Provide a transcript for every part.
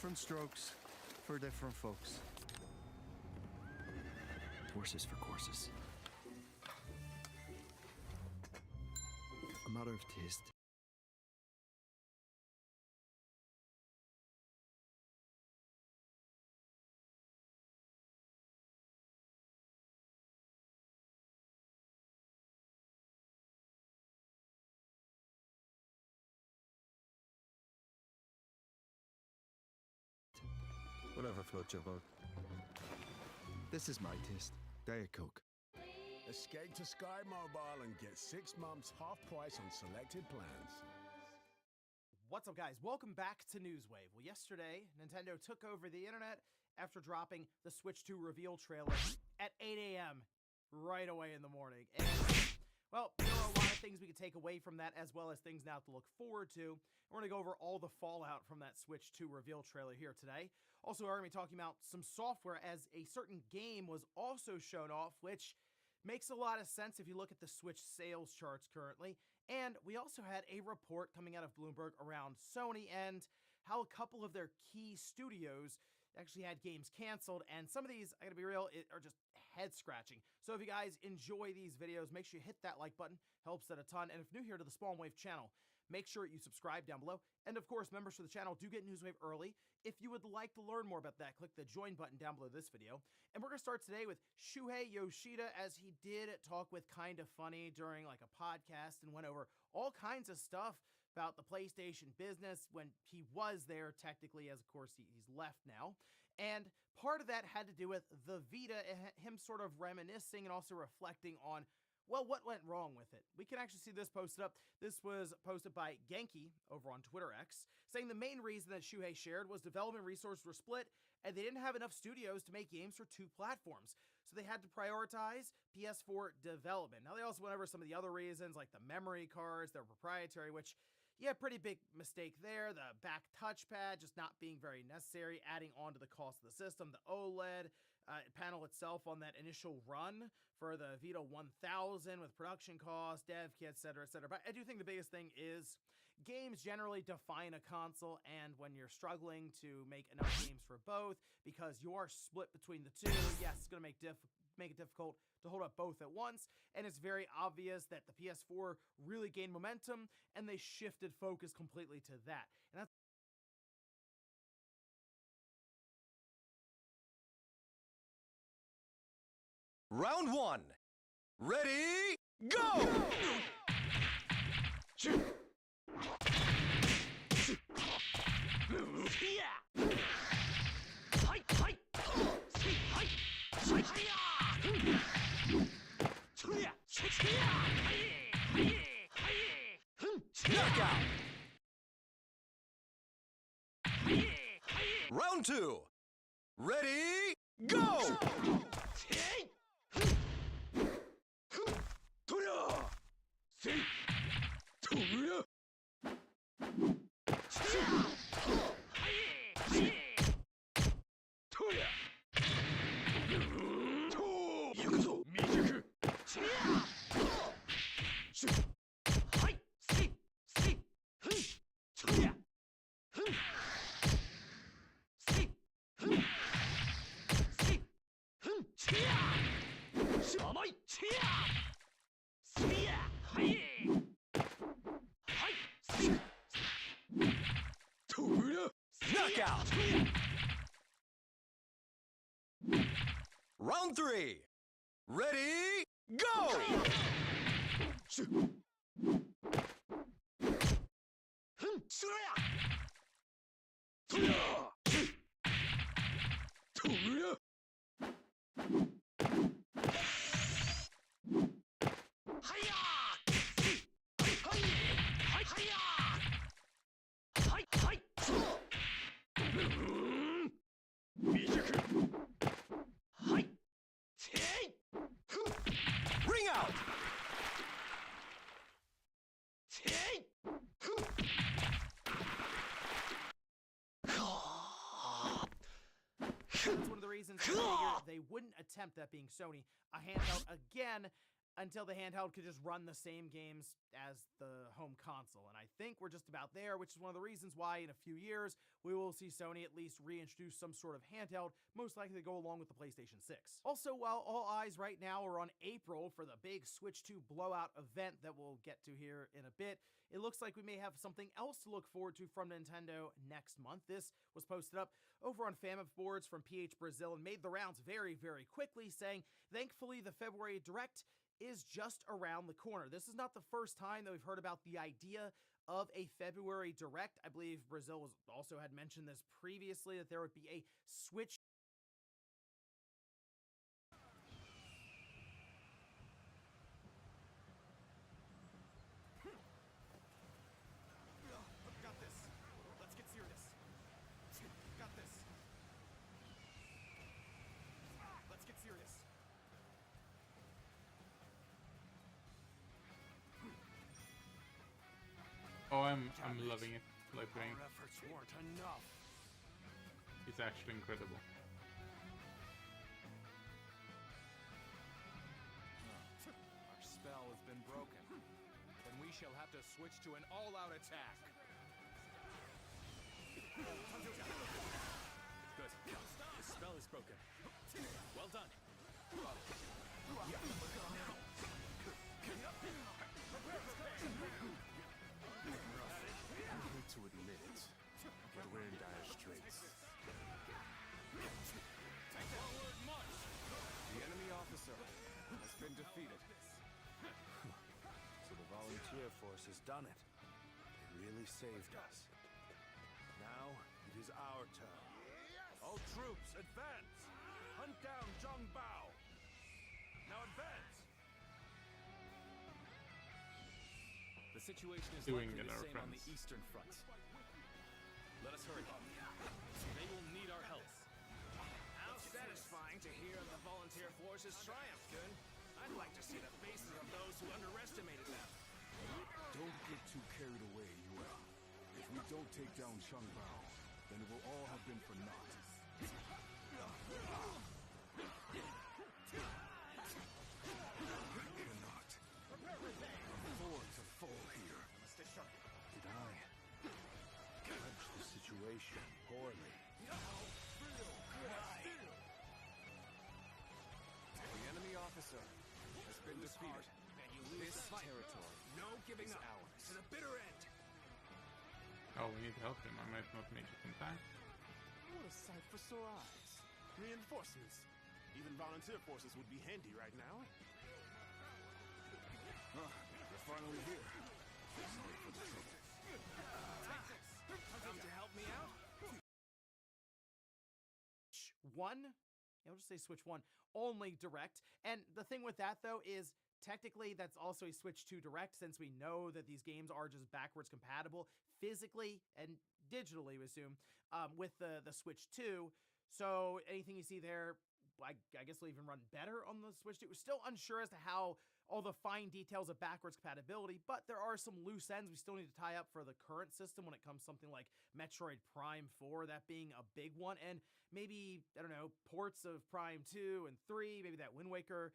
Different strokes for different folks. Horses for courses. A matter of taste. Whatever floats your boat. This is my taste. Diet Coke. Escape to Sky Mobile and get 6 months half price on selected plans. What's up, guys? Welcome back to Newswave. Well, yesterday, Nintendo took over the internet after dropping the Switch 2 reveal trailer at 8 a.m. right away in the morning. And, well, there are a lot of things we could take away from that, as well as things now to look forward to. We're going to go over all the fallout from that Switch 2 reveal trailer here today. Also, we're going to be talking about some software, as a certain game was also shown off, which makes a lot of sense if you look at the Switch sales charts currently. And we also had a report coming out of Bloomberg around Sony and how a couple of their key studios actually had games canceled. And some of these, I gotta be real, are just head-scratching. So if you guys enjoy these videos, make sure you hit that like button. Helps it a ton. And if new here to the Spawn Wave channel, make sure you subscribe down below. And of course, members to the channel do get Newswave early. If you would like to learn more about that, click the join button down below this video. And we're going to start today with Shuhei Yoshida, as he did talk with Kinda Funny during like a podcast and went over all kinds of stuff about the PlayStation business when he was there technically, as of course he's left now. And part of that had to do with the Vita, him sort of reminiscing and also reflecting on, well, what went wrong with it? We can actually see this posted up. This was posted by Genki over on Twitter X, saying the main reason that Shuhei shared was development resources were split and they didn't have enough studios to make games for 2 platforms. So they had to prioritize PS4 development. Now, they also went over some of the other reasons, like the memory cards, they're proprietary, which, yeah, pretty big mistake there. The back touchpad just not being very necessary, adding on to the cost of the system. The OLED panel itself on that initial run for the Vita 1000 with production costs, dev kit, etc., etc. But I do think the biggest thing is games generally define a console, and when you're struggling to make enough games for both because you are split between the two, yes, it's going to make it difficult to hold up both at once. And it's very obvious that the PS4 really gained momentum and they shifted focus completely to that. And that's Round 1. Ready, go! Knockout! Round 2. Ready, go! Knockout! Round 3. Ready, go! Ring out! That's one of the reasons I figured they wouldn't attempt, that being Sony, a handheld again. until the handheld could just run the same games as the home console. And I think we're just about there, which is one of the reasons why in a few years we will see Sony at least reintroduce some sort of handheld, most likely to go along with the PlayStation 6. Also, while all eyes right now are on April for the big Switch 2 blowout event that we'll get to here in a bit, it looks like we may have something else to look forward to from Nintendo next month. This was posted up over on FAMF boards from PH Brazil and made the rounds very, very quickly, saying, thankfully the February Direct is just around the corner. This is not the first time that we've heard about the idea of a February Direct. I believe Brazil also had mentioned this previously, that there would be a Switch. Got this. Let's get serious. Got this. Let's get serious. Oh, I'm loving it. Like playing. Our efforts weren't enough. It's actually incredible. Our spell has been broken. Then we shall have to switch to an all-out attack. Good. The spell is broken. Well done. I hate to admit it, but we're in dire straits. Forward march! The enemy officer has been defeated. So the volunteer force has done it. They really saved us. Now it is our turn. All troops, advance! Hunt down Zhang Bao! Now advance! The situation is Doing likely it, the our same on the friends. eastern front. Let us hurry. They will need our help. How satisfying to hear of the volunteer force's triumph, Kun. I'd like to see the faces of those who underestimated them. Don't get too carried away, Yuel. If we don't take down Shang Bao, then it will all have been for naught. I cannot afford to fall here. Did I judge the situation poorly? The enemy officer has been defeated. This territory No giving is up. ours. To the bitter end. Oh, we need to help him. I might not make it in time. What a sight for sore eyes. Reinforcements. Even volunteer forces would be handy right now. You're finally here. Sorry for the trouble. Come to help me out? One, I'll just say Switch 1 only Direct. And the thing with that, though, is technically that's also a Switch 2 Direct, since we know that these games are just backwards compatible physically and digitally, we assume, with the Switch 2. So anything you see there, I guess will even run better on the Switch 2. We're still unsure as to how all the fine details of backwards compatibility, but there are some loose ends we still need to tie up for the current system when it comes to something like Metroid Prime 4, that being a big one, and maybe, I don't know, ports of Prime 2 and 3, maybe that Wind Waker,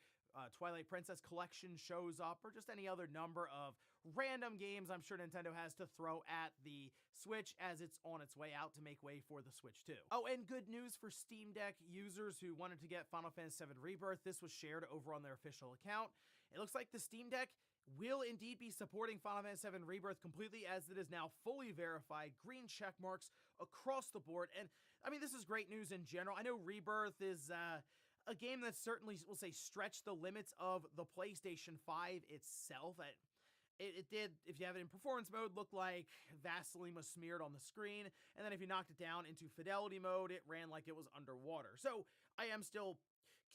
Twilight Princess collection shows up, or just any other number of random games I'm sure Nintendo has to throw at the Switch as it's on its way out to make way for the Switch 2. Oh, and good news for Steam Deck users who wanted to get Final Fantasy VII Rebirth. This was shared over on their official account. It looks like the Steam Deck will indeed be supporting Final Fantasy VII Rebirth completely, as it is now fully verified, green check marks across the board. And I mean, this is great news in general. I know Rebirth is a game that certainly, we'll say, stretched the limits of the PlayStation 5 itself. It did, if you have it in performance mode, look like Vaseline was smeared on the screen, and then if you knocked it down into fidelity mode, it ran like it was underwater. So I am still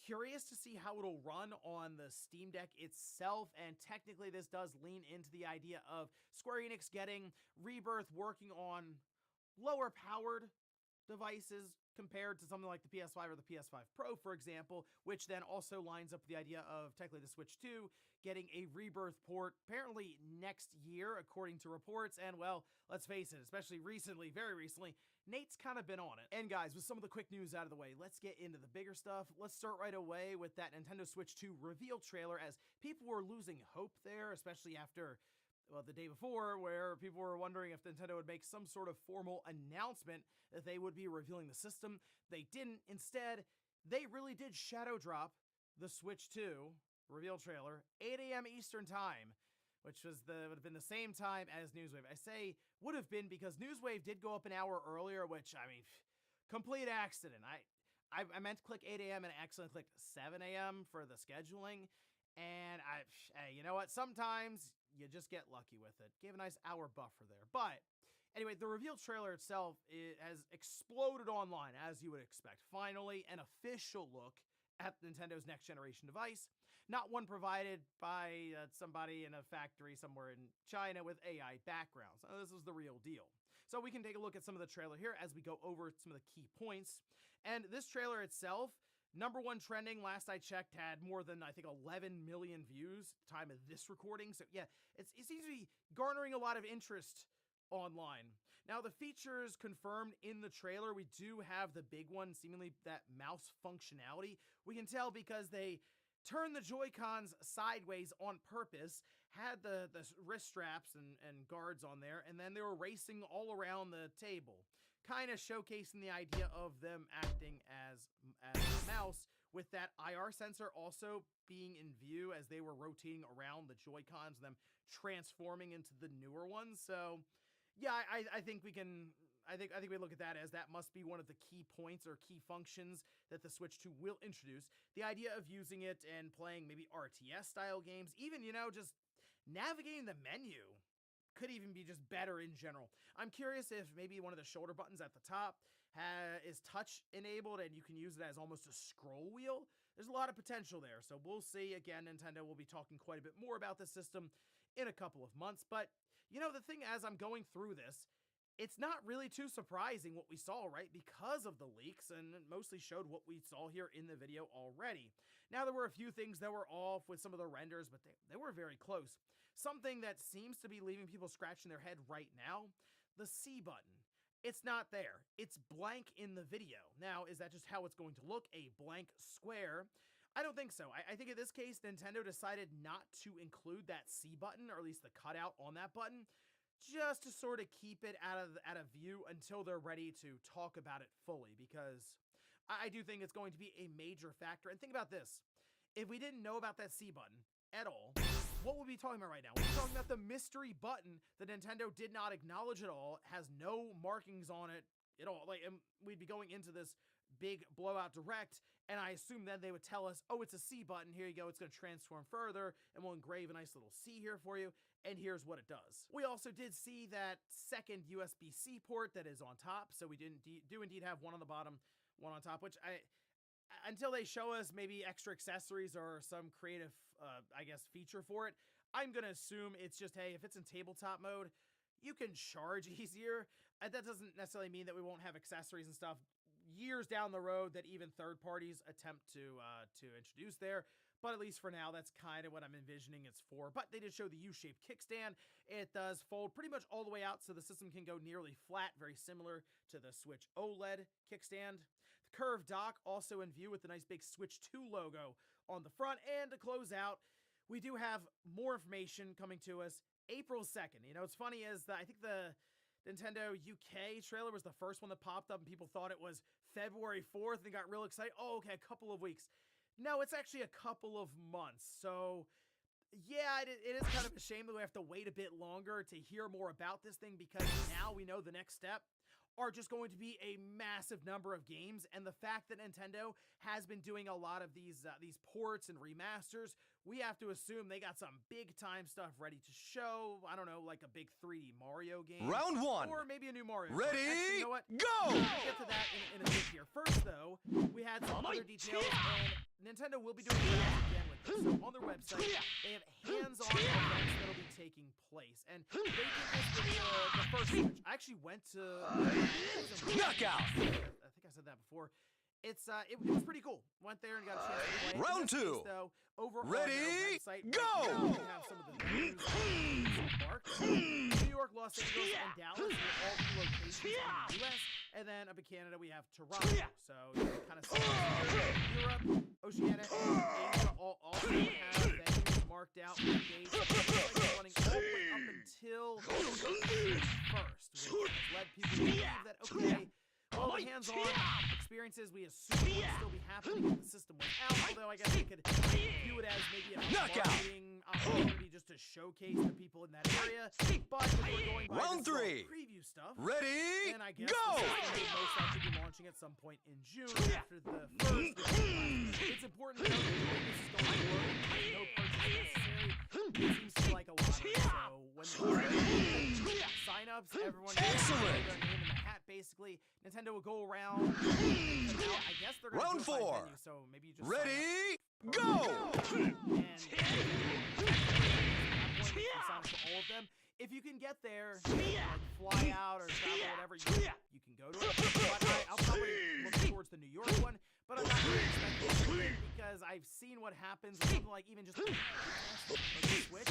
curious to see how it'll run on the Steam Deck itself, and technically this does lean into the idea of Square Enix getting Rebirth working on lower powered devices compared to something like the PS5 or the PS5 Pro, for example, which then also lines up with the idea of technically the Switch 2 getting a rebirth port apparently next year, according to reports. And well, let's face it, especially recently, very recently, Nate's kind of been on it. And guys, with some of the quick news out of the way, let's get into the bigger stuff. Let's start right away with that Nintendo Switch 2 reveal trailer, as people were losing hope there, especially after, well, the day before, where people were wondering if Nintendo would make some sort of formal announcement that they would be revealing the system. They didn't. Instead, they really did shadow drop the Switch 2 reveal trailer, 8 a.m. Eastern Time, which would have been the same time as Newswave. I say would have been because Newswave did go up an hour earlier, which, I mean, complete accident. I meant to click 8 a.m. and I accidentally clicked 7 a.m. for the scheduling. And hey, you know what? Sometimes you just get lucky with it. Gave a nice hour buffer there. But anyway, the reveal trailer itself has exploded online, as you would expect. Finally, an official look at Nintendo's next generation device. Not one provided by somebody in a factory somewhere in China with AI backgrounds. This is the real deal. So we can take a look at some of the trailer here as we go over some of the key points. And this trailer itself, #1 trending, last I checked, had more than, I think, 11 million views at the time of this recording. So yeah, it seems to be garnering a lot of interest online. Now, the features confirmed in the trailer, we do have the big one, seemingly that mouse functionality. We can tell because they turned the Joy-Cons sideways on purpose, had the wrist straps and guards on there, and then they were racing all around the table, kind of showcasing the idea of them acting as a mouse, with that IR sensor also being in view as they were rotating around the Joy-Cons and them transforming into the newer ones. So yeah, I think we can, I think we look at that as that must be one of the key points or key functions that the Switch 2 will introduce. The idea of using it and playing maybe RTS style games, even, you know, just navigating the menu could even be just better in general. I'm curious if maybe one of the shoulder buttons at the top is touch enabled and you can use it as almost a scroll wheel. There's a lot of potential there. So we'll see. Again, Nintendo will be talking quite a bit more about this system in a couple of months. But, you know, the thing as I'm going through this, it's not really too surprising what we saw, right? Because of the leaks, and it mostly showed what we saw here in the video already. Now, there were a few things that were off with some of the renders, but they were very close. Something that seems to be leaving people scratching their head right now, the C button. It's not there. It's blank in the video. Now, is that just how it's going to look? A blank square? I don't think so. I think in this case, Nintendo decided not to include that C button, or at least the cutout on that button, just to sort of keep it out of view until they're ready to talk about it fully, because I do think it's going to be a major factor. And think about this. If we didn't know about that C button at all, what would we be talking about right now? We're talking about the mystery button that Nintendo did not acknowledge at all, has no markings on it at all. Like, we'd be going into this big blowout direct, and I assume then they would tell us, oh, it's a C button, here you go, it's going to transform further, and we'll engrave a nice little C here for you, and here's what it does. We also did see that second USB-C port that is on top, so we do indeed have one on the bottom, one on top, which until they show us maybe extra accessories or some creative, I guess, feature for it, I'm going to assume it's just, hey, if it's in tabletop mode, you can charge easier. That doesn't necessarily mean that we won't have accessories and stuff years down the road that even third parties attempt to introduce there. But at least for now, that's kind of what I'm envisioning it's for. But they did show the U-shaped kickstand. It does fold pretty much all the way out, so the system can go nearly flat, very similar to the Switch OLED kickstand. The curved dock also in view with the nice big Switch 2 logo on the front. And to close out, we do have more information coming to us April 2nd. You know, what's funny is that I think the Nintendo UK trailer was the first one that popped up, and people thought it was February 4th and got real excited. Oh, okay, a couple of weeks. No, it's actually a couple of months. So, yeah, it is kind of a shame that we have to wait a bit longer to hear more about this thing, because now we know the next step are just going to be a massive number of games, and the fact that Nintendo has been doing a lot of these ports and remasters, we have to assume they got some big-time stuff ready to show. I don't know, like a big 3D Mario game. Round one. Or maybe a new Mario. Ready? Actually, you know what? Go! We'll get to that in a bit here. First, though, we had some other details, and Nintendo will be doing that again with this. So on their website, they have hands-on events that will be taking place. And they did this with the first Switch. I actually went to... Knockout! I think I said that that before. It was pretty cool. Went there and got a chance to play. Round In this two. case, though, over Ready, on their website, go! right now, we have some of the news marked. New York, Los Angeles, and Dallas are all the locations in the U.S. And then up in Canada, we have Toronto. So you can kind of see Europe, Oceania, and Asia all also have venues marked out with dates. Like running all the way up until June 1st, which has led people to believe that, okay, well, the hands-on experiences we assume would still be happening if the system was out, although I guess we could view it as maybe a marketing opportunity just to showcase the people in that area. But if we're going by Round three. preview stuff, Ready, then I guess go! the system would most likely be launching at some point in June after the first. It's important to note that the way this is going to work, there's no purchase necessary. It seems to be like a lottery, so when the sign-ups, everyone gets their name in the hat, basically. Nintendo will go around, I guess they're going to Round do it by four. venue, so maybe you just Ready, go! and sign up for all of them. If you can get there, like fly out or travel, whatever, you can go to it. But I'll probably look towards the New York one, but I'm not really expecting to win because I've seen what happens with something like even just like the Switch. It's like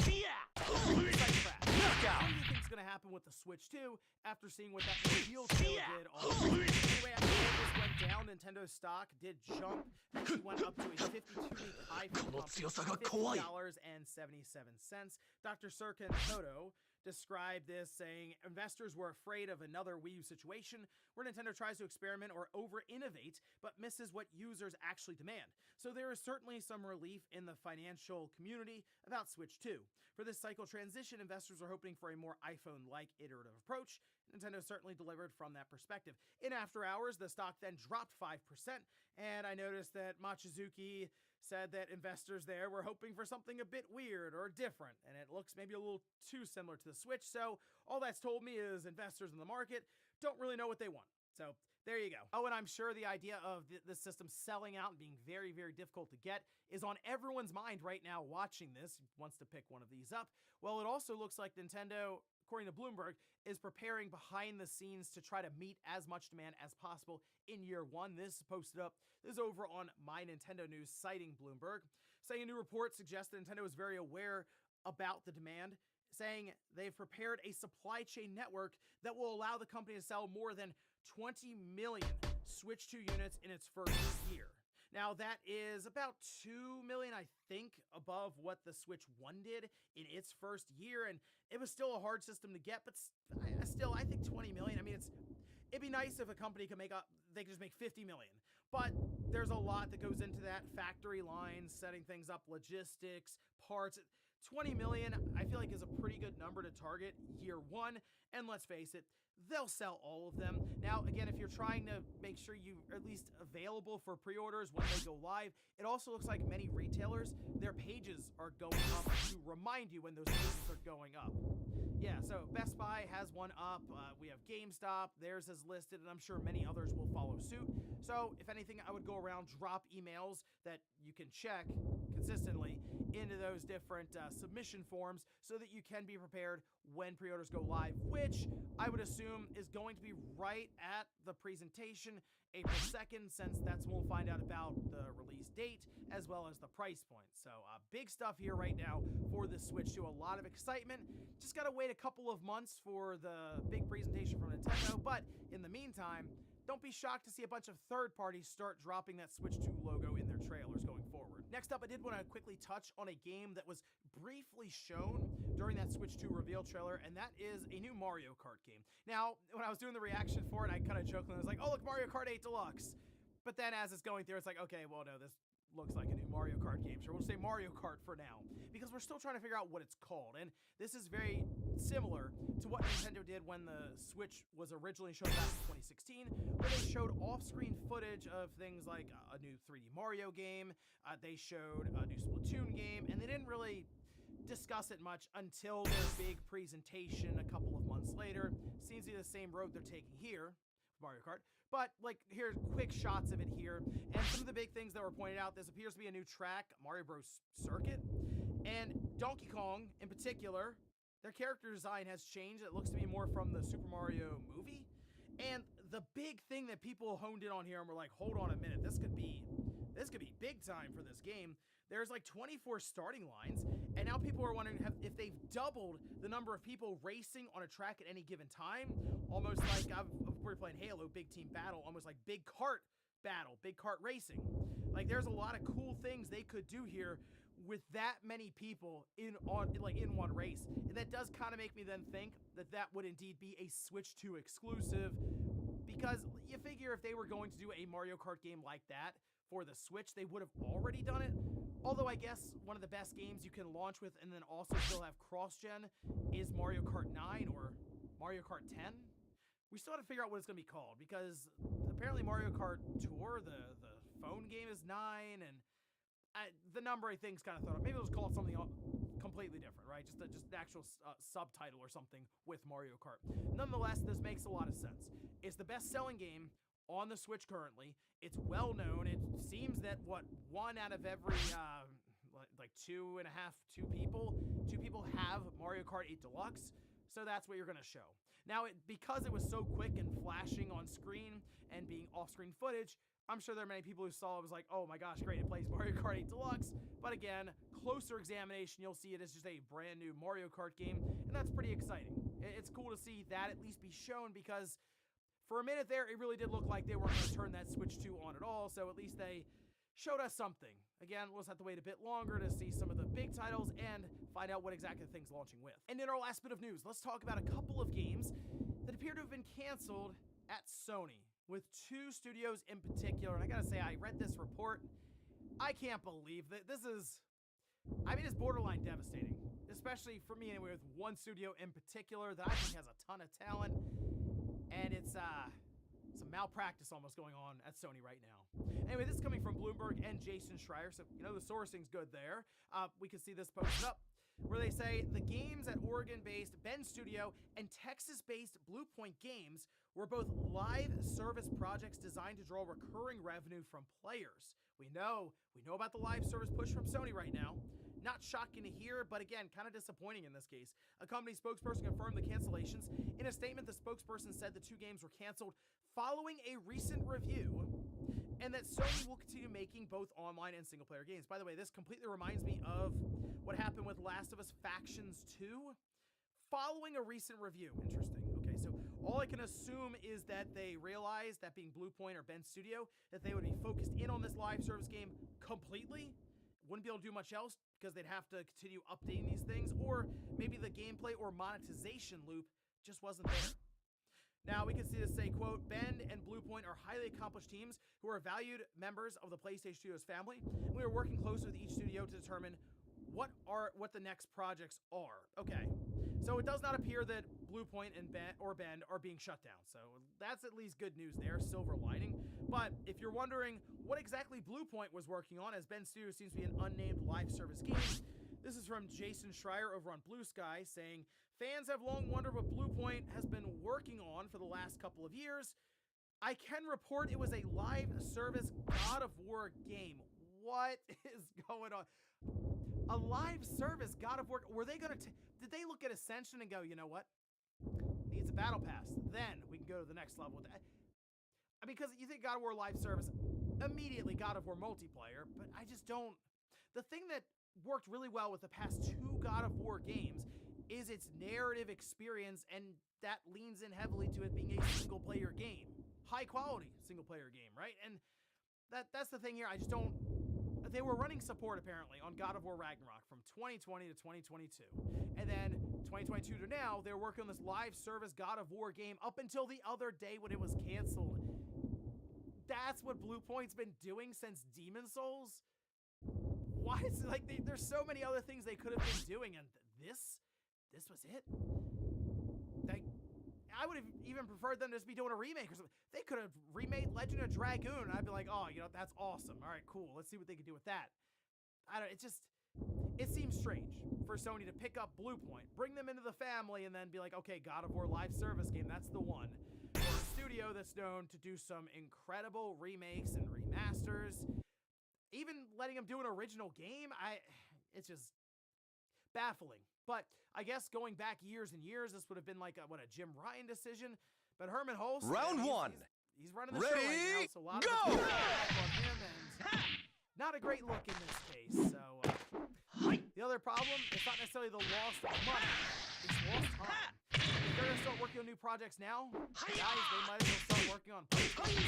crap. What do you think is going to happen with the Switch 2 after seeing what that reveal trailer did on Anyway, after all this went down, Nintendo stock did jump. Actually went up to a 52-week high for $50.77. Dr. Serkan Toto described this saying, investors were afraid of another Wii U situation where Nintendo tries to experiment or over-innovate but misses what users actually demand. So there is certainly some relief in the financial community about Switch 2. For this cycle transition, investors are hoping for a more iPhone-like iterative approach. Nintendo certainly delivered from that perspective. In after hours, the stock then dropped 5%, and I noticed that Machizuki said that investors there were hoping for something a bit weird or different, and it looks maybe a little too similar to the Switch, so all that's told me is investors in the market don't really know what they want. So there you go. Oh, and I'm sure the idea of the system selling out and being very, very difficult to get is on everyone's mind right now watching this, wants to pick one of these up. Well, it also looks like Nintendo, according to Bloomberg, is preparing behind the scenes to try to meet as much demand as possible in year one. This is posted up. This is over on My Nintendo News, citing Bloomberg, saying a new report suggests that Nintendo is very aware about the demand, saying they've prepared a supply chain network that will allow the company to sell more than 20 million Switch 2 units in its first year. Now, that is about 2 million, I think, above what the Switch 1 did in its first year, and it was still a hard system to get, but still, I think 20 million, I mean, it'd be nice if a company could they could just make 50 million, but there's a lot that goes into that, factory lines, setting things up, logistics, parts. 20 million, I feel like, is a pretty good number to target year one, and let's face it, they'll sell all of them. Now, again, if you're trying to make sure you're at least available for pre-orders when they go live, it also looks like many retailers, their pages are going up to remind you when those pages are going up. Yeah, so Best Buy has one up. We have GameStop. Theirs is listed, and I'm sure many others will follow suit. So, if anything, I would go around, drop emails that you can check consistently into those different submission forms so that you can be prepared when pre-orders go live, which I would assume is going to be right at the presentation, April 2nd, since that's when we'll find out about the release date as well as the price point. So big stuff here right now for the Switch 2. A lot of excitement. Just got to wait a couple of months for the big presentation from Nintendo, but in the meantime, don't be shocked to see a bunch of third parties start dropping that Switch 2 logo in their trailers going forward. Next up, I did want to quickly touch on a game that was briefly shown during that Switch 2 reveal trailer, and that is a new Mario Kart game. Now, when I was doing the reaction for it, I kind of jokingly was like, oh, look, Mario Kart 8 Deluxe. But then as it's going through, it's like, okay, well, no, this looks like a new Mario Kart game. Sure, we'll say Mario Kart for now, because we're still trying to figure out what it's called. And this is very similar to what Nintendo did when the Switch was originally shown back in 2016, where they showed off-screen footage of things like a new 3D Mario game, they showed a new Splatoon game, and they didn't really discuss it much until their big presentation a couple of months later. Seems to be the same road they're taking here, Mario Kart. But, like, here's quick shots of it here. And some of the big things that were pointed out, this appears to be a new track, Mario Bros. Circuit. And Donkey Kong, in particular, their character design has changed. It looks to be more from the Super Mario movie. And the big thing that people honed in on here and were like, hold on a minute, this could be big time for this game. There's like 24 starting lines, and now people are wondering if they've doubled the number of people racing on a track at any given time, almost like, we're playing Halo, big team battle, almost like big kart battle, big kart racing. Like, there's a lot of cool things they could do here with that many people in one race. And that does kind of make me then think that that would indeed be a Switch 2 exclusive, because you figure if they were going to do a Mario Kart game like that for the Switch, they would have already done it. Although I guess one of the best games you can launch with and then also still have cross-gen is Mario Kart 9 or Mario Kart 10. We still have to figure out what it's going to be called, because apparently Mario Kart Tour, the phone game, is 9, and the number I think is kind of thought of. Maybe they'll just call it something completely different, right? Just an actual subtitle or something with Mario Kart. Nonetheless, this makes a lot of sense. It's the best-selling game on the Switch currently. It's well known. It seems that one out of every like two people have Mario Kart 8 Deluxe. So that's what you're gonna show. Now, because it was so quick and flashing on screen and being off-screen footage, I'm sure there are many people who saw it was like, oh my gosh, great, it plays Mario Kart 8 Deluxe. But again, closer examination, you'll see it as just a brand new Mario Kart game, and that's pretty exciting. It's cool to see that at least be shown, because for a minute there, it really did look like they weren't going to turn that Switch 2 on at all, so at least they showed us something. Again, we'll just have to wait a bit longer to see some of the big titles and find out what exactly the thing's launching with. And in our last bit of news, let's talk about a couple of games that appear to have been canceled at Sony, with 2 studios in particular. And I gotta say, I read this report. I can't believe that this is... I mean, it's borderline devastating, especially for me anyway, with one studio in particular that I think has a ton of talent. And it's some malpractice almost going on at Sony right now. Anyway, this is coming from Bloomberg and Jason Schreier, so you know the sourcing's good there. We can see this posted up, where they say the games at Oregon-based Bend Studio and Texas-based Bluepoint Games were both live service projects designed to draw recurring revenue from players. We know about the live service push from Sony right now. Not shocking to hear, but again, kind of disappointing in this case. A company spokesperson confirmed the cancellations. In a statement, the spokesperson said the 2 games were canceled following a recent review, and that Sony will continue making both online and single-player games. By the way, this completely reminds me of what happened with Last of Us Factions 2, following a recent review. Interesting. Okay, so all I can assume is that they realized, that being Bluepoint or Bend Studio, that they would be focused in on this live service game completely. Wouldn't be able to do much else because they'd have to continue updating these things, or maybe the gameplay or monetization loop just wasn't there. Now, we can see this say, quote, Bend and Bluepoint are highly accomplished teams who are valued members of the PlayStation Studios family. We are working closely with each studio to determine what the next projects are. Okay, so it does not appear that Bluepoint and Bend are being shut down. So that's at least good news there, silver lining. But if you're wondering what exactly Bluepoint was working on, as Bend Studio seems to be an unnamed live service game, this is from Jason Schreier over on Blue Sky, saying, fans have long wondered what Bluepoint has been working on for the last couple of years. I can report it was a live service God of War game. What is going on? A live service God of War? Were they going to... Did they look at Ascension and go, you know what? Needs a battle pass. Then we can go to the next level. Because you think God of War live service, immediately God of War multiplayer, but I just don't... The thing that worked really well with the past 2 God of War games is its narrative experience, and that leans in heavily to it being a single-player game. High-quality single-player game, right? And that's the thing here. I just don't... They were running support, apparently, on God of War Ragnarok from 2020 to 2022. And then 2022 to now, they're working on this live service God of War game up until the other day when it was canceled. That's what Bluepoint's been doing since Demon Souls? Why is it like there's so many other things they could have been doing, and this was it? I would have even preferred them to just be doing a remake or something. They could have remade Legend of Dragoon, and I'd be like, oh, you know, that's awesome. All right, cool. Let's see what they can do with that. It seems strange for Sony to pick up Bluepoint, bring them into the family, and then be like, okay, God of War live service game, that's the one. For a studio that's known to do some incredible remakes and remasters, even letting them do an original game, it's just baffling. But I guess going back years and years, this would have been like a Jim Ryan decision. But Herman Holst, Round one. He's running the show right now, Ready, so a lot go! of it's on him, and not a great look in this case. So the other problem, it's not necessarily the loss of money, it's lost time. If they're gonna start working on new projects now, guys, they might as well start working on PlayStation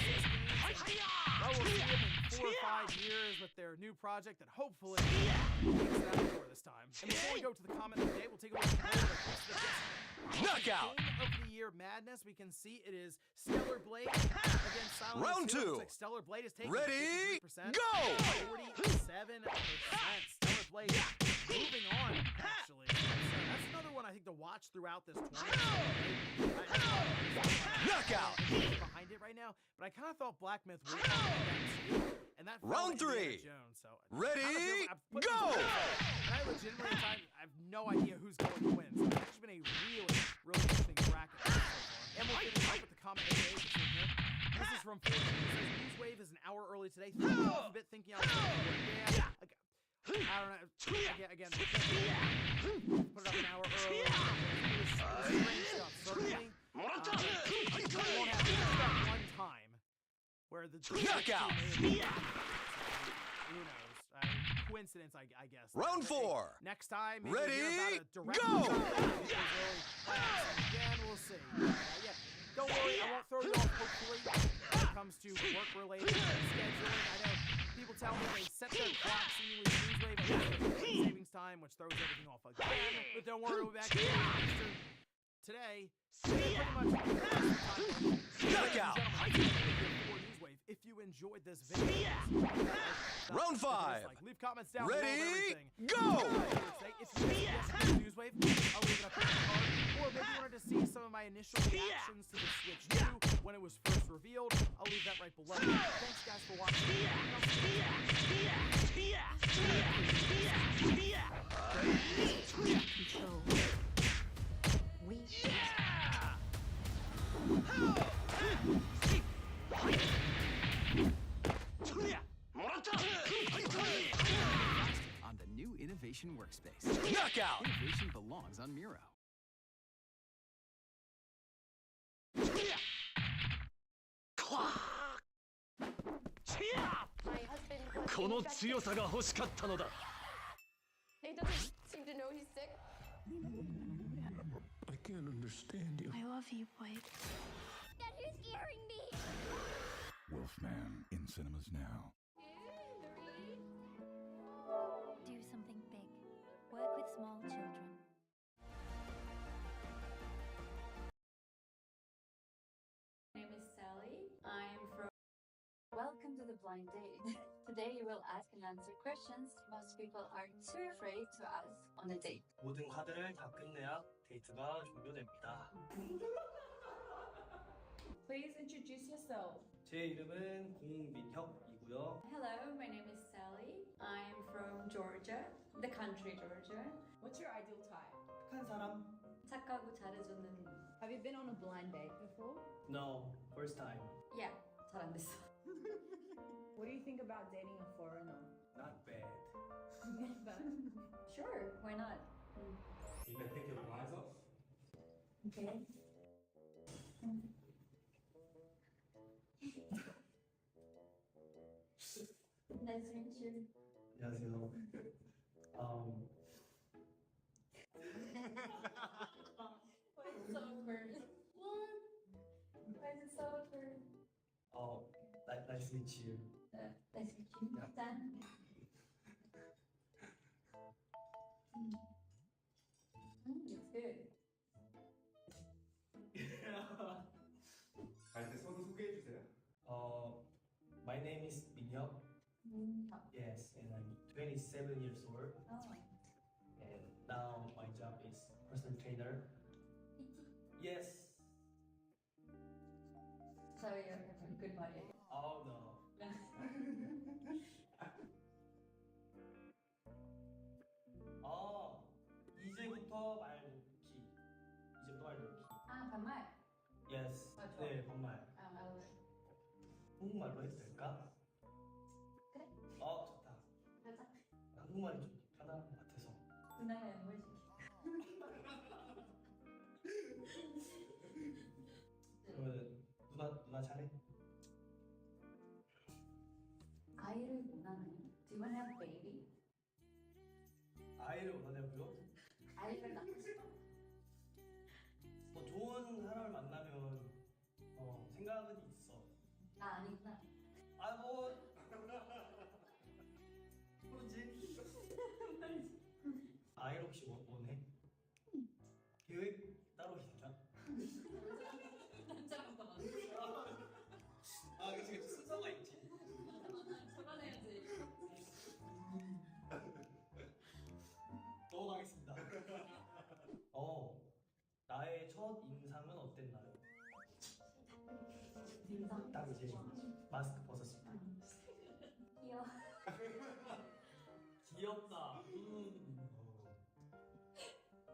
16s. Well, we'll see them in 4 or 5 years with their new project that hopefully gets that door this time. And before we go to the comment of the day, we'll take a look at the Knockout! Game of the Year madness. We can see it is Stellar Blade against Silent Round Hill. two. Looks like Stellar Blade is taking Ready, 53%, go! 47%. Stellar Blade moving on, actually. That's another one I think to watch throughout this tournament. Knockout! Behind it right now, but I kind of thought Black Myth would have that too, and that fell Round to three. Indiana Jones, so Ready, I've put go! these together, and I legitimately at times, I have no idea who's going to win. So it's actually been a really interesting bracket so far. And we'll finish up with the comment of the day between him. This is from 14. It says Newswave is an hour early today. A bit thinking I was going to win. Yeah, I don't know. Again, put it up an hour early. It was strange stuff, certainly. We won't have that one time where the Knockout! who knows? Coincidence, I guess. Round four. Next time, maybe Ready, we'll hear about a direct go! Again, we'll see. Yeah, don't worry, I won't throw you off. Hopefully, when it comes to work-related scheduling, I know people tell me they set their clocks and with Newswave at savings time, which throws everything off again. But don't worry, we'll be back here today. Pretty much Knockout! Newswave. If you enjoyed this video, Round five. leave comments down below of Ready, everything. go! If you want Newswave, I'll leave it up in the card. Or maybe you wanted to see some of my initial reactions to the Switch 2 when it was first revealed, I'll leave that right below. Thanks guys for watching. And I'll see you Control. We on the new Innovation Workspace. Knockout! Innovation belongs on Miro. この強さが欲しかったのだ。 He doesn't seem to know he's sick. I can't understand you. I love you, Blade. Dad, you're scaring me. Wolfman in cinemas now. Do something big. Work with small children. My name is Sally. I'm from... Welcome to the blind date. Today you will ask and answer questions most people are too afraid to ask on a date. 모든 카드를 다 끝내야 데이트가 종료됩니다. Please introduce yourself. 제 이름은 공민혁이고요. Hello, my name is Sally. I'm from Georgia, the country Georgia. What's your ideal type? 착한 사람? 착하고 잘해주는. Have you been on a blind date before? No, first time. Yeah, 잘 안 됐어. What do you think about dating a foreigner? Not bad. Sure, why not? You can take your eyes off. Okay. Nice to meet you. 안녕하세요. Why is it so awkward? What? Why is it so awkward? Nice to meet you. Nice to meet you. Yeah. Done. It's good. 네, 서로 소개해 주세요. My name is 민혁. Yes, and I'm 27 years old. Oh. And now my job is personal trainer. Yes. So you're having good body. Oh no. 이제부터 말 놓기. 이제부터 말 놓기. 아, 반말. Yes. 아, 좋아. 네, 반말. 알래. 한국말로 해도 될까? 그래. 좋다. 가자. 한국말이 좀 편한 것 같아서. 누나가 영어를 시켜. 그러면 누나 차례? 아이를 원하나요? Do you want to have a baby? 아이를 원하냐고요? 아이를 낳고 싶어? 뭐 좋은 사람을 만나면 생각은 있어. 나 아니구나. 아 뭐 그러지. 아이를 혹시 원해? 계획 따로 있나? 남자부터 많아. 아 그치 순서가 있지. 저번해야지. 넘어가겠습니다. 나의 첫 인상은 어땠나요? 인상? 딱 이제 마스크 벗었을 때. 귀여워. 귀엽다.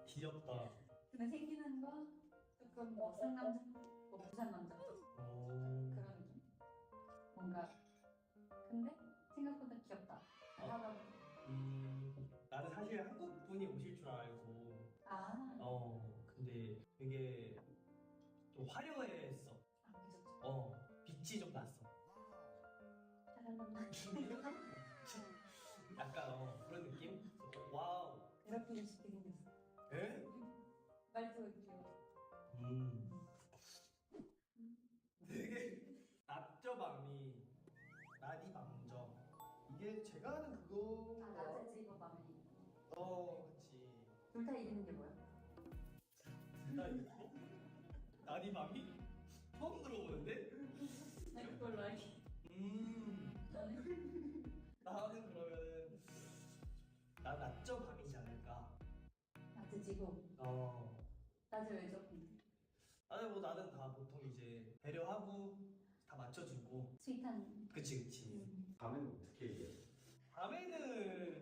귀엽다. 근데 생기는 거 조금 뭐 상남자, 뭐 부산 남자 그런 느낌. 뭔가 근데 생각보다 귀엽다. 하다 나는 사실 한국 분이 오실 줄 알고. 근데 되게 좀 화려했어. 빛이 좀 났어. 약간 그런 느낌? 와우. 괴롭히고 싶게 생겼어. 에? 말투가 귀여워. 되게 낮저 밤이 나디 방정. 이게 제가 하는 그거. 낮에 찍어 밤에. 그치. 둘 다 이기는 게 뭐야? 나 이거? 나디 밤이? 처음 들어보는데? 나 그걸로 알게. 나는 그러면은 나 낮저 밤이지 않을까? 낮에 찍어. 낮에 왜 접근데? 나는 다 보통 이제 배려하고 다 맞춰주고. 스윗한. 그치. 밤에는 어떻게 얘기해? 밤에는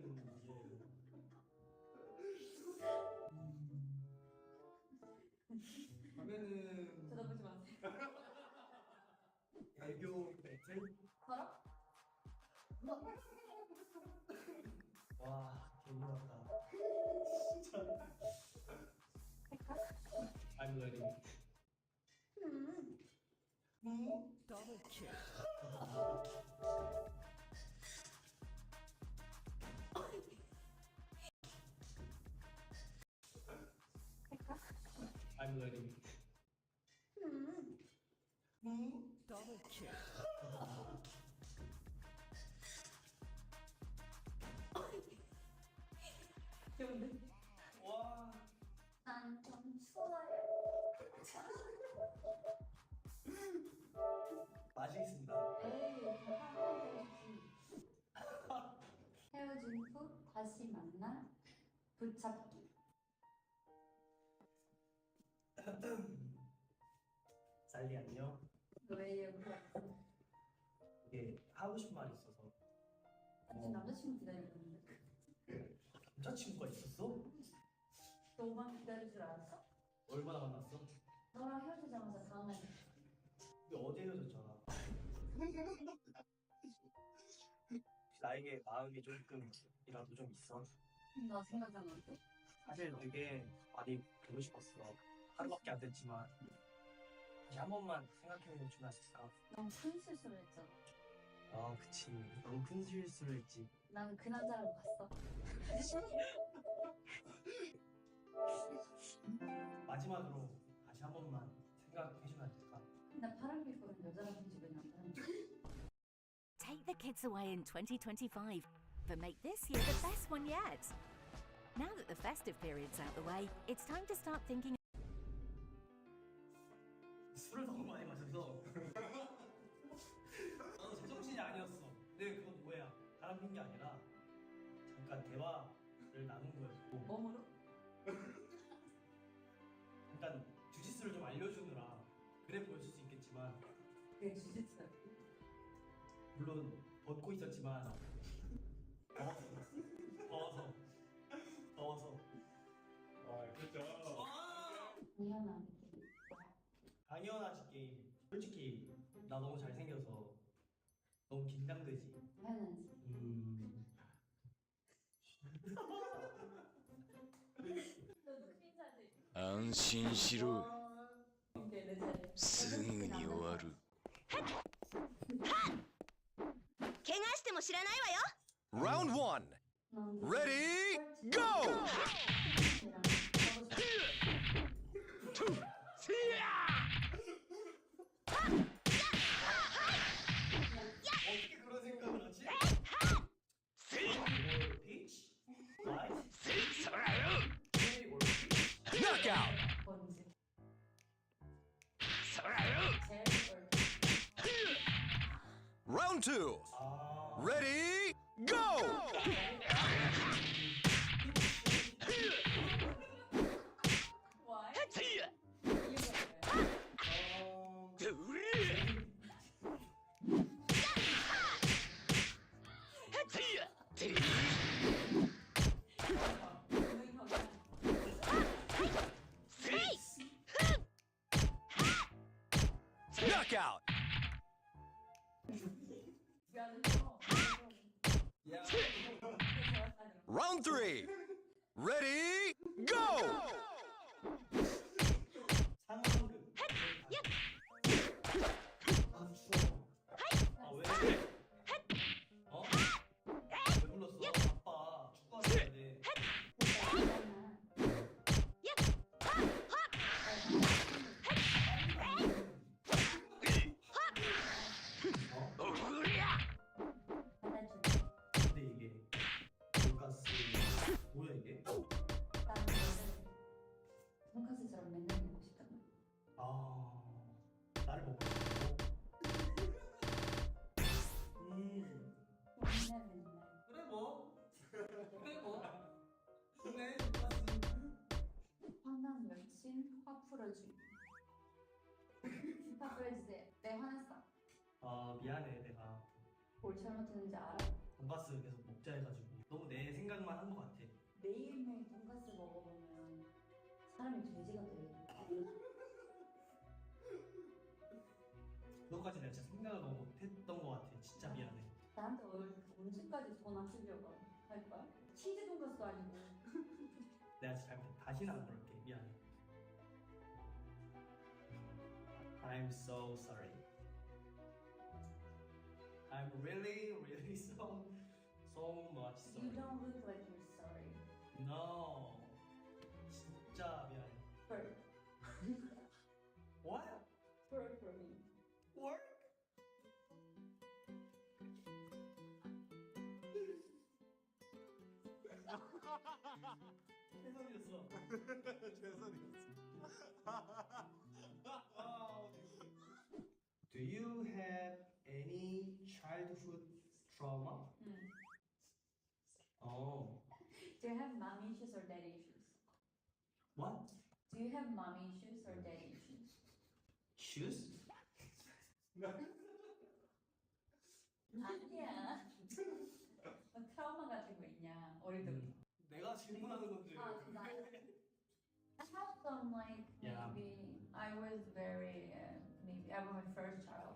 쳐다보지 마세요. 애교 배틀? 걸어? 와, 개무섭다. 진짜. I'm ready. Double kill. I'm ready. Double kill. 귀여운데? 와. 난 좀 추워요. 맛있습니다. 에이, 헤어진 후 다시 만나 붙잡기. 쌀리 안녕. 왜 여기 왔어? 이게 하고 싶은 말이 있어서. 지금 남자친구 기다리고 있는데. 남자친구가 있었어? 너만 기다릴 줄 알았어? 얼마나 만났어? 너랑 헤어지자마자 다음날. 근데 어제 헤어졌잖아. 나에게 마음이 조금이라도 좀 있어. 나 생각나는데? 사실 되게 많이 보고 싶었어. 하루밖에 안 됐지만 다시 한 번만 생각해 주면 안 될까? 너무 큰 실수를 했잖아. 그치. 너무 큰 실수를 했지. 난 그 남자랑 봤어. 마지막으로 다시 한 번만 생각해 주면 안 될까? 나 파란빛 거는 여자랑 편집해 남자랑. Take the kids away in 2025, but make this year the best one yet. Now that the festive period's out the way, it's time to start thinking. 술을 너무 많이 마셔서 제정신이 아니었어. 근데 그건 오해야. 바람 핀 게 아니라 잠깐 대화를 나눈 거였고. 몸으로? 일단 주짓수를 좀 알려주느라 그래 보였을 수 있겠지만. 그게 주짓수야. 물론 벗고 있었지만 더워서. 그렇죠. 당연한. 당연하지 게임. 솔직히 나 너무 잘생겨서 너무 긴장되지. 당연하지. 안심しろ.すぐに終わる。怪我しても知らないわよ。 Round 1. Ready, go! 어떻게 그런 생각을 하지? 피치? Knockout! Round 2. Ready, go! Knockout! Round 3. Ready, go! 근데 이게 돈가스 뭐야 이게? 돈까스처럼 맨날 먹고 싶단 말이야. 아 나를 먹고 싶어. 맨날 맨날. 그래 뭐 그래 뭐 그래 돈가스. 화난 멸치 화 풀어주기. 화 풀어주세요. 네 화났어. 아 미안해 내가 뭘 잘못했는지 알아? 돈가스 계속 먹자 해가지고 너무 내 생각만 한 것 같아. 매일매일 돈까스 먹어보면 사람이 돼지가 돼. 너까지 내가 진짜 생각을 너무 못했던 것 같아. 진짜 미안해. 나한테 언제까지 돈 아끼려고 할 거야? 치즈 돈까스도 아니고. 내가 진짜 잘못했어. 다시는 안 그럴게. 미안해. I'm so sorry. I'm really so much sorry. You don't look like you're sorry. No. 진짜 미안해. Work. What? Work for me. Work? 최선이었어. Do you have any childhood trauma? Oh. Do you have mom issues or daddy issues? What? Do you have mom issues or daddy issues? Shoes? 아니야. 뭐 트라우마 같은 거 있냐? 어릴 때부터. 내가 질문하는 건데. 아, 진짜. I have some like Yeah. maybe I was very maybe I was my first child,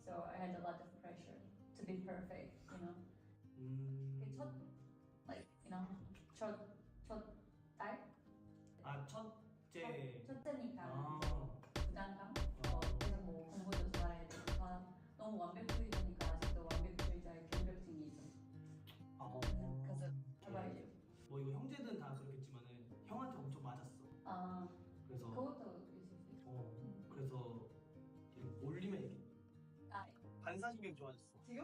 so I had a lot of pressure to be perfect, you know. 첫 like you know 첫 딸. 아 첫째. 첫째니까 아. 부담감. 그래서 뭐 공부도 잘해야 되고 너무 완벽주의자니까 아직도 완벽주의자의 경력증이 있어. 그래서 해봐야죠. 뭐 이거 형제들은 다 그렇겠지만은 형한테 엄청 맞았어. 아. 그래서 그것도 있을 수 있어. 그래서 이렇게 올리면 이렇게 아. 반사신경 좋아졌어. 지금?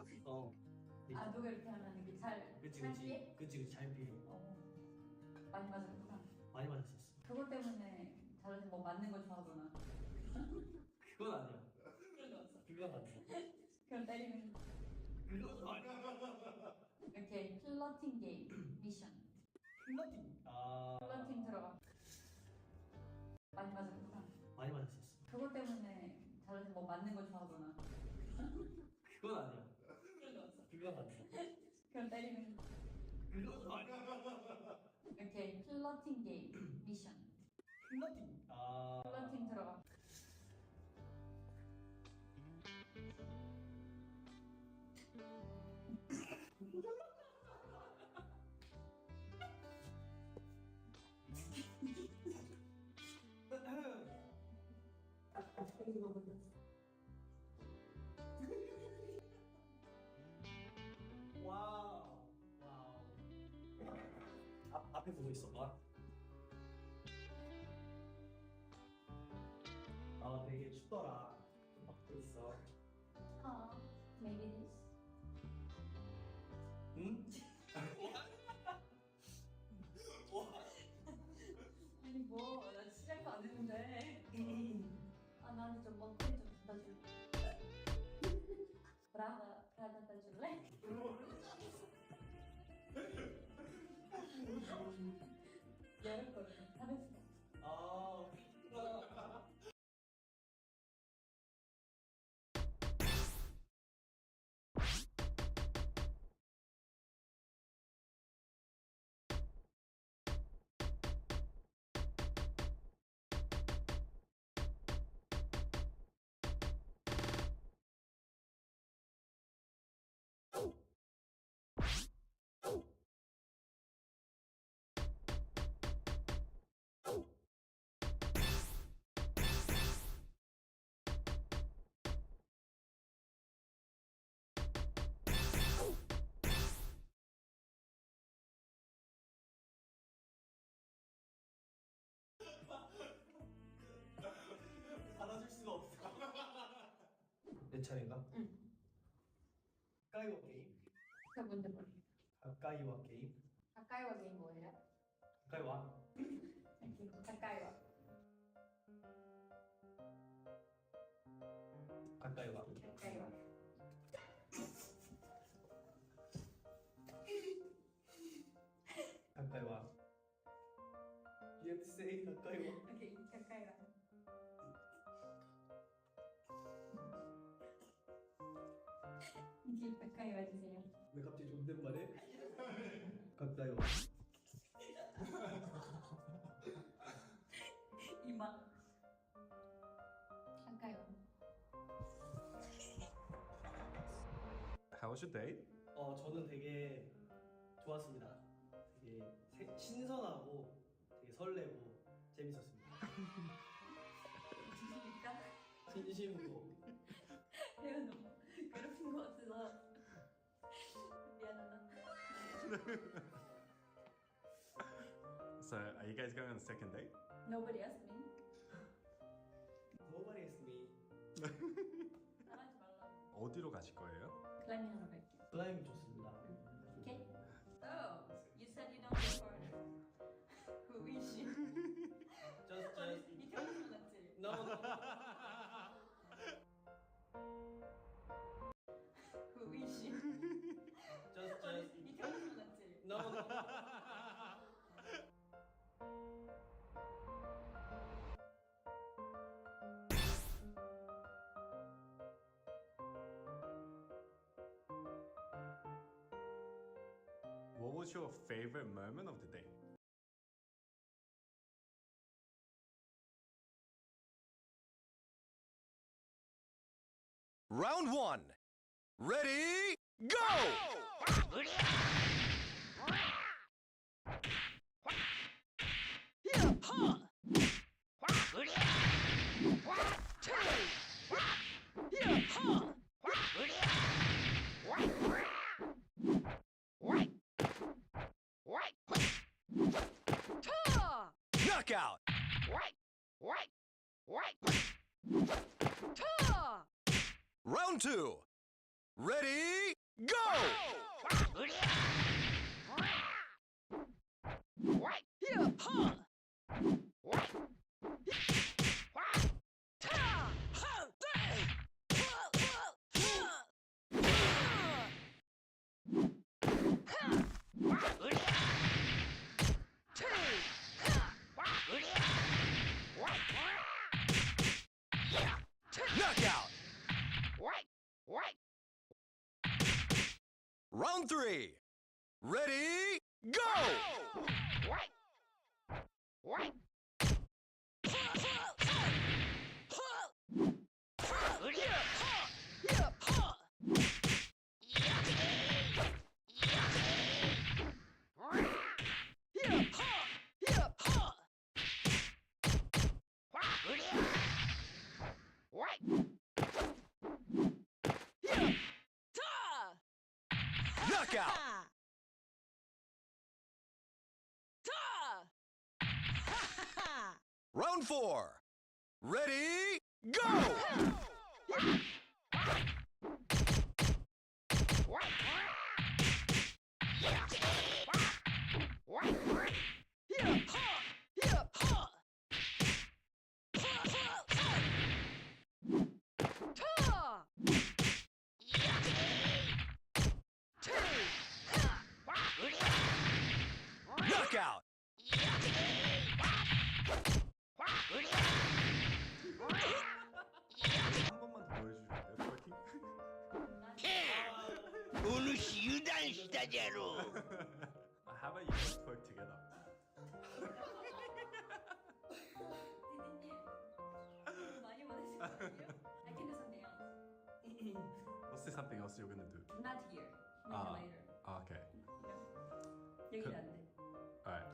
아 누가 이렇게 하면 이렇게 잘 피해? 그치 잘 피해. 많이 맞았구나. 많이 맞았었어. 그것 때문에 다른 뭐 맞는 거 좋아하거나. 그건 아니야. 그런 거 없어. 그건 아니야. 그럼 때리는 거. 그건 아니야. 이렇게 플러팅 게임 미션. 플러팅. 아. 플러팅 들어가. 많이 맞았구나. 많이 맞았었어. 그것 때문에 다른 뭐 맞는 거 좋아하거나. 그건 아니야. 그런 거 없어. 그건 아니야. 그럼 때리는 거. 그건 아니야. 이렇게 플러팅 게임 미션. 플러팅. 아. 플러팅 들어가. 봐. 아 되게 춥더라. 먹고 있어. Maybe this. 응? 아니 뭐, 나 시작도 안 했는데. 아 나한테 좀 먹거리 좀 갖다 줄래? 브라가 갖다 줄래? 여름 거를 잘했어. 아. 받아줄 수가 없어. 내 차례인가? 응. 가까이와 게임. 그 뭔데 뭐래? 가까이와 게임. 가까이와 게임 뭐예요? 가까이와. 가까이와. 가까이와. 가까이와. 가까이와. You have to say 가까이와. 오케이, 가까이와. 이제 가까이 와주세요. 왜 갑자기 존댓말해? 가까이와. 이마. 가까이 와. How was your date? 저는 되게 좋았습니다. 되게 신선하고 되게 설레고 재밌었습니다. 진심일까? 진심으로. 내가 너무 괴롭힌 것 같아서 미안하다. So, are you guys going on a second date? Nobody asked me. Nobody asked me. 따라하지 말라고. 어디로 가실 거예요? 클라이밍 하러 갈게. 클라이밍 좋습니다. Okay? So, you said you don't know foreigner. Who is she? Just. 이태원 같지? No. Who is she? Just. 이태원 같지? No. What was your favorite moment of the day? Round 1. Ready, go! Knockout! Round 2. Ready, go! Knockout! Round 3. Ready, go! Knockout! Round 4. Ready, go! Knockout! 오늘 유단시다자로. How about you guys twerk together? 많이 원하시는 거 아니에요? I can do something else. What's the something else you're gonna do? Not here. Maybe later. Okay. 얘기는 안 돼. Alright.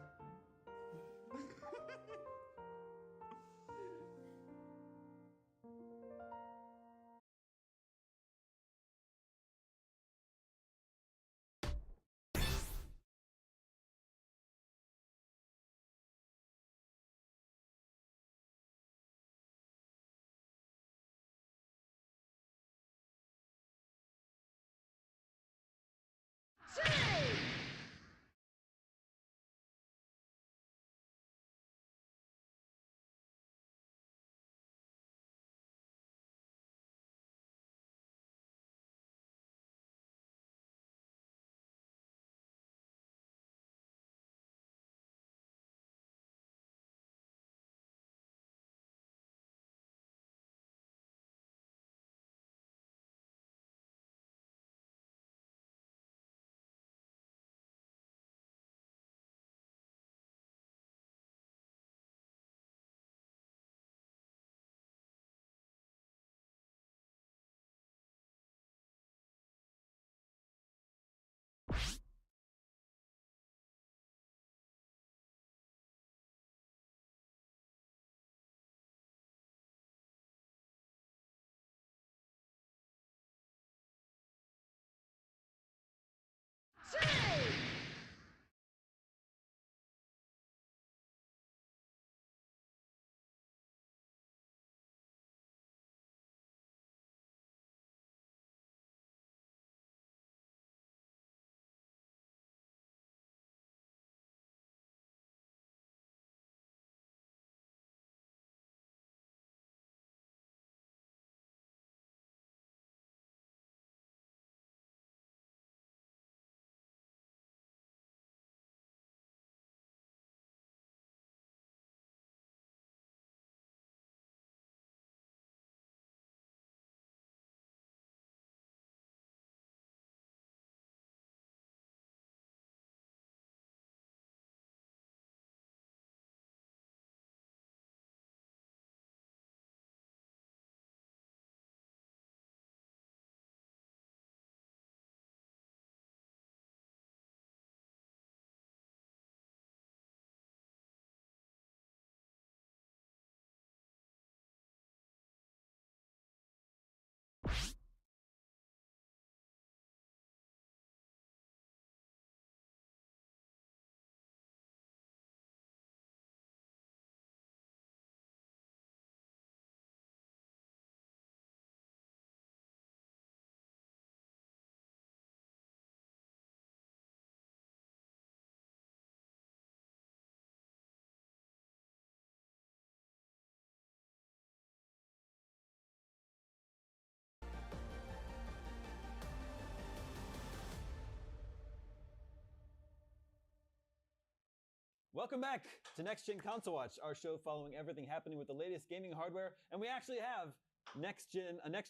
Welcome back to Next Gen Console Watch, our show following everything happening with the latest gaming hardware, and we actually have a Next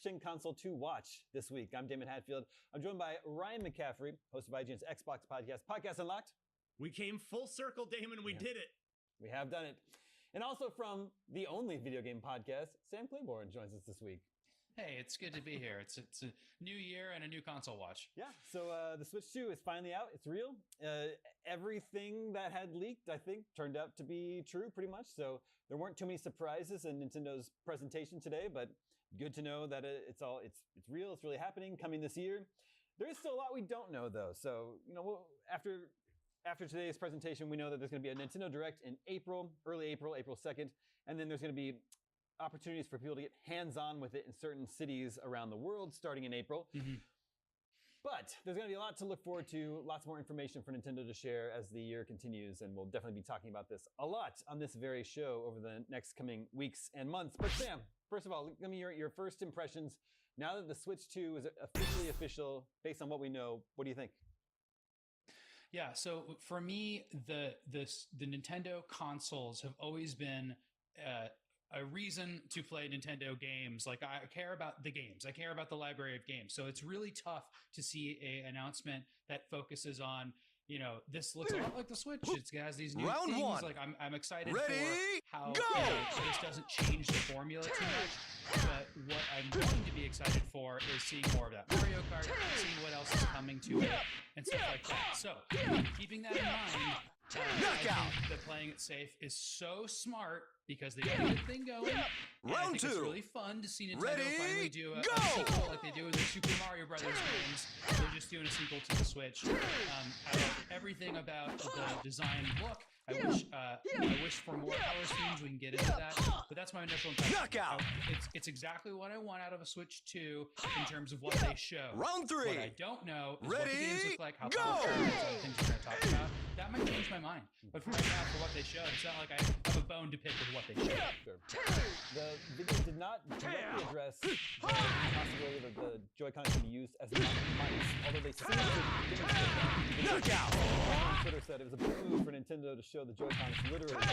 Gen Console to watch this week. I'm Damon Hatfield. I'm joined by Ryan McCaffrey, host of IGN's Xbox podcast, Podcast Unlocked. We came full circle, Damon. We did it. We have done it. And also from the only video game podcast, Sam Claiborne joins us this week. Hey, it's good to be here. It's a new year and a new console watch. Yeah, so the Switch 2 is finally out. It's real. Everything that had leaked, I think, turned out to be true pretty much. So there weren't too many surprises in Nintendo's presentation today, but good to know that it's real. It's really happening, coming this year. There is still a lot we don't know though. So, after after today's presentation, we know that there's going to be a Nintendo Direct in April, early April, April 2nd, and then there's going to be opportunities for people to get hands-on with it in certain cities around the world starting in April. But there's going to be a lot to look forward to, lots more information for Nintendo to share as the year continues, and we'll definitely be talking about this a lot on this very show over the next coming weeks and months. But Sam, first of all, give me your first impressions. Now that the Switch 2 is officially official, based on what we know, what do you think? Yeah, so for me, the Nintendo consoles have always been a reason to play Nintendo games. Like, I care about the games. I care about the library of games. So it's really tough to see an announcement that focuses on, you know, this looks a lot like the Switch. It has these new Round things. one. Like, I'm excited Ready, for how go! You know, this doesn't change the formula too much. But what I'm going to be excited for is seeing more of that Mario Kart, seeing what else is coming to it, and stuff like that. So, keeping that in mind, I think that playing it safe is so smart because they got a good thing going. And I think it's really fun to see Nintendo finally do a sequel like they do in the Super Mario Brothers games. They're just doing a sequel to the Switch. I love everything about the design look. I wish for more color schemes. We can get into that, but that's my initial impression. It's exactly what I want out of a Switch 2 in terms of what they show. Round 3. What I don't know is what the games look like, how powerful all the things we're going to talk about. That might change my mind, but for right now, for what they showed, it's not like I have a bone to pick with what they showed. The video did not directly address the possibility that the Joy-Cons can be used as mice, although they seem to demonstrate that. On Twitter said it was a big move for Nintendo to show the Joy-Cons literally.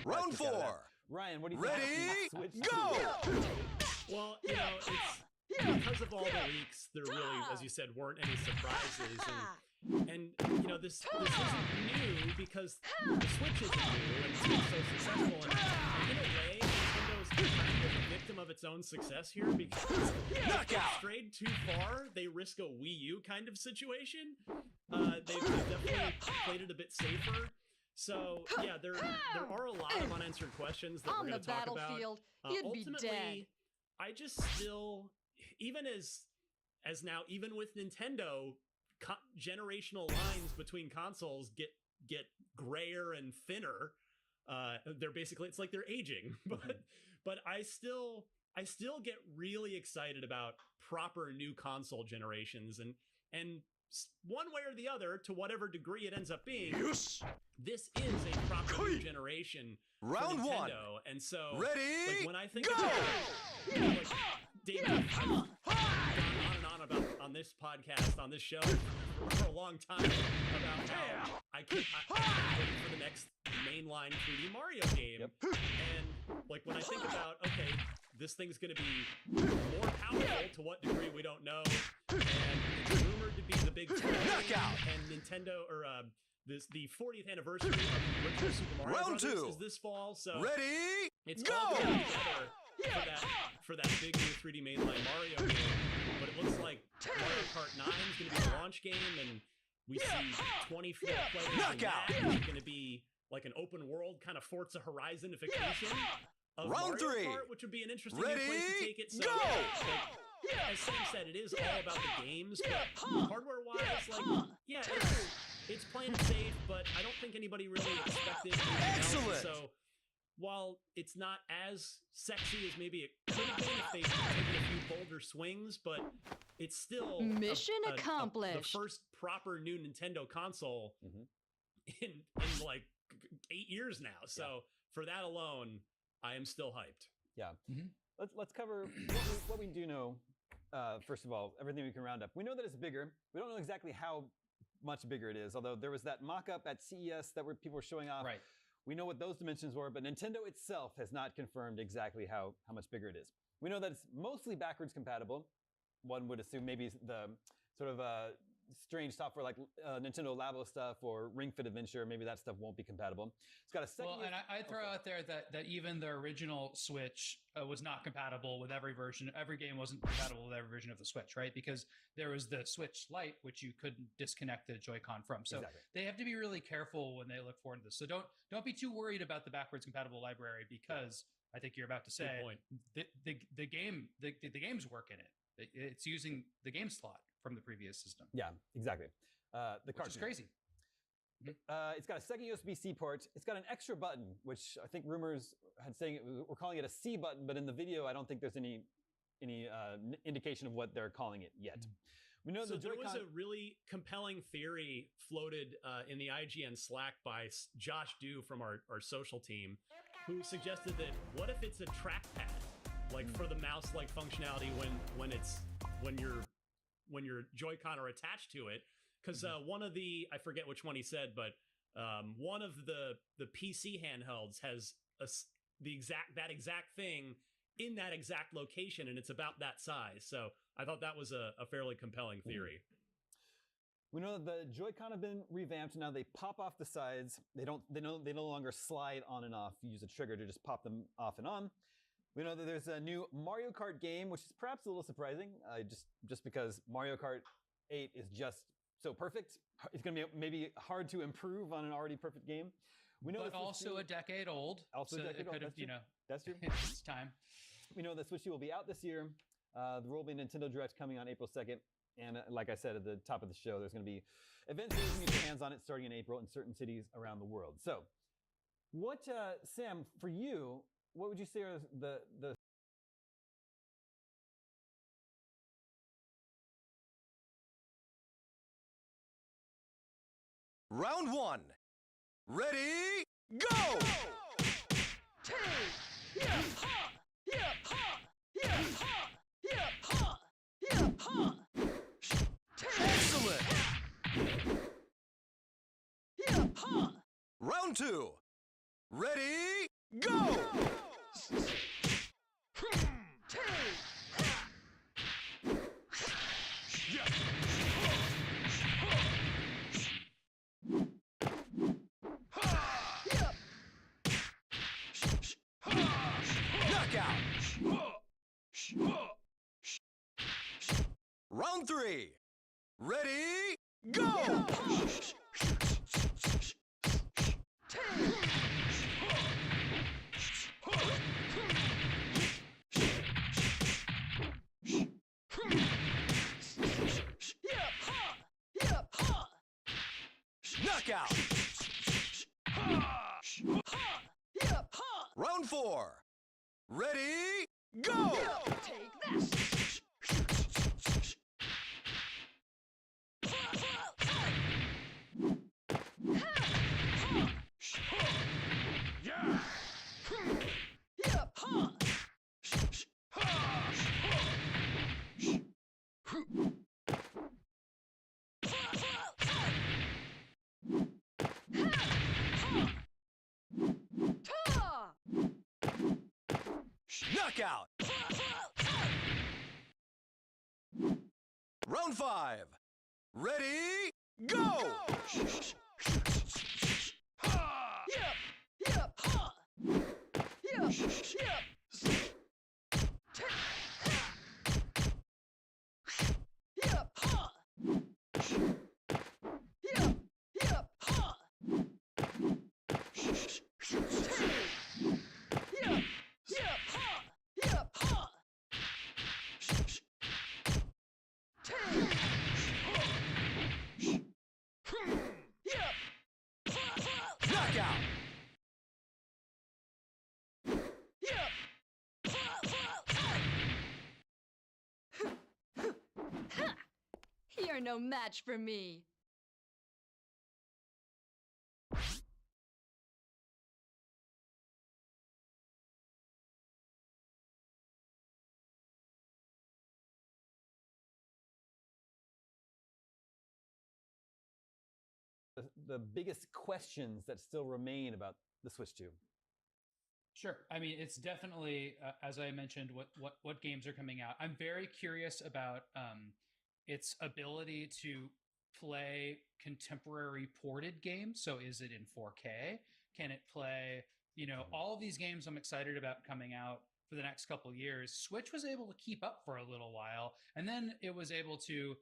Round 4. Ryan, what do you think? Ready, go! Well, you know, it's because of all the leaks, there really, as you said, weren't any surprises. And you know, this isn't new because the Switch isn't new and it's been so successful. And in a way, Nintendo's kind of a victim of its own success here because if they strayed too far, they risk a Wii U kind of situation. They've definitely played it a bit safer. So yeah, there are a lot of unanswered questions that we're going to talk about. Ultimately, I just still, even as now, even with Nintendo, generational lines between consoles get grayer and thinner. They're basically, it's like they're aging, but I still get really excited about proper new console generations, and one way or the other, to whatever degree it ends up being, this is a proper new generation Round for Nintendo. 1. And so, ready, like, when I think go! about it, you know, like, David, I've gone on and on about on this podcast, on this show, for a long time about how I can't wait for the next mainline 3D Mario game. And like, when I think about, okay, this thing's going to be more powerful, to what degree we don't know, and it's rumored to be the big knockout, and Nintendo, or the 40th anniversary of Virtua Super Mario Round Brothers 2. is this fall, so ready, it's go! all coming together for that big new 3D mainline Mario game. But it looks like Mario Kart 9 is going to be the launch game, and we see 24 players in that. It's going to be like an open world kind of Forza Horizonification of Round Mario 3. Kart, which would be an interesting Ready, new place to take it. So, go! like, as Sam said, it is all about the games, but hardware-wise, like, yeah, it's playing it safe, but I don't think anybody really expected anything else. So, while it's not as sexy as maybe it could have been if they taken a few bolder swings, but it's still mission accomplished. The first proper new Nintendo console in like 8 years now. So for that alone, I am still hyped. Yeah. Let's cover what we do know. First of all, everything we can round up. We know that it's bigger. We don't know exactly how much bigger it is, although there was that mock-up at CES that people were showing off. Right. We know what those dimensions were, but Nintendo itself has not confirmed exactly how much bigger it is. We know that it's mostly backwards compatible. One would assume maybe the sort of strange software like Nintendo Labo stuff or Ring Fit Adventure, maybe that stuff won't be compatible. It's got a second. Well, and I'd throw out there that even the original Switch was not compatible with every version. Every game wasn't compatible with every version of the Switch, right? Because there was the Switch Lite, which you couldn't disconnect the Joy-Con from. So they have to be really careful when they look forward to this. So don't be too worried about the backwards compatible library, because I think you're about to say the games work in it. It's using the game slot from the previous system. Yeah, exactly. The which is crazy. It's got a second USB-C port. It's got an extra button, which I think rumors had saying we're calling it a C button, but in the video, I don't think there's any indication of what they're calling it yet. We know so the there was a really compelling theory floated in the IGN Slack by Josh Dew from our social team, who suggested that what if it's a trackpad, like for the mouse-like functionality when your Joy-Con are attached to it. Because one of the, I forget which one he said, but one of the PC handhelds has that exact thing in that exact location, and it's about that size. So I thought that was a fairly compelling theory. We know that the Joy-Con have been revamped. Now they pop off the sides. They no longer slide on and off. You use a trigger to just pop them off and on. We know that there's a new Mario Kart game, which is perhaps a little surprising, just because Mario Kart 8 is just so perfect. It's going to be maybe hard to improve on an already perfect game. We know but also a decade old. Also so a decade old. That's true. It's time. We know that Switch 2 will be out this year. There will be a Nintendo Direct coming on April 2nd. And like I said at the top of the show, there's going to be events where you can get your hands on it starting in April in certain cities around the world. So what, Sam, for you, what would you say are the Round 1. Ready, go! Excellent! Round 2. Ready, go! Round 3. Ready, go! Knockout! Round 4. Ready, go! Take this! Knockout! Round 5. Ready, go! You're no match for me. The biggest questions that still remain about the Switch 2? Sure. I mean, it's definitely, as I mentioned, what games are coming out. I'm very curious about its ability to play contemporary ported games. So is it in 4K? Can it play, all of these games I'm excited about coming out for the next couple of years. Switch was able to keep up for a little while, and then it was able to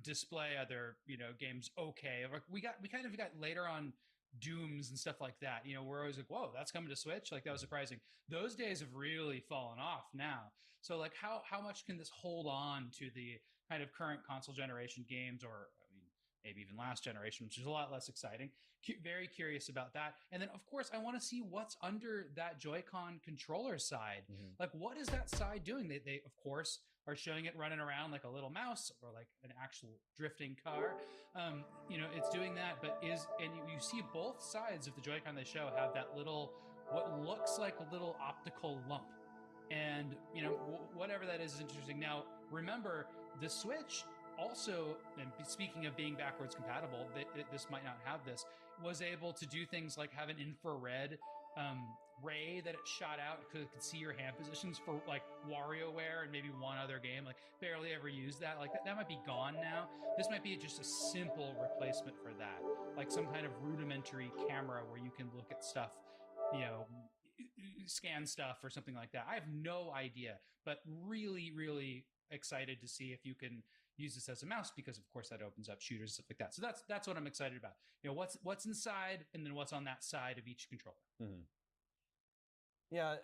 display other, games okay. Like we kind of got later on Dooms and stuff like that, we're always like, whoa, that's coming to Switch. Like that was surprising. Those days have really fallen off now. So like how much can this hold on to the kind of current console generation games, or maybe even last generation, which is a lot less exciting. Very curious about that. And then, of course, I want to see what's under that Joy-Con controller side. Like, what is that side doing? They of course, are showing it running around like a little mouse or like an actual drifting car. You know, it's doing that, but you see both sides of the Joy-Con they show have that little, what looks like a little optical lump. And, you know, whatever that is interesting. Now, remember, the Switch also, and speaking of being backwards compatible, this might not have this, was able to do things like have an infrared ray that it shot out because it could see your hand positions for like WarioWare and maybe one other game. Like, barely ever used that. Like, that might be gone now. This might be just a simple replacement for that. Like some kind of rudimentary camera where you can look at stuff, you know, scan stuff or something like that. I have no idea, but really, really excited to see if you can use this as a mouse, because of course that opens up shooters and stuff like that. So that's what I'm excited about. You know, what's inside and then what's on that side of each controller. Yeah,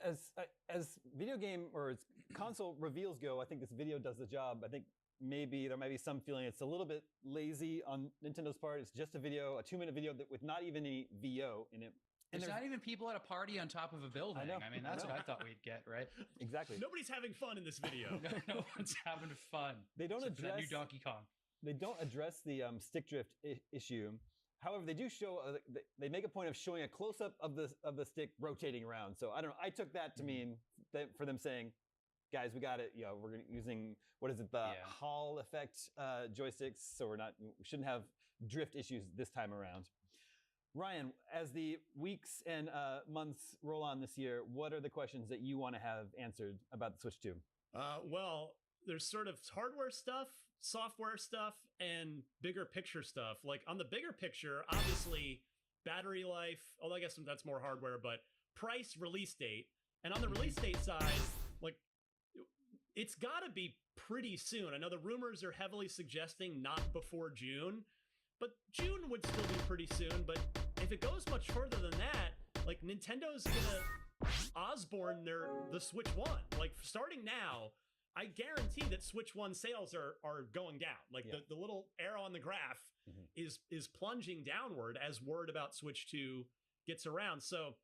as video game or as console reveals go, I think this video does the job. I think maybe there might be some feeling it's a little bit lazy on Nintendo's part. It's just a video, a 2-minute video with not even any VO in it. And there's not even people at a party on top of a building. I mean, that's what I thought we'd get, right? Exactly. Nobody's having fun in this video. No one's having fun. They don't address that new Donkey Kong. They don't address the stick drift issue. However, they do show. They make a point of showing a close up of the stick rotating around. So I don't know. I took that to mean that for them saying, "Guys, we got it. You know, we're using what is it, the Hall effect joysticks, so we shouldn't have drift issues this time around." Ryan, as the weeks and months roll on this year, what are the questions that you want to have answered about the Switch 2? Well, there's sort of hardware stuff, software stuff, and bigger picture stuff. Like on the bigger picture, obviously battery life, although I guess that's more hardware, but price, release date. And on the release date side, like it's got to be pretty soon. I know the rumors are heavily suggesting not before June. But June would still be pretty soon. But if it goes much further than that, like Nintendo's gonna Osborne the Switch 1. Like starting now, I guarantee that Switch 1 sales are going down. Like the little arrow on the graph is plunging downward as word about Switch 2 gets around. So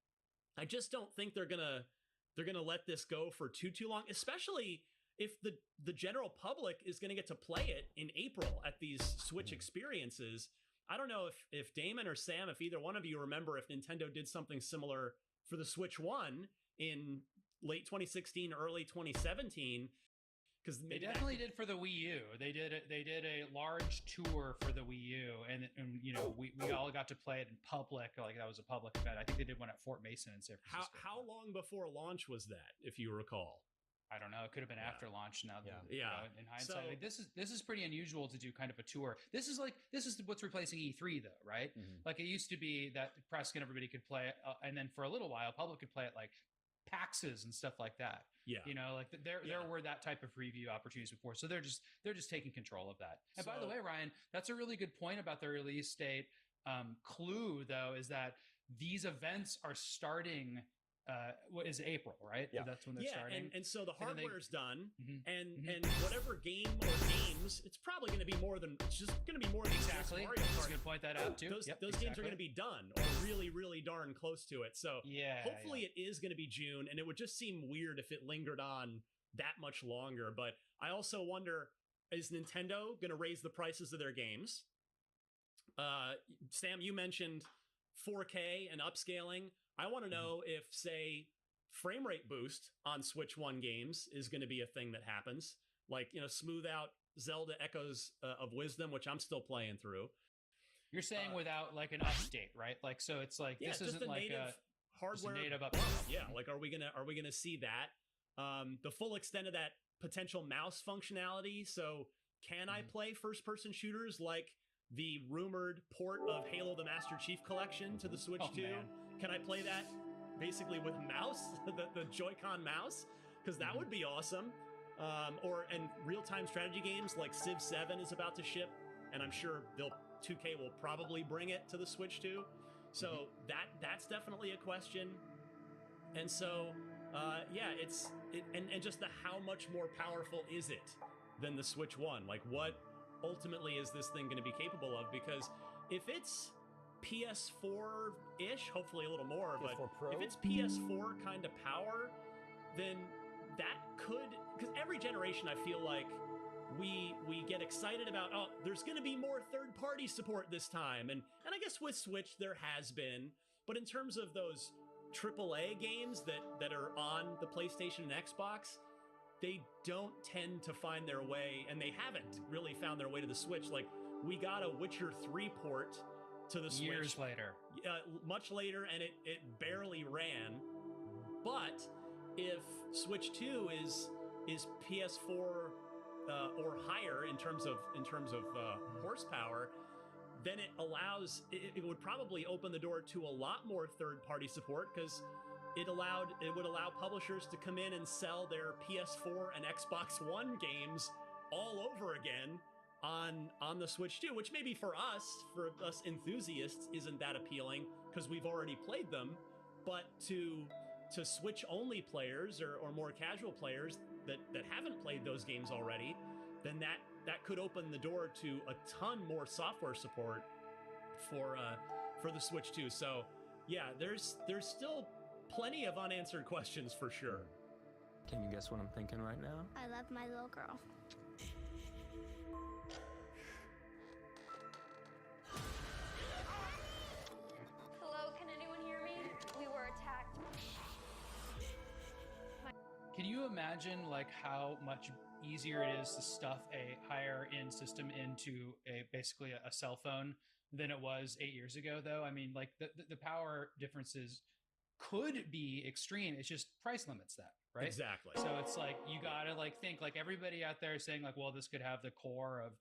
I just don't think they're gonna let this go for too long, especially if the general public is going to get to play it in April at these Switch experiences. I don't know if Damon or Sam, if either one of you remember if Nintendo did something similar for the Switch 1 in late 2016, early 2017. Because they definitely did for the Wii U. They did a large tour for the Wii U, and you know we all got to play it in public. Like that was a public event. I think they did one at Fort Mason in San Francisco. How long before launch was that, if you recall? I don't know. It could have been after launch. Now, in hindsight, so, like, this is pretty unusual to do kind of a tour. This is what's replacing E3 though, right? Like it used to be that press and everybody could play it, and then for a little while, public could play it like PAXs and stuff like that. Yeah, you know, like there were that type of preview opportunities before, so they're just taking control of that. And by the way, Ryan, that's a really good point about the release date. Clue though is that these events are starting. What is April, right? Yeah, that's when they're starting. And so the hardware's done, and whatever game or games, it's probably going to be more than exactly. Mario Kart. I was going to point that out too. Those games are going to be done or really, really darn close to it. So hopefully it is going to be June, and it would just seem weird if it lingered on that much longer. But I also wonder, is Nintendo going to raise the prices of their games? Sam, you mentioned 4K and upscaling. I want to know if, say, frame rate boost on Switch 1 games is going to be a thing that happens. Like, you know, smooth out Zelda Echoes of Wisdom, which I'm still playing through. You're saying without like an update, right? Like, so it's like this isn't like a hardware native update. Yeah, like are we gonna see that? The full extent of that potential mouse functionality. So can I play first person shooters like the rumored port of Halo the Master Chief Collection to the Switch 2? Man. Can I play that basically with mouse, the Joy-Con mouse? Because that would be awesome. And real-time strategy games like Civ 7 is about to ship, and I'm sure 2K will probably bring it to the Switch 2. So that's definitely a question. And so, and just how much more powerful is it than the Switch 1? Like what ultimately is this thing going to be capable of? Because if it's PS4-ish, hopefully a little more, but Pro? if it's PS4 kind of power, then that could, because every generation I feel like we get excited about, oh, there's going to be more third-party support this time, and I guess with Switch there has been, but in terms of those AAA games that are on the PlayStation and Xbox, they don't tend to find their way, and they haven't really found their way to the Switch. Like, we got a Witcher 3 port to the Switch. Years later. Much later, and it barely ran. But if Switch 2 is PS4 or higher in terms of horsepower, then it would probably open the door to a lot more third-party support, because it would allow publishers to come in and sell their PS4 and Xbox One games all over again on the Switch 2, which maybe for us enthusiasts isn't that appealing because we've already played them, but to Switch only players or more casual players that haven't played those games already, then that could open the door to a ton more software support for the Switch 2. So yeah, there's still plenty of unanswered questions for sure. Can you guess what I'm thinking right now? I love my little girl. Hello, can anyone hear me? We were attacked. Can you imagine like how much easier it is to stuff a higher end system into basically a cell phone than it was 8 years ago, though? I mean, like the power differences could be extreme. It's just price limits that, right? Exactly. So it's like you gotta like think like everybody out there is saying like, well, this could have the core of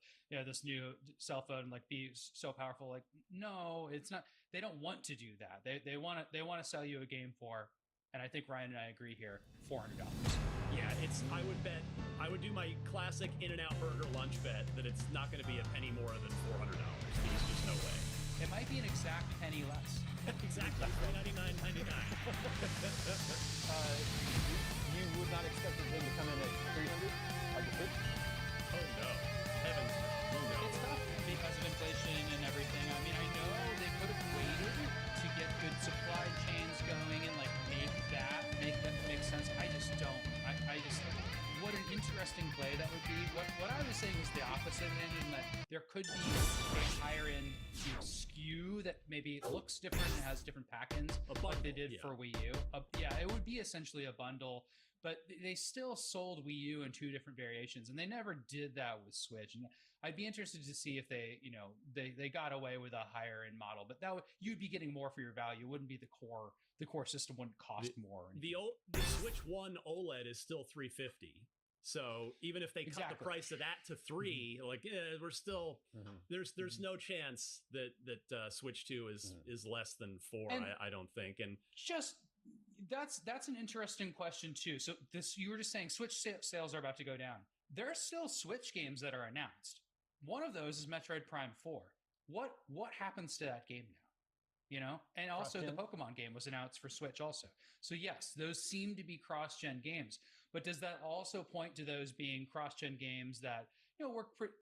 this new cell phone like be so powerful. Like, no, it's not. They don't want to do that. They want to sell you a game for, and I think Ryan and I agree here, $400. Yeah, I would do my classic In-N-Out Burger lunch bet that it's not going to be a penny more than $400. There's just no way. It might be an exact penny less. Exactly, $399.99. You would not expect the thing to come in at 300 like the Switch? Oh no, heavens, who knows? It's tough because of inflation and everything. I mean, I know they could have waited to get good supply chains going and like make that make sense. I just don't. I just. What an interesting play that would be. What I was saying was the opposite end, in that there could be a higher end SKU that maybe looks different and has different pack-ins, like they did for Wii U. It would be essentially a bundle, but they still sold Wii U in 2 different variations, and they never did that with Switch. And I'd be interested to see if they got away with a higher end model, but you'd be getting more for your value. It wouldn't be the core system wouldn't cost more. The Switch 1 OLED is still $350. So even if they cut the price of that to $3, we're still there's no chance that Switch 2 is less than $4. I don't think. And just that's an interesting question too. So you were just saying Switch sales are about to go down. There are still Switch games that are announced. One of those is Metroid Prime 4. What happens to that game now? And also the Pokemon game was announced for Switch also. So yes, those seem to be cross-gen games. But does that also point to those being cross-gen games that work pretty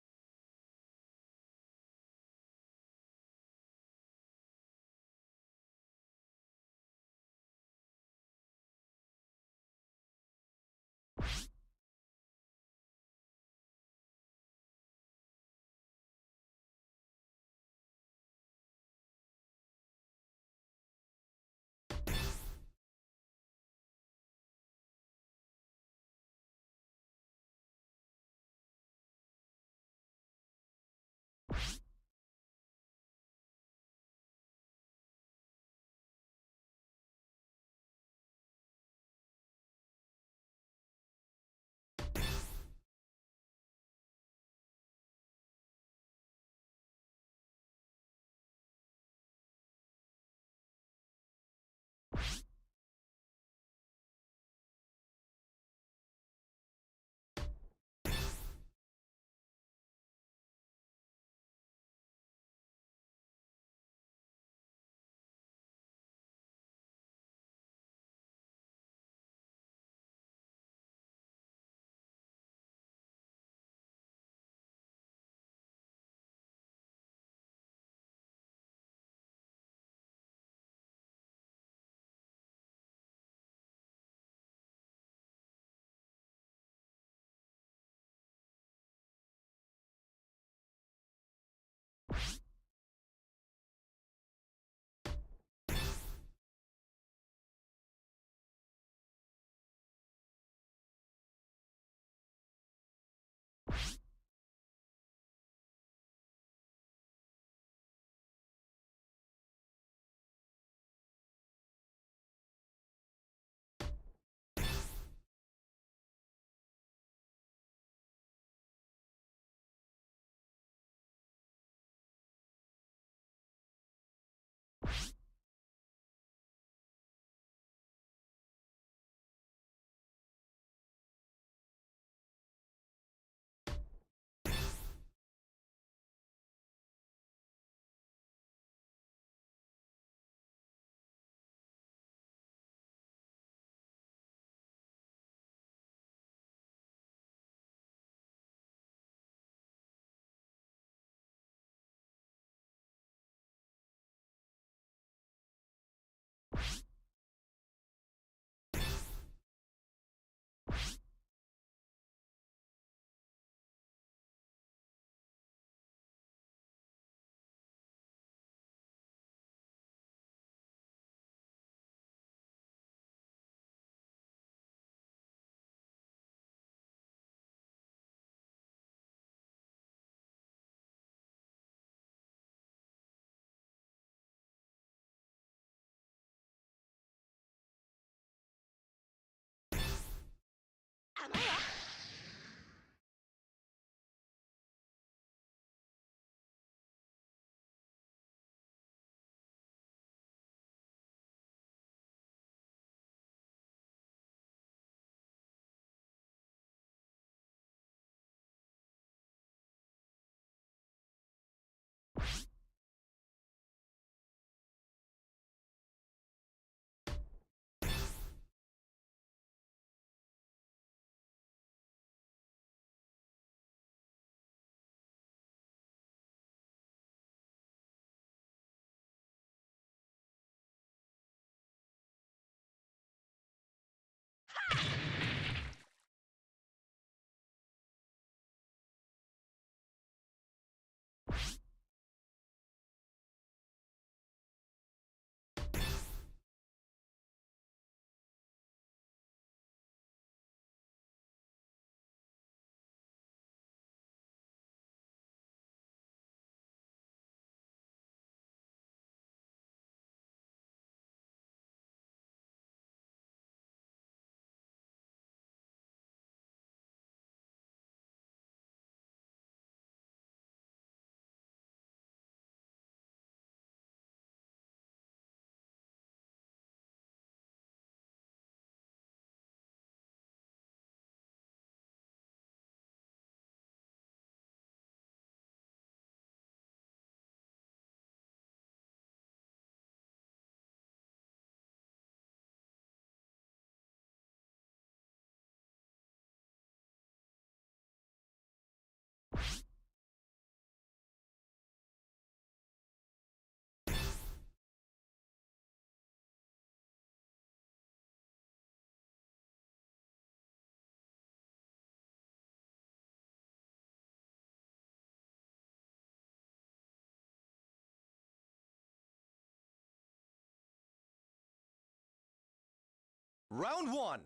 Round 1.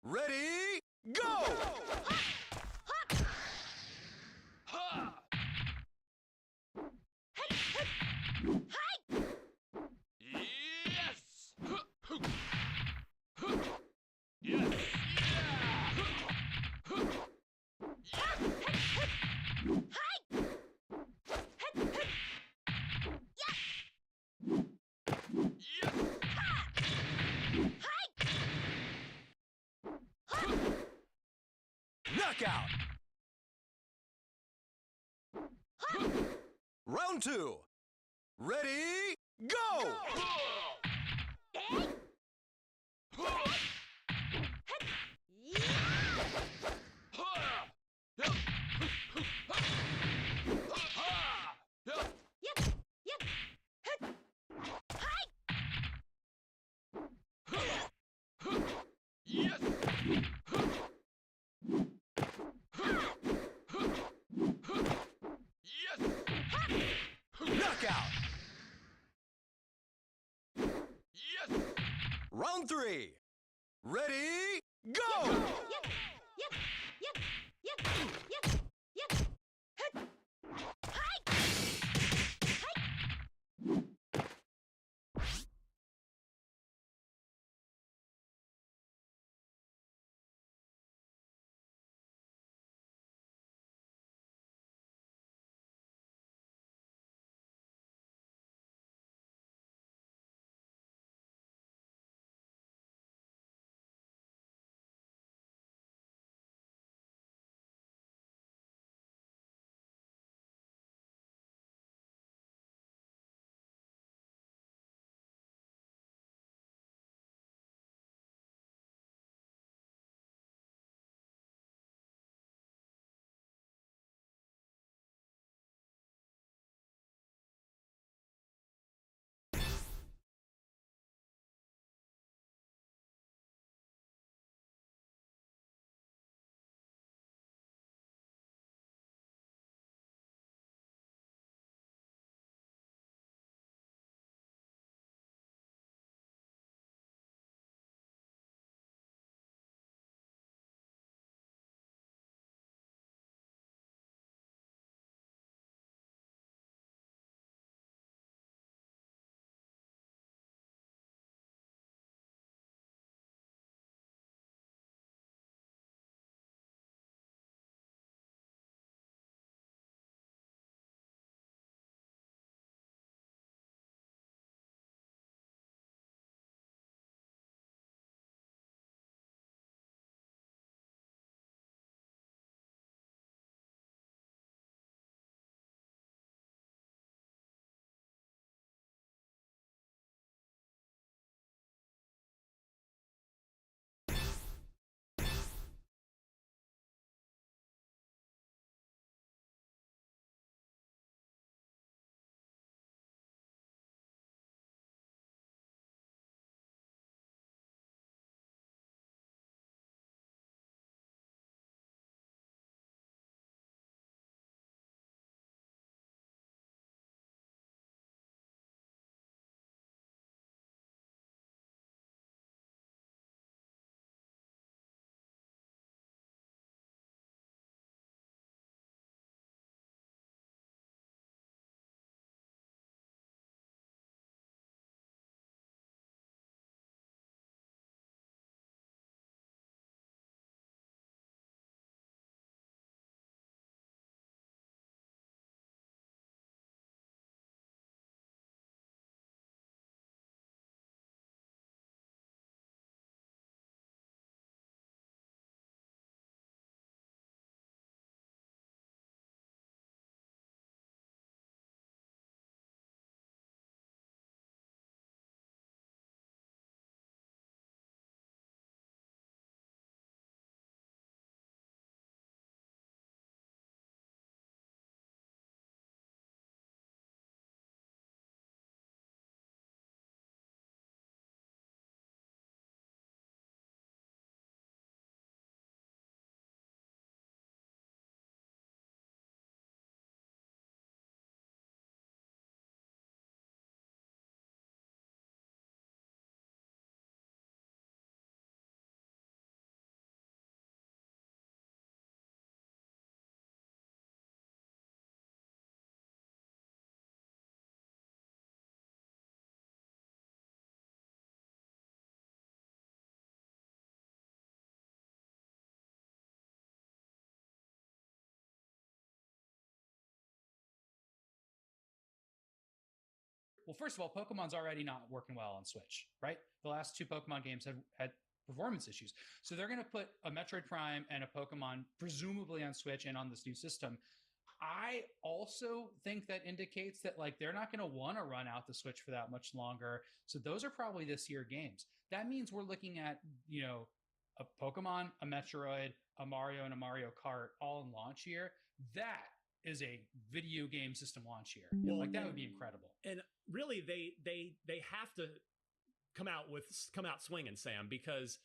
Ready, go! Knockout! Round 2. Ready, go! Knockout! Round 3. Ready, go! well, first of all, Pokemon's already not working well on Switch, right? The last 2 Pokemon games have had performance issues. So they're going to put a Metroid Prime and a Pokemon presumably on Switch and on this new system. I also think that indicates that like they're not going to want to run out the Switch for that much longer. So those are probably this year games. That means we're looking at, you know, a Pokemon, a Metroid, a Mario, and a Mario Kart all in launch year. That is a video game system launch year. Well, like that would be incredible. And really, they have to come out swinging, Sam, because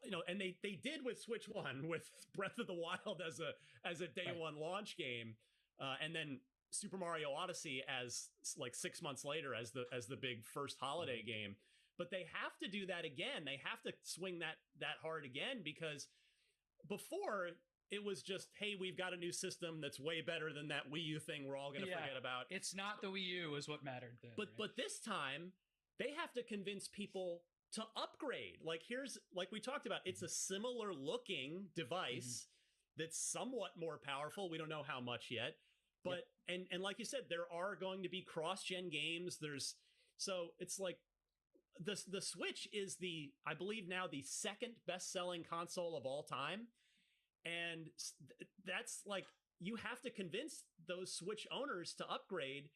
you know, and they did with Switch One with Breath of the Wild as a day one launch game, and then Super Mario Odyssey as like 6 months later as the big first holiday game. But they have to do that again. They have to swing that hard again, because before it was just, hey, we've got a new system that's way better than that Wii U thing we're all going to forget about. It's not the Wii U is what mattered then. But this time they have to convince people to upgrade. Like we talked about, it's a similar looking device that's somewhat more powerful. We don't know how much yet. But and like you said, there are going to be cross-gen games. So it's like the Switch is I believe now the second best-selling console of all time. And that's like, you have to convince those Switch owners to upgrade,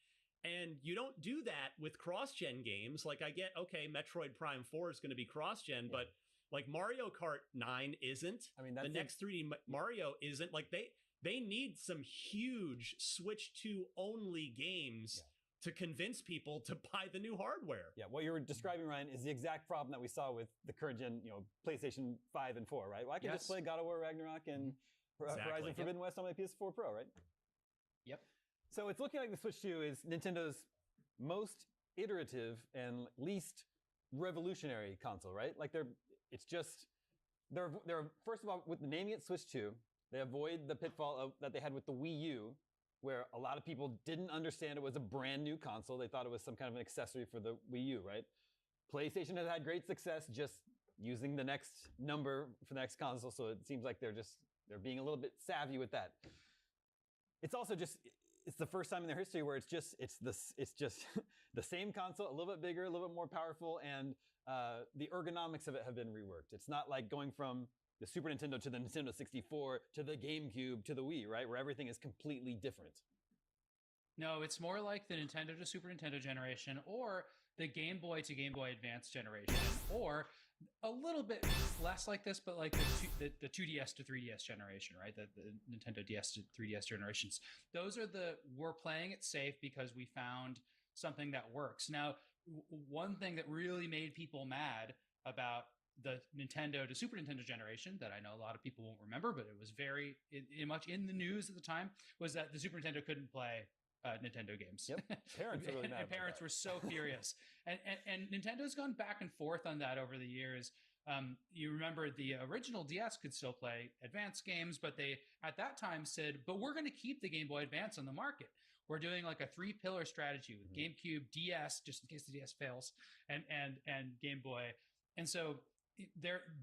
and you don't do that with cross-gen games. Like, I get, okay, Metroid Prime 4 is going to be cross-gen, but like Mario Kart 9 isn't. I mean, the next 3D Mario isn't. Like, they need some huge Switch 2 only games to convince people to buy the new hardware. Yeah, what you were describing, Ryan, is the exact problem that we saw with the current gen, you know, PlayStation 5 and 4, right? Well, I can just play God of War Ragnarok and Horizon Forbidden West on my PS4 Pro, right? Yep. So it's looking like the Switch 2 is Nintendo's most iterative and least revolutionary console, right? Like they're first of all, with naming it Switch 2, they avoid the pitfall that they had with the Wii U, where a lot of people didn't understand it was a brand new console. They thought it was some kind of an accessory for the Wii U, right? PlayStation has had great success just using the next number for the next console, so it seems like they're being a little bit savvy with that. It's also it's the first time in their history where it's just the same console, a little bit bigger, a little bit more powerful, and the ergonomics of it have been reworked. It's not like going from the Super Nintendo to the Nintendo 64 to the GameCube to the Wii, right? Where everything is completely different. No, it's more like the Nintendo to Super Nintendo generation, or the Game Boy to Game Boy Advance generation, or a little bit less like this, but like the 2DS to 3DS generation, right? The Nintendo DS to 3DS generations. Those are we're playing it safe because we found something that works. Now, one thing that really made people mad about the Nintendo to Super Nintendo generation that I know a lot of people won't remember, but it was very much in the news at the time, was that the Super Nintendo couldn't play Nintendo games. Yep, parents are really mad. And parents were so furious. And Nintendo's gone back and forth on that over the years. You remember the original DS could still play advanced games, but they at that time said, but we're going to keep the Game Boy Advance on the market. We're doing like a 3-pillar strategy with GameCube, DS, just in case the DS fails, and Game Boy. And so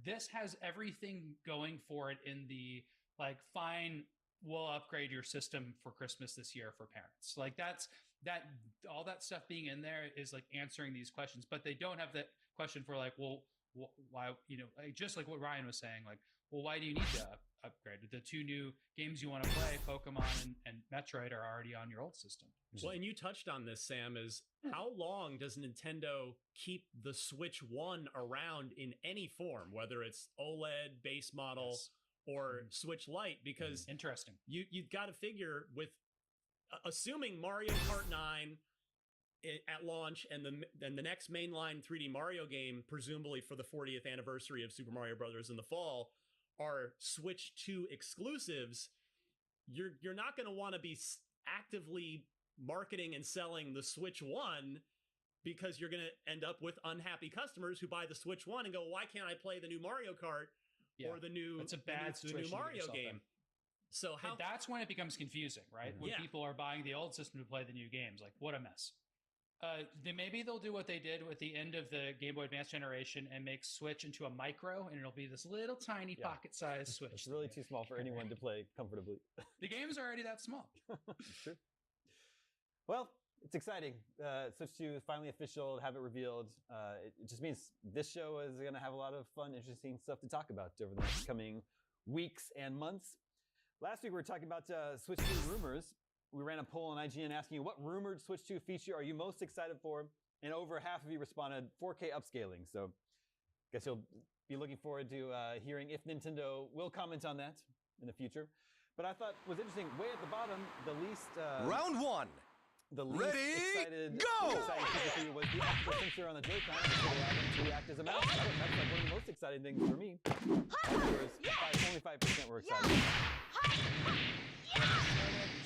this has everything going for it in the like, fine, we'll upgrade your system for Christmas this year for parents. Like all that stuff being in there is like answering these questions, but they don't have that question for like, well, why, you know, like, just like what Ryan was saying, like, well, why do you need to upgrade? The 2 new games you want to play, Pokemon and Metroid, are already on your old system. Well, and you touched on this, Sam, is how long does Nintendo keep the Switch 1 around in any form, whether it's OLED, base model, or Switch Lite? Because interesting, you've got to figure with, assuming Mario Kart 9 at launch and then the next mainline 3D Mario game, presumably for the 40th anniversary of Super Mario Brothers in the fall, are Switch 2 exclusives, you're not going to want to be actively marketing and selling the Switch 1, because you're going to end up with unhappy customers who buy the Switch 1 and go, why can't I play the new Mario Kart or the new Mario game? So that's when it becomes confusing, right? When people are buying the old system to play the new games, like, what a mess. Maybe they'll do what they did with the end of the Game Boy Advance generation and make Switch into a micro, and it'll be this little tiny pocket-sized Switch. It's really too small for anyone to play comfortably. The game's already that small. True. Well, it's exciting. Switch 2 is finally official, have it revealed. It just means this show is going to have a lot of fun, interesting stuff to talk about over the next coming weeks and months. Last week we were talking about Switch 2 rumors. We ran a poll on IGN asking you, what rumored Switch 2 feature are you most excited for? And over half of you responded 4K upscaling. So I guess you'll be looking forward to hearing if Nintendo will comment on that in the future. But I thought was interesting, way at the bottom, the least... Round 1. The least Ready, excited go! Exciting feature for you was the optical sensor on the Joy-Con, which would allow them to react as a mouse. That's like one of the most exciting things for me. Only 5% were excited.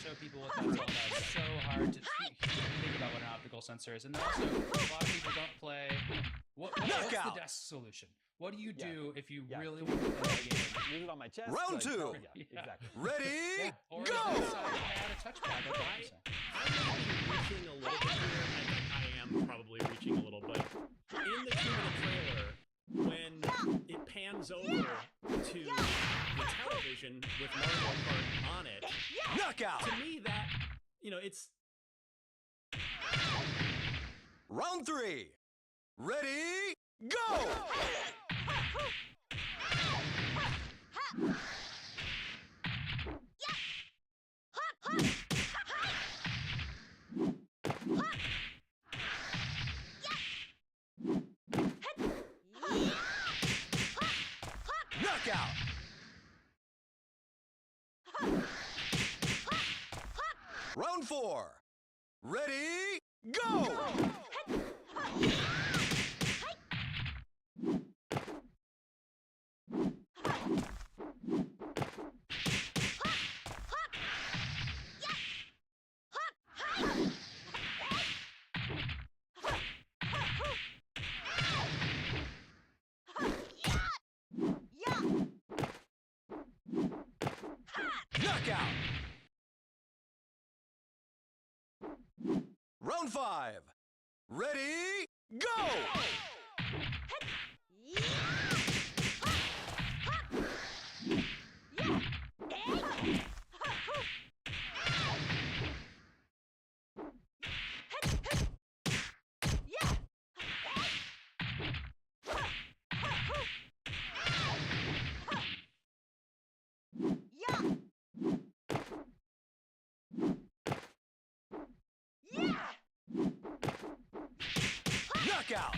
Show people what that's all about. It's so hard to think about what an optical sensor is. And then also, a lot of people don't play. What's the desk solution? What do you do if you really want to play a game? Use it on my chest. Round 2. Exactly. Ready, Or go! add a touchpad. I may be reaching a little bit here. I am probably reaching a little, but in the 2-minute trailer, when it pans over to the television with Mario Kart on it, knockout! To me, that, it's... Round 3. Ready, go! Knockout! Round 4. Ready, go! Knockout! Round 5. Ready, go! Knockout!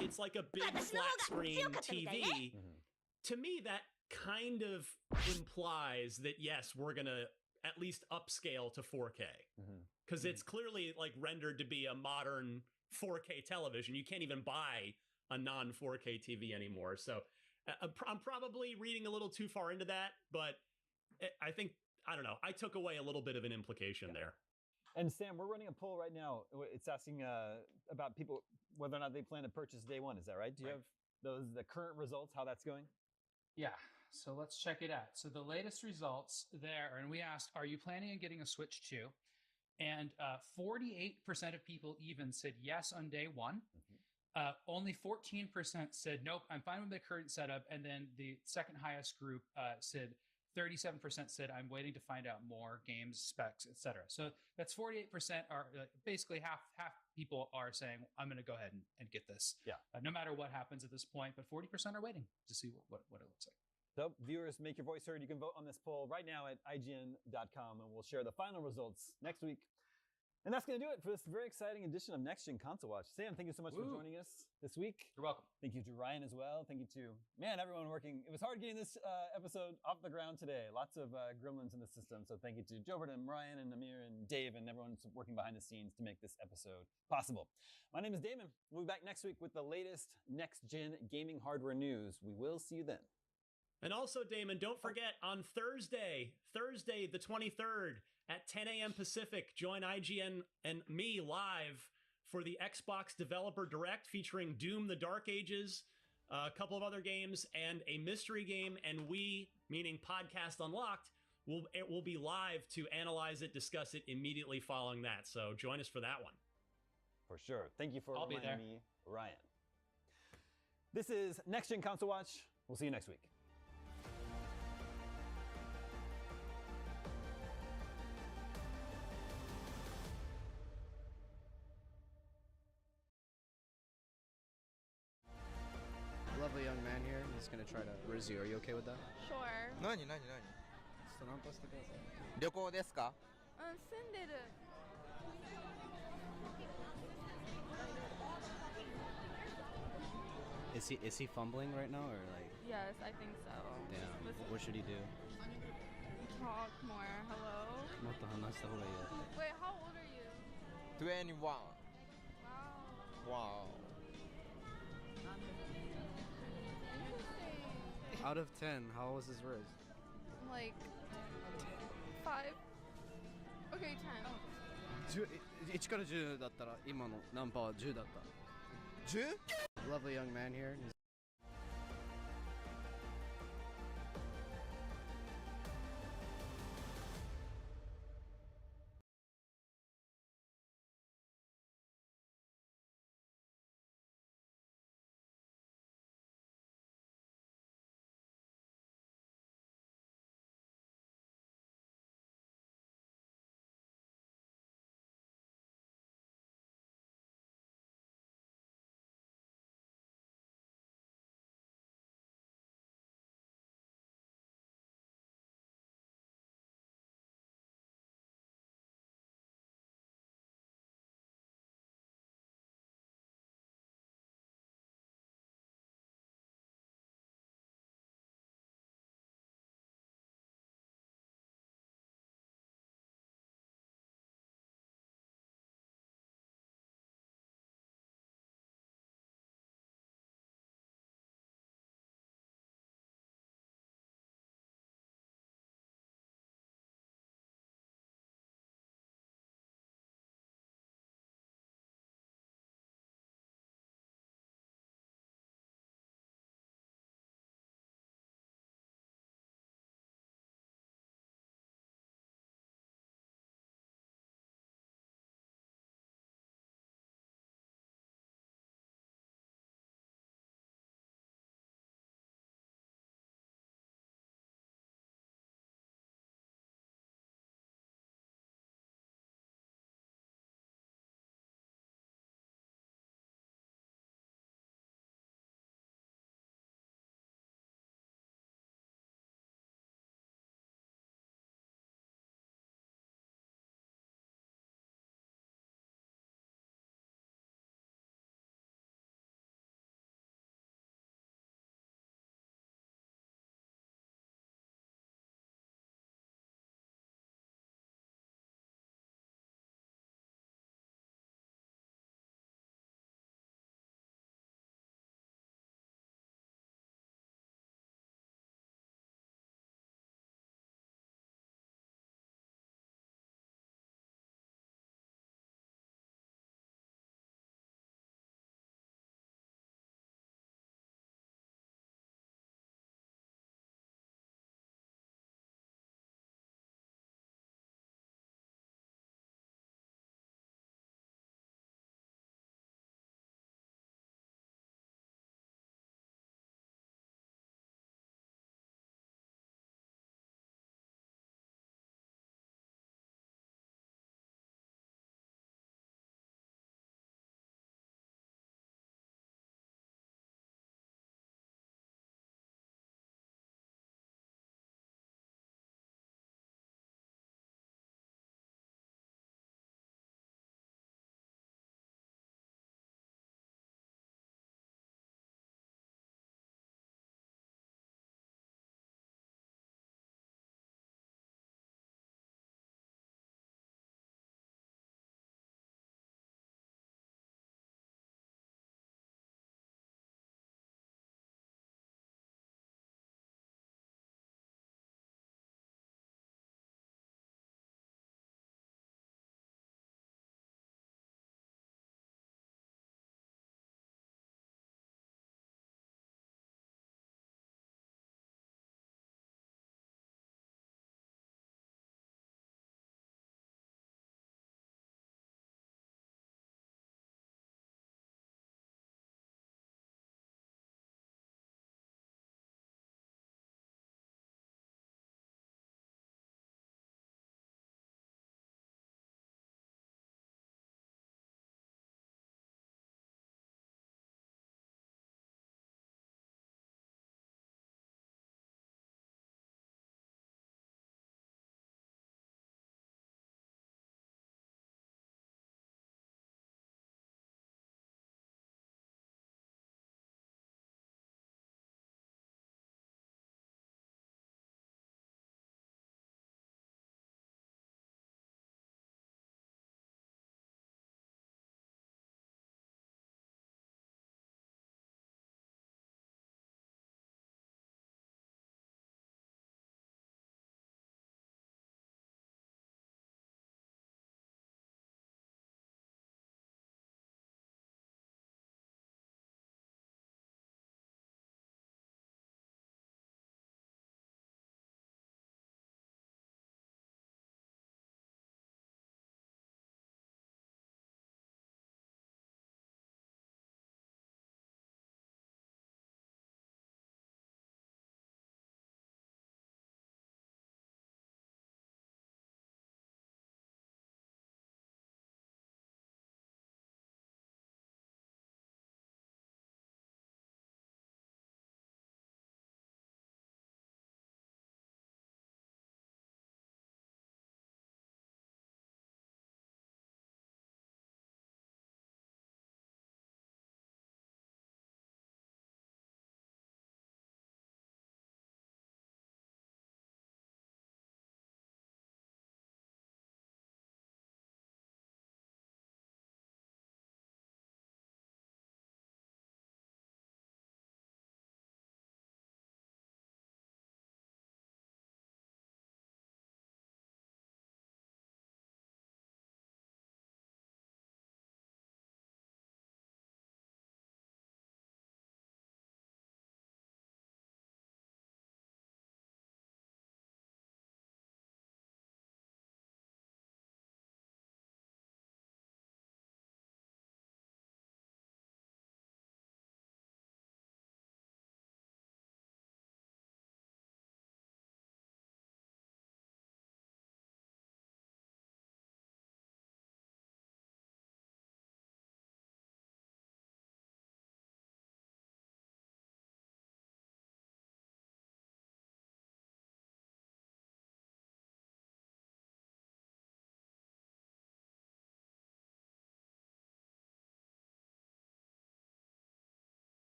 It's like a big flat screen TV. To me, that kind of implies that, yes, we're going to at least upscale to 4K. Because it's clearly like rendered to be a modern 4K television. You can't even buy a non-4K TV anymore. So I'm probably reading a little too far into that, but I think, I don't know, I took away a little bit of an implication there. And Sam, we're running a poll right now. It's asking about people, whether or not they plan to purchase day one. Is that right? Do you have the current results, how that's going? Yeah, so let's check it out. So the latest results there, and we asked, are you planning on getting a Switch 2? And 48% of people even said yes on day one. Only 14% said, nope, I'm fine with the current setup. And then the second highest group said 37% said, I'm waiting to find out more games, specs, etc. So that's 48% are basically half people are saying, I'm going to go ahead and get this. Yeah. No matter what happens at this point, but 40% are waiting to see what it looks like. So viewers, make your voice heard. You can vote on this poll right now at IGN.com, and we'll share the final results next week. And that's going to do it for this very exciting edition of Next Gen Console Watch. Sam, thank you so much for joining us this week. You're welcome. Thank you to Ryan as well. Thank you to, everyone working. It was hard getting this episode off the ground today. Lots of gremlins in the system. So thank you to Jobert and Ryan and Amir and Dave and everyone working behind the scenes to make this episode possible. My name is Damon. We'll be back next week with the latest Next Gen gaming hardware news. We will see you then. And also, Damon, don't forget, on Thursday the 23rd at 10 a.m. Pacific, join IGN and me live for the Xbox Developer Direct featuring Doom: The Dark Ages, a couple of other games, and a mystery game. And we, meaning Podcast Unlocked, will be live to analyze it, discuss it immediately following that. So join us for that one. For sure. Thank you for reminding me, Ryan. This is Next Gen Console Watch. We'll see you next week. Lovely young man here. He's gonna try to riz you. Are you okay with that? Sure. 何何何ちょっとナンパしてください。旅行ですか？住んでる。Is he fumbling right now or like? Yes, I think so. Damn. Listen. What should he do? Talk more. Hello? もっと話した方がいいよ。 Wait, how old are you? 21. Wow. Wow. Interesting. Out of 10, how was his riz? Like 5. Okay, 10. 1から10だったら今のナンパは10だった。10? Lovely young man here.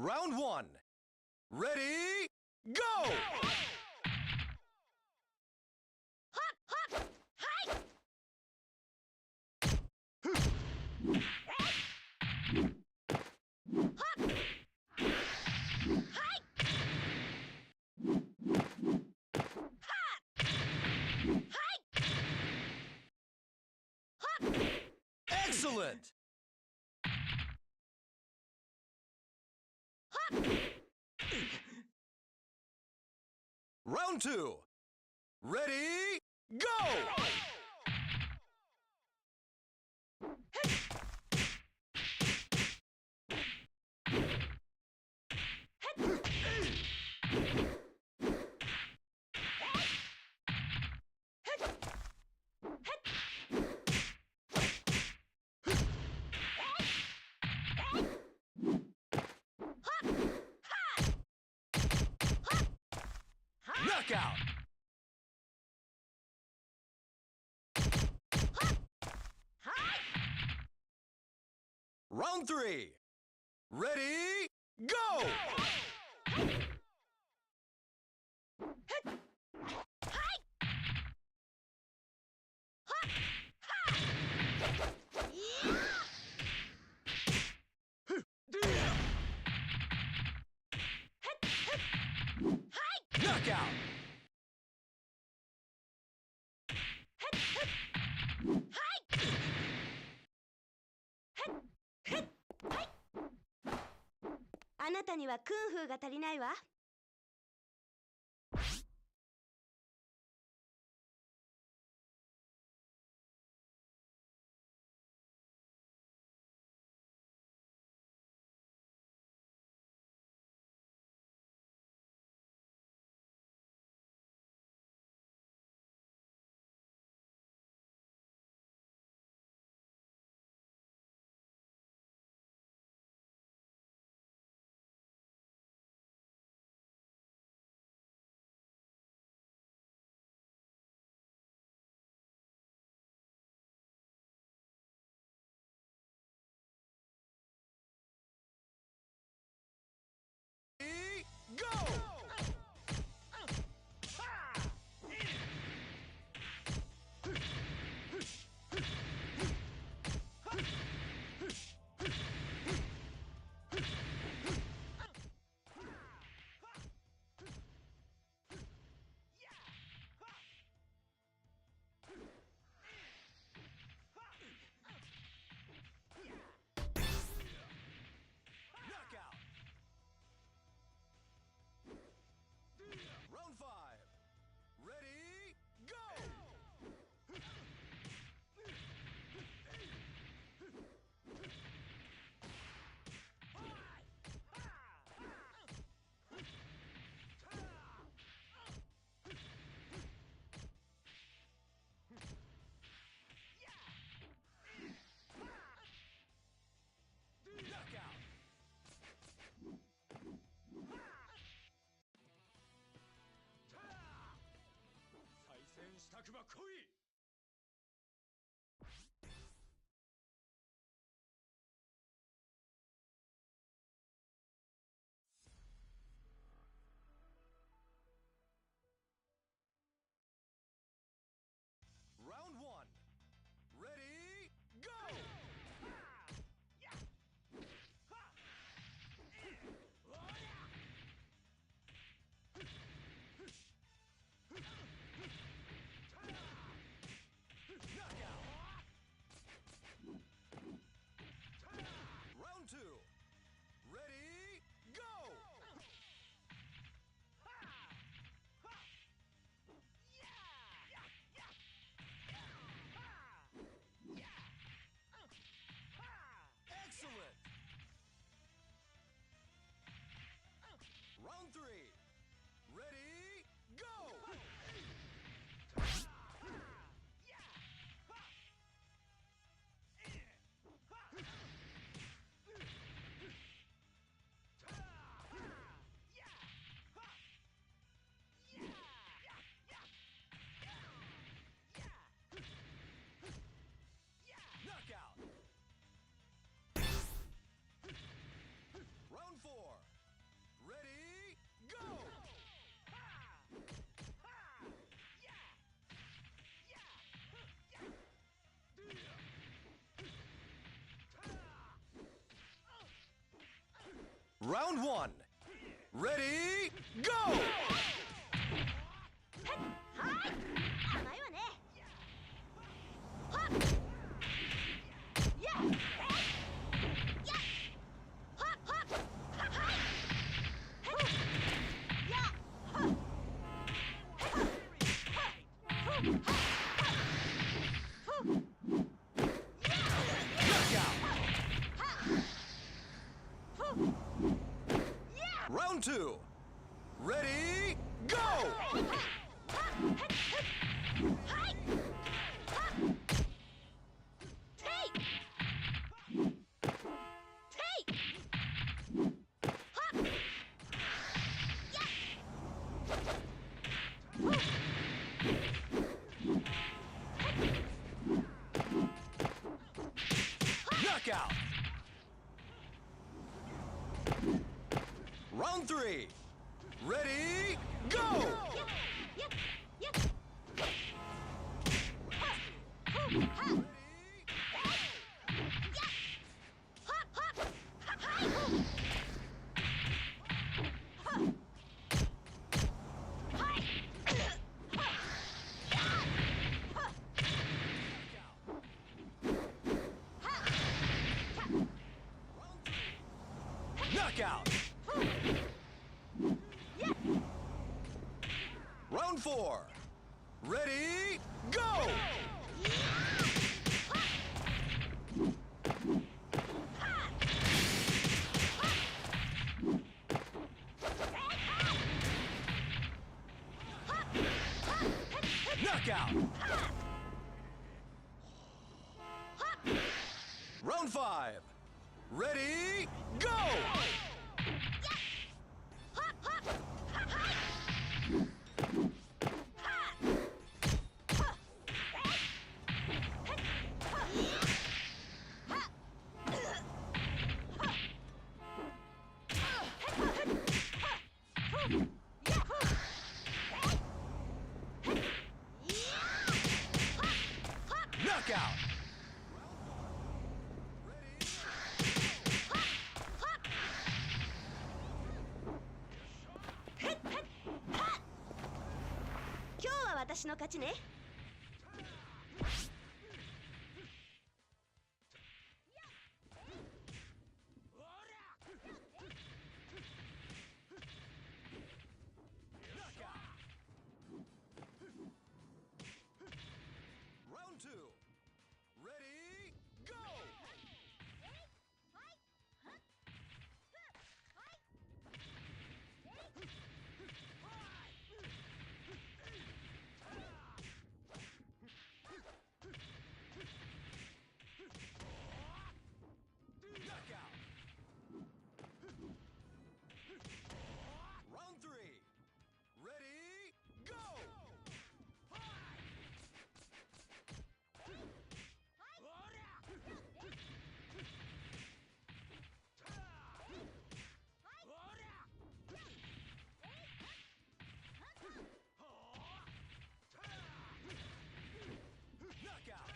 Round 1. Ready, go! Excellent! Round 2. Ready, go! Knockout! Round 3. Ready, go! Knockout! あなたにはクンフーが足りないわ。Go! Knockout! Round 5. Ready, go! Knockout! 対戦したくば来い Round 1. Ready, go! Knockout! Round 2. Ready, go! Excellent! Round 3. Ready, go! Knockout! Round 4. Round 1. Ready, go! Round 2. Ready, go! Knockout! Round 3. Ready, go! Knockout! Round 4. Ready, go! Knockout! Round 5. Ready, go! Knockout! Round 2. Ready, go! Knockout! Round 3. Ready, go! Knockout!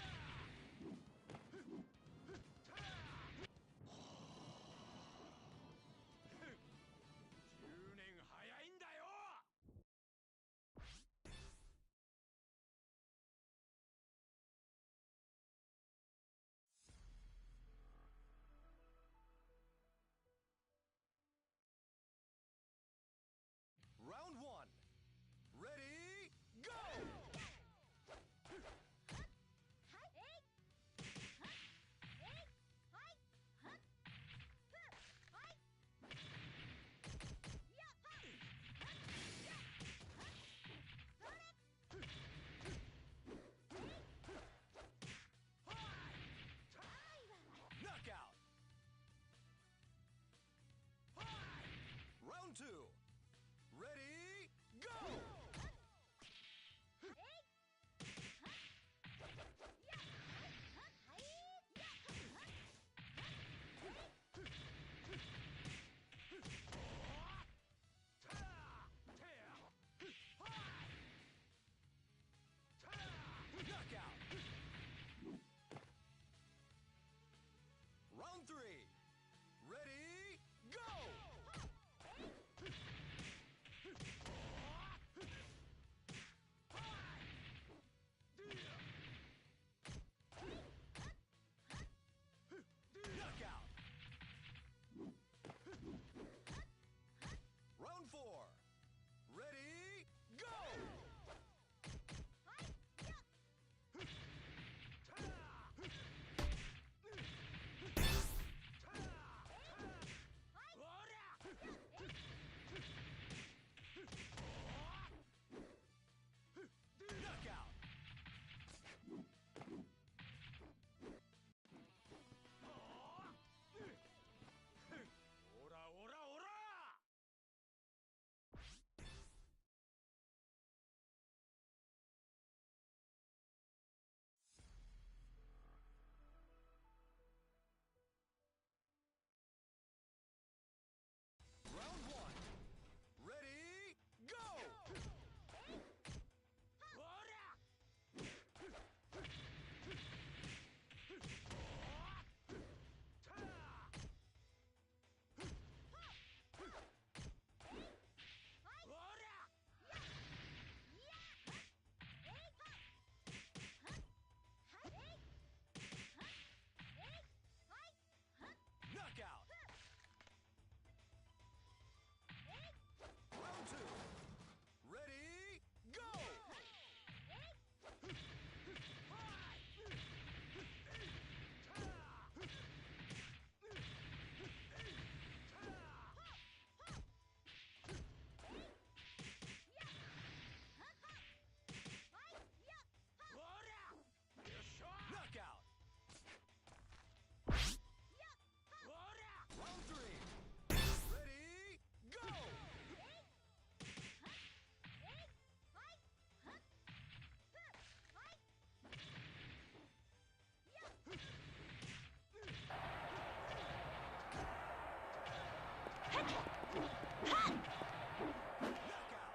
Round 1. Ready, go! Knockout! Round 2. Ready, go! Knockout! Round 3. Ready, go!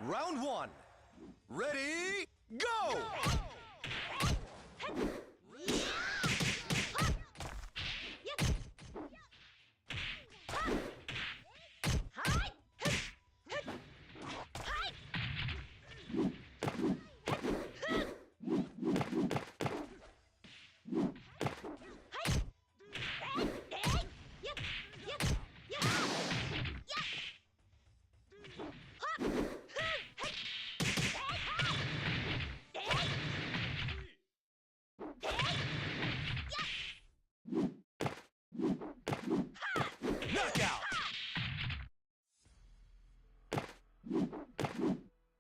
Round 1. Ready, go!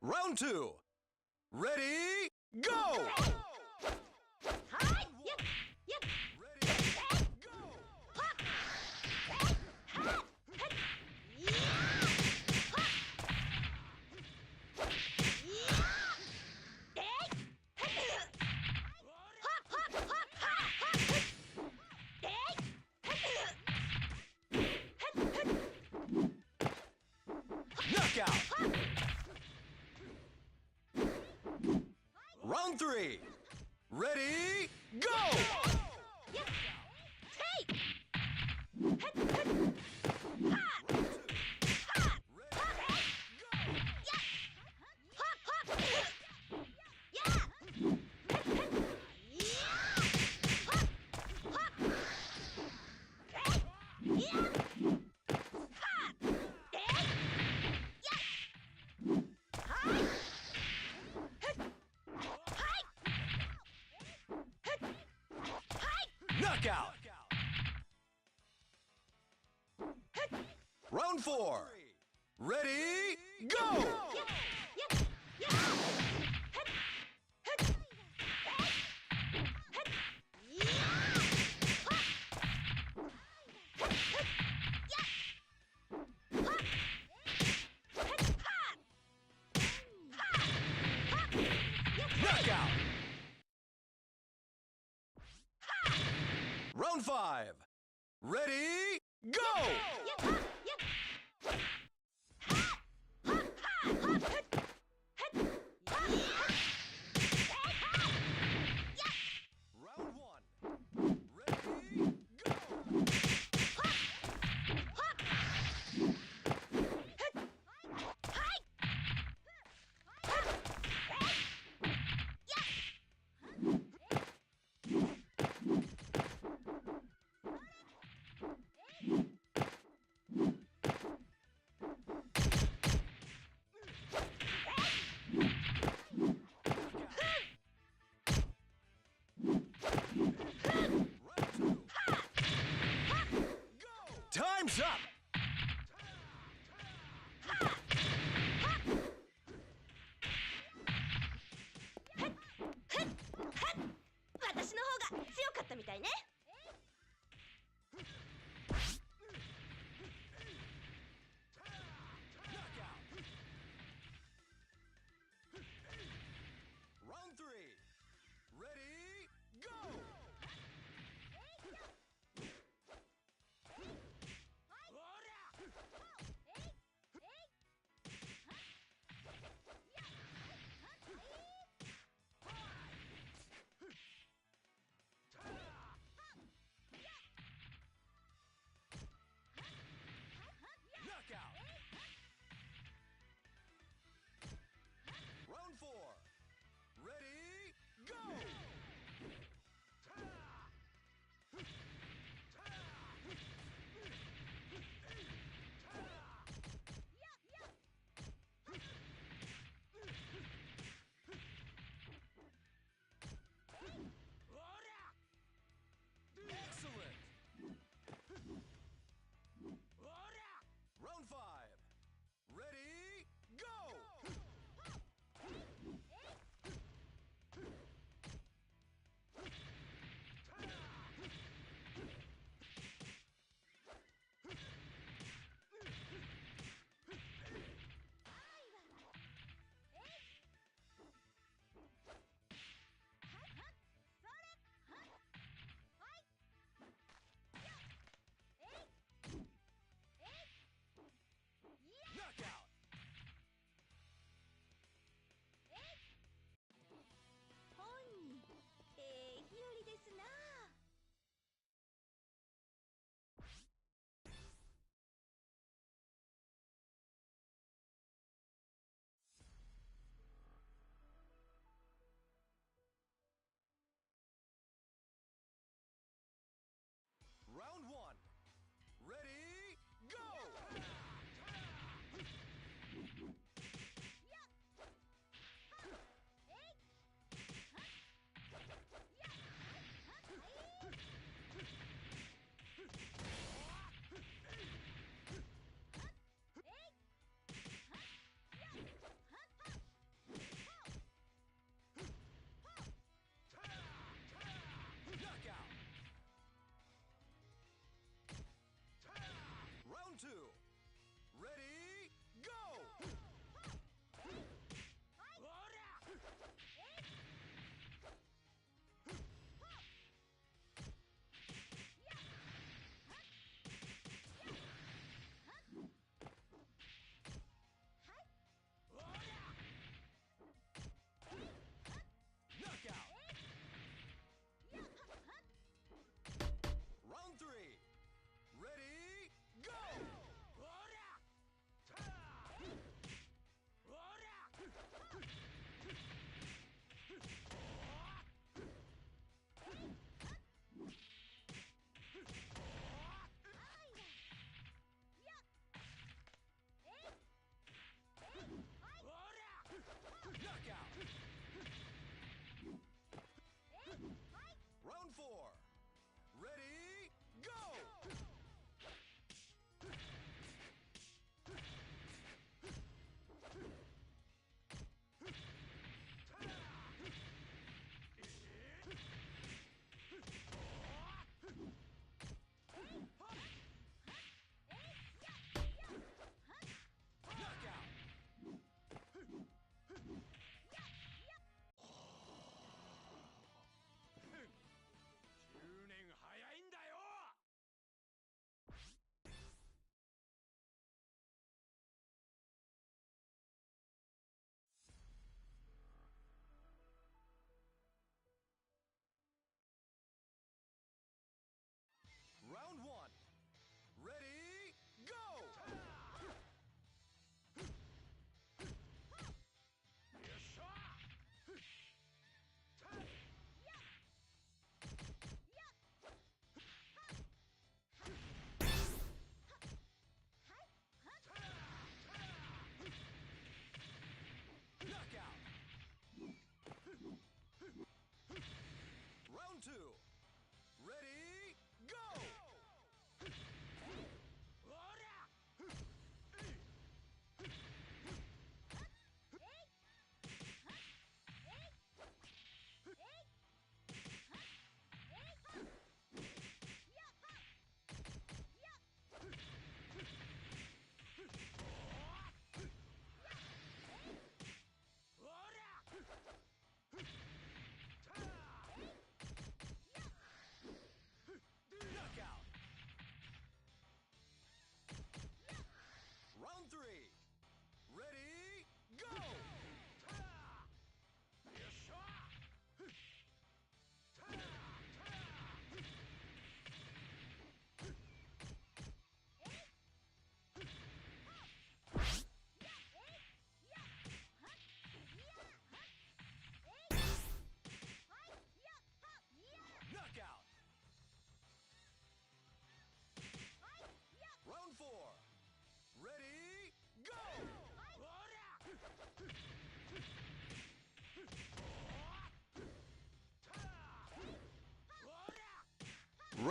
Round 2. Ready, go! Knockout! Round 3. Ready, go! Knockout! Round 4. Ready, go! Knockout! Round 5. Ready, go! Round 1. Ready, go! Time's up! 私の方が強かったみたいね。Round 3. Ready, go!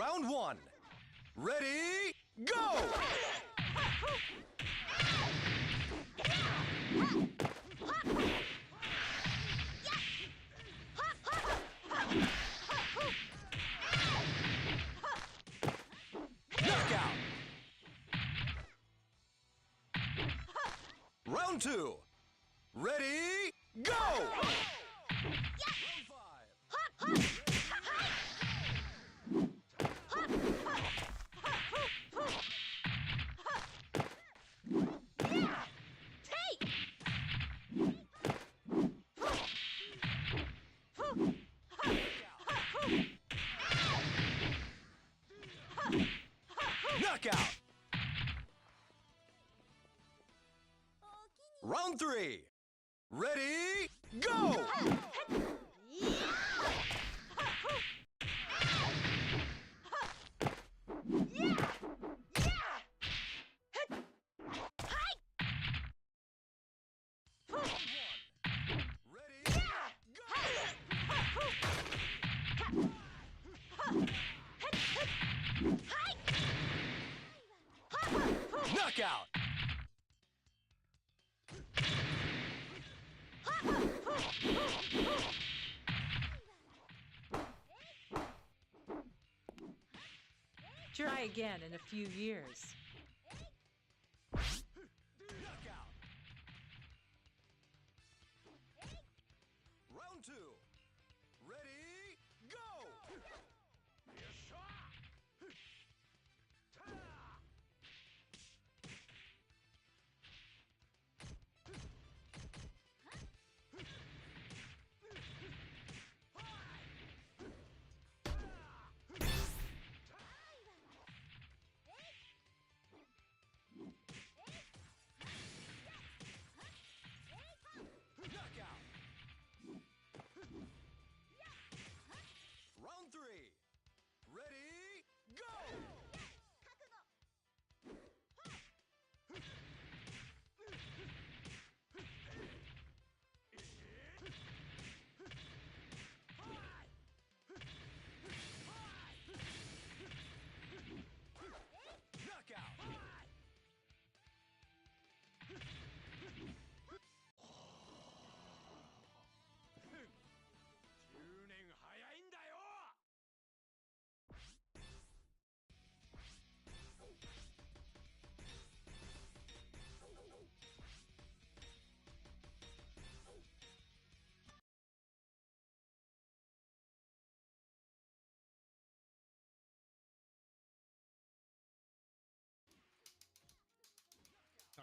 Round 1. Ready, go! Knockout! Round 2. Ready, go! Knockout! Round 3. Ready, go! Knockout! Try again in a few years. Knockout! Round 2. Ready, go! Knockout! Round 3. Ready, go! Knockout!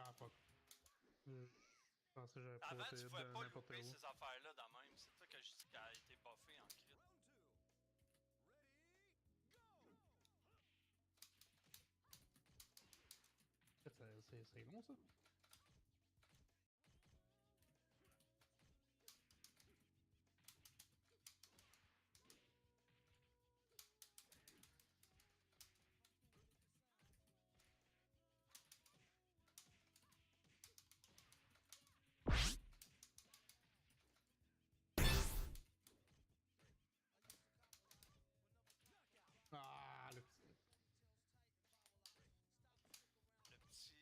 Ah, fuck. Je pensais que j'avais Avant, pas tu essayé pouvais de pas n'importe louper où. ces affaires-là dans même. C'est toi que je dis qu'elle a été buffée en crit. C'est long, ça? Ah, le petit... Le petit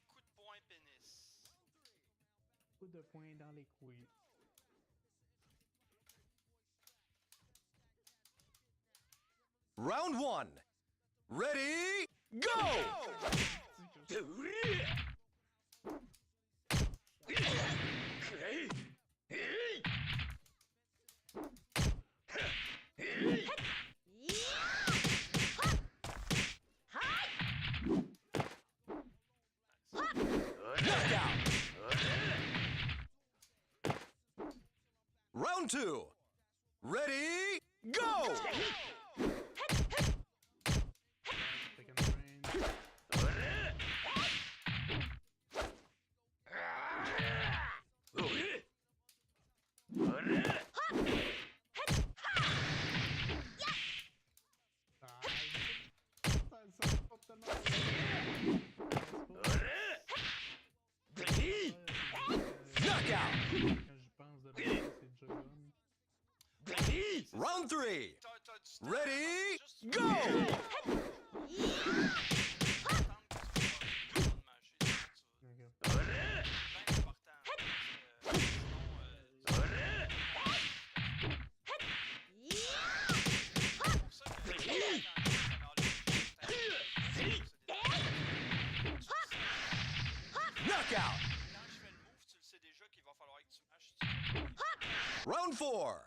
coup de poing pénis. Coup de poing dans les couilles. Round 1. Ready, go! Knockout! Round 2. Ready, go! Round 3. Ready, go! Knockout! Round 4.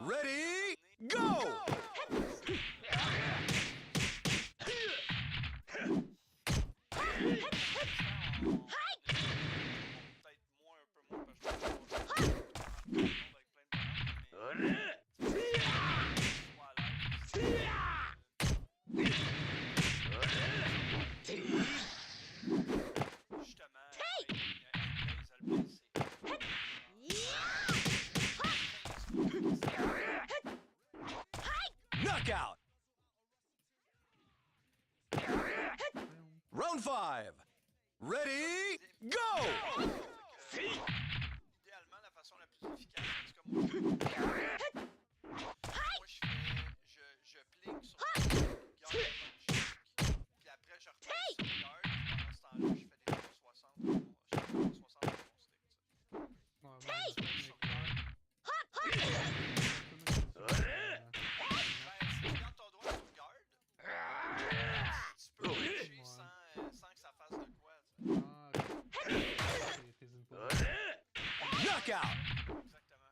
Ready, go! Knockout! Round 5. Ready, go! Idéalement, la façon la plus efficace, en tout cas, moi, je pling sur le garde puis après, je repasse sur le garde, pendant ce temps-là, je fais des 60 sur mon stick, si tu gardes ton doigt sur le garde, tu peux toucher sans que ça fasse de quoi, Knockout! Exactement.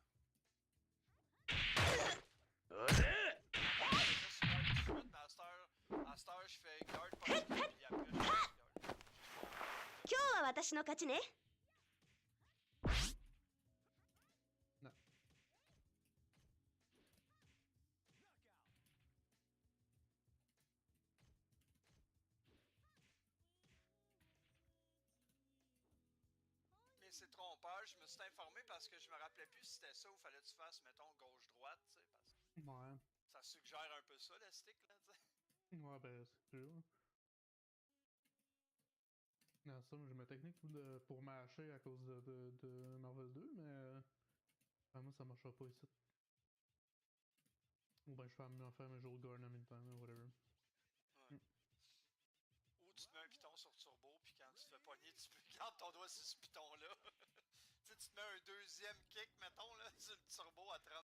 À cette heure, je fais guard punch, puis après, je fais guard. 今日は私の勝ちね。Mais c'est trompeur, je me suis informé parce que je me rappelais plus si c'était ça ou fallait que tu fasses, mettons, gauche-droite, tu sais, parce que Ouais. ça suggère un peu ça, le stick, là, tu sais. Ouais, ben, c'est sûr. Non, ça, j'ai ma technique pour mâcher à cause de Marvel 2, mais moi, ça marchera pas ici. Ou ben, je fais mieux en faire un jour de garde en même temps, whatever. Ouais. Ou tu te mets un piton sur turbo, puis quand tu te fais pogner, tu peux garder ton doigt sur ce piton-là. Tu sais, tu te mets un deuxième kick, mettons, là, sur le turbo à 30.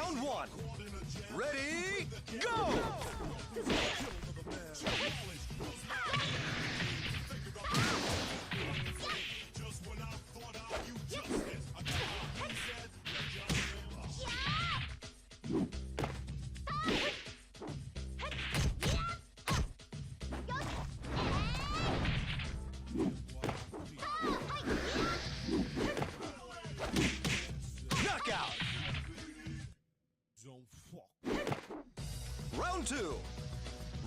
Round one. Ready, go! Knockout! Round two.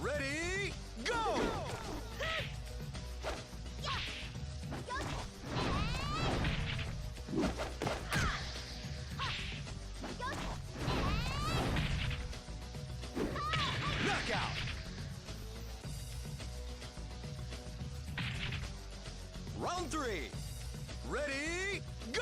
Ready, go! Knockout! Round three. Ready, go!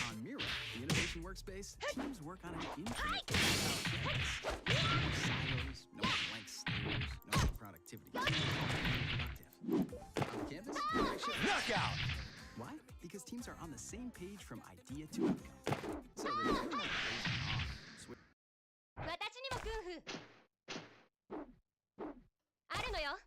On Mira, the innovation workspace, teams work on an infinite silos, no blank stares, no productivity. Productive. On campus, Knockout! why? Because teams are on the same page from idea to outcome. So there's no more phasing off. 私にもクンフーあるのよ。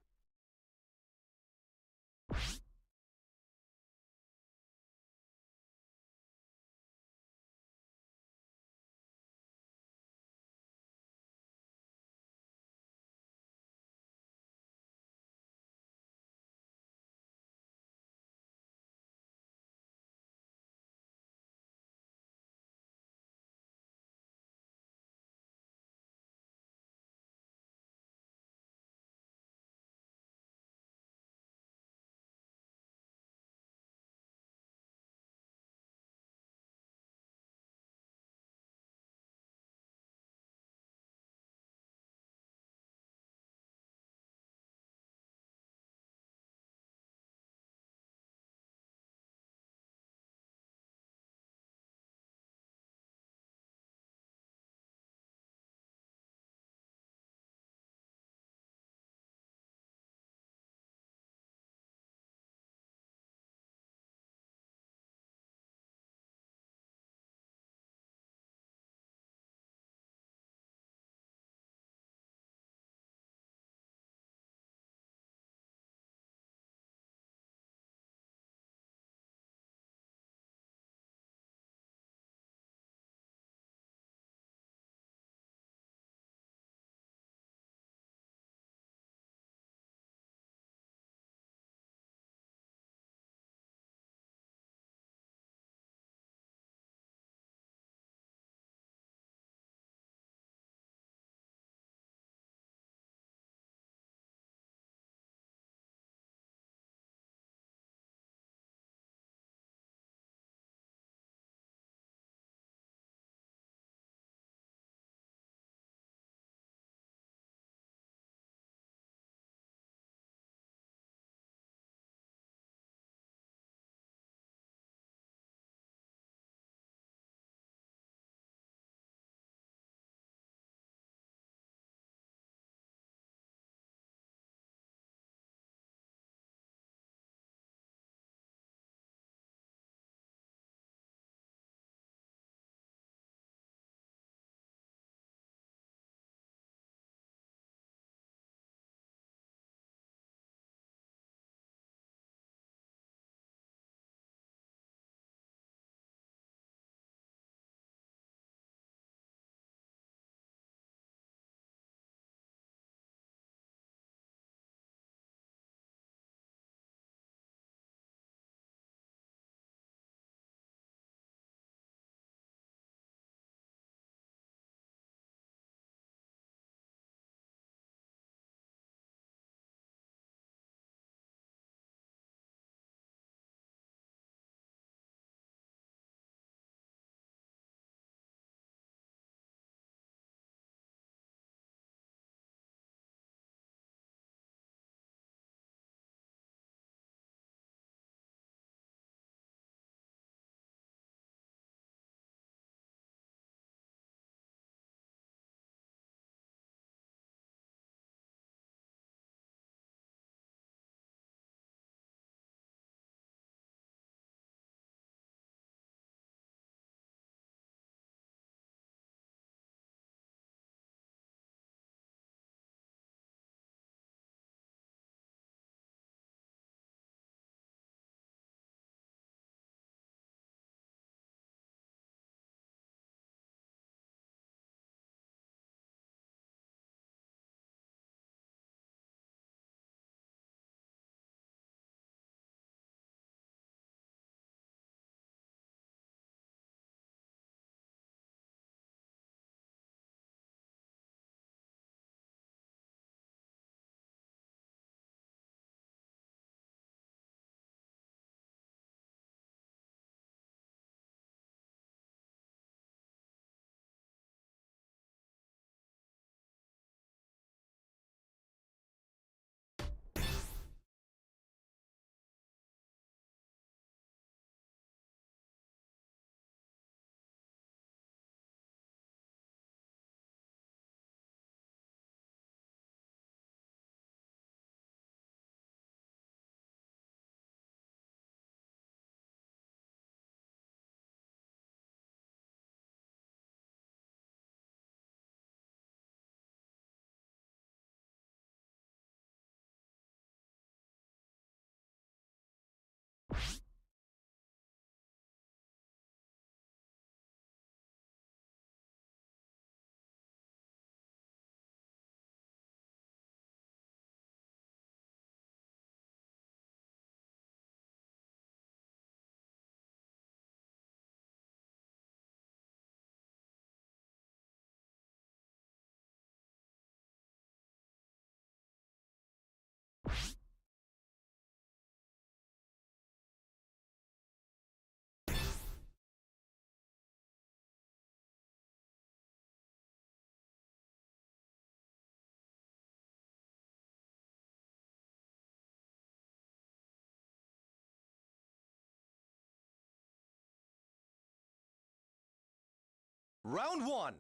Round 1.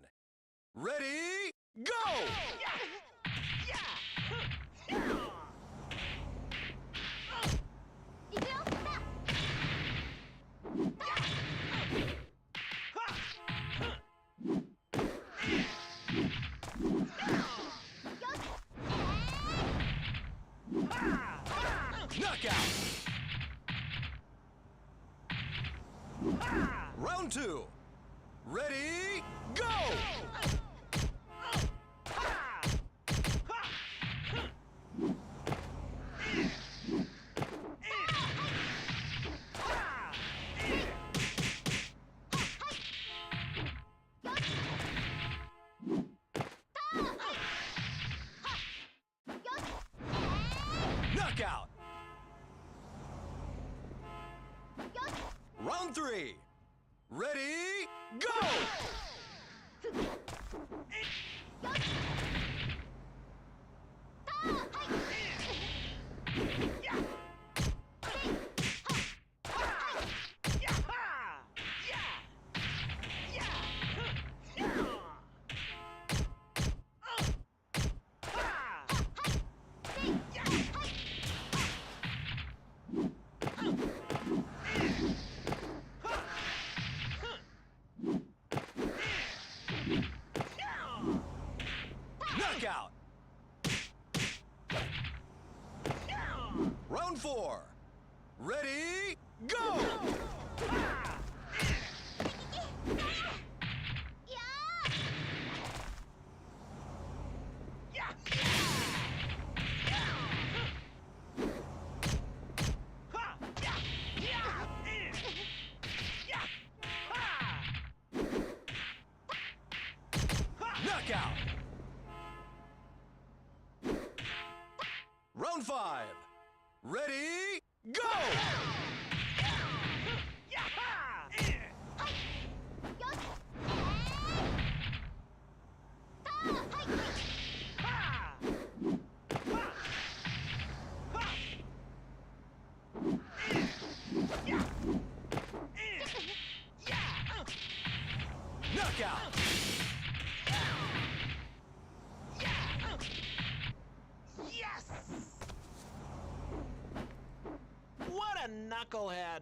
Ready, go! Knockout! Round 2. Ready, go! Knockout! Round 3. Ready, go! Knockout! Round 4. Ready, go! Knockout! Round 5. Ready, go! Knockout! Yes! What a knucklehead!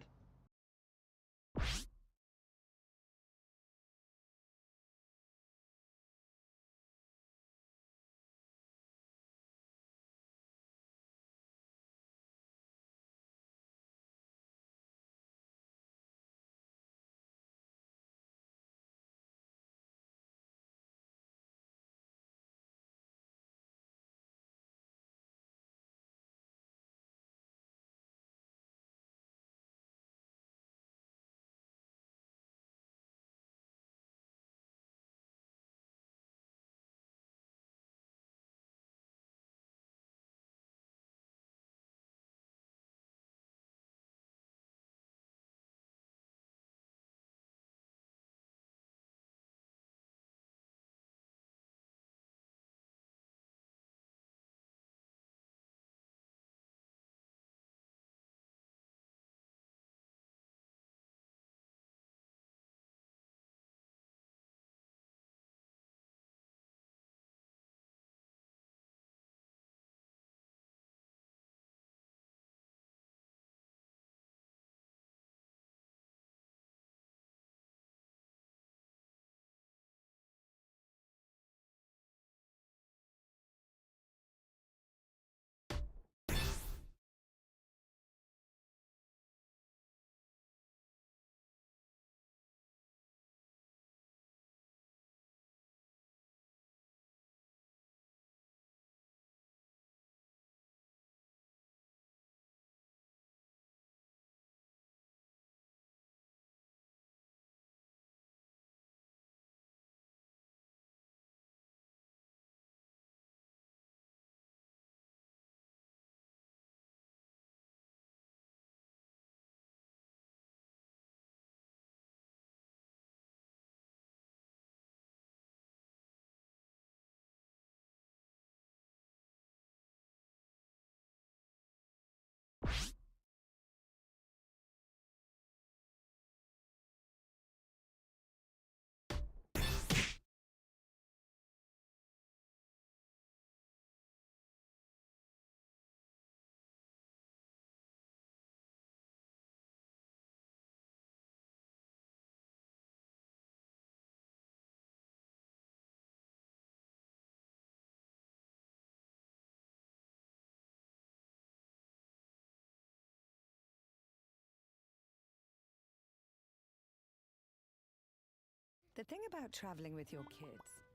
The thing about traveling with your kids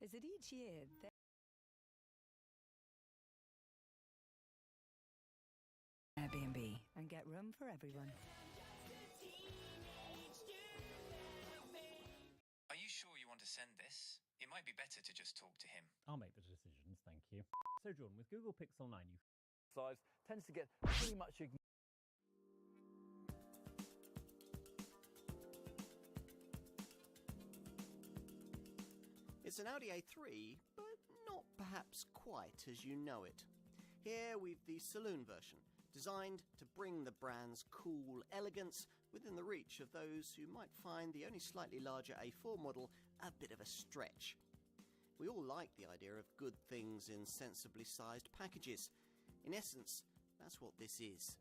is that each year they Airbnb and get room for everyone. Are you sure you want to send this? It might be better to just talk to him. I'll make the decisions, thank you. So Jordan, with Google Pixel 9, you size tends to get pretty much ignored. It's an Audi A3, but not perhaps quite as you know it. Here we've the saloon version, designed to bring the brand's cool elegance within the reach of those who might find the only slightly larger A4 model a bit of a stretch. We all like the idea of good things in sensibly sized packages. In essence, that's what this is.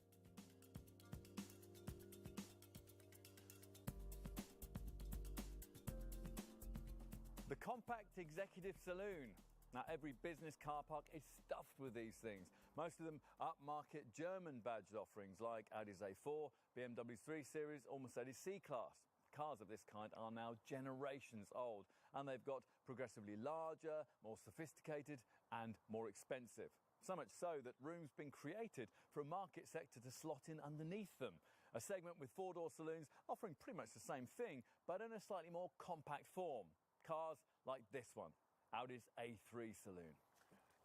The Compact Executive Saloon. Now, every business car park is stuffed with these things. Most of them upmarket German badged offerings like Audi's A4, BMW's 3 Series or Mercedes C-Class. Cars of this kind are now generations old, and they've got progressively larger, more sophisticated and more expensive. So much so that room's been created for a market sector to slot in underneath them. A segment with four-door saloons offering pretty much the same thing, but in a slightly more compact form. Cars like this one, Audi's A3 Saloon.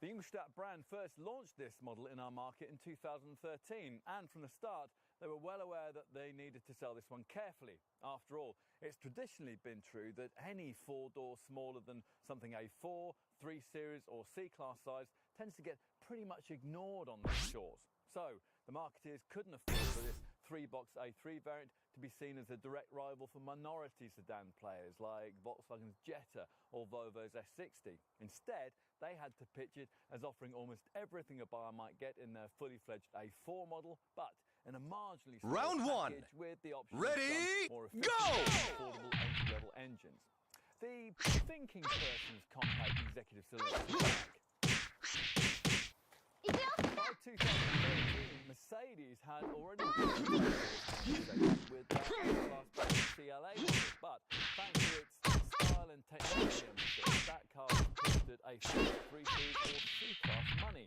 The Ingolstadt brand first launched this model in our market in 2013, and from the start, they were well aware that they needed to sell this one carefully. After all, it's traditionally been true that any four-door smaller than something A4, 3 Series or C-Class size tends to get pretty much ignored on these shores. So, the marketeers couldn't afford for this 3-box A3 variant to be seen as a direct rival for minority sedan players like Volkswagen's Jetta or Volvo's S60. Instead, they had to pitch it as offering almost everything a buyer might get in their fully fledged A4 model, but in a marginally smaller Round one. package with the option Ready, of some more efficient, go! affordable entry-level engines. The thinking person's compact executive saloon. By 2013, Mercedes had already with their S-Class CLA model, but thanks to its style and technology emphasis, that car costed a 3 Series or C-Class money,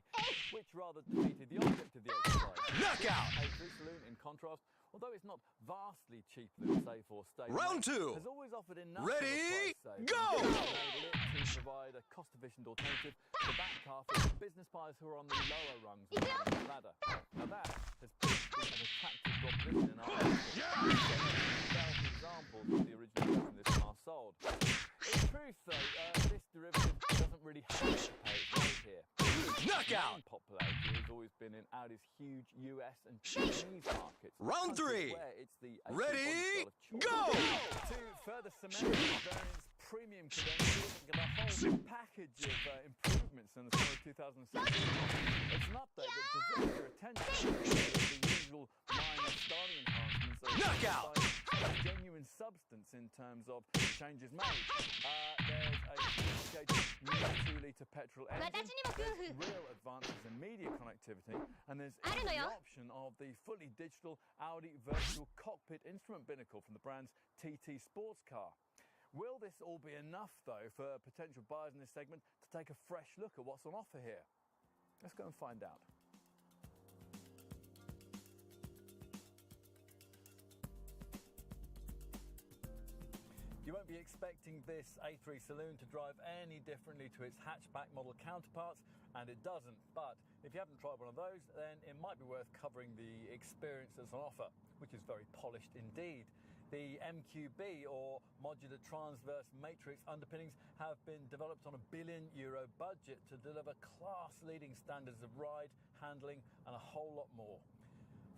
which rather defeated the object of the exercise. Knockout! A3 Saloon, in contrast, although it's not vastly cheaper than its A4 stage, Round two. has always offered enough Ready, of a price saving go! to enable it to provide a cost-efficient alternative to that car for business buyers who are on the lower rungs of the ladder. Now that has proved to be an attractive proposition in our market. Examples of the original version this car sold. In truth, though, this derivative doesn't really have to pay its weight here. Knockout! Main popularity has always been in Audi's huge US and Chinese markets. Round three. Where it's the Ready, go! To further cement the variant's premium credentials and get a whole package of improvements in the summer of 2016. It's an update that deserves your attention. The usual minor styling enhancements that Knockout! genuine substance in terms of changes made. There's a sophisticated new 2-litre petrol engine, there's real advances in media connectivity, and there's even the option of the fully digital Audi virtual cockpit instrument binnacle from the brand's TT sports car. Will this all be enough, though, for potential buyers in this segment to take a fresh look at what's on offer here? Let's go and find out. You won't be expecting this A3 Saloon to drive any differently to its hatchback model counterparts, and it doesn't. But if you haven't tried one of those, then it might be worth covering the experience that's on offer, which is very polished indeed. The MQB, or Modular Transverse Matrix underpinnings, have been developed on a €1 billion budget to deliver class-leading standards of ride, handling, and a whole lot more.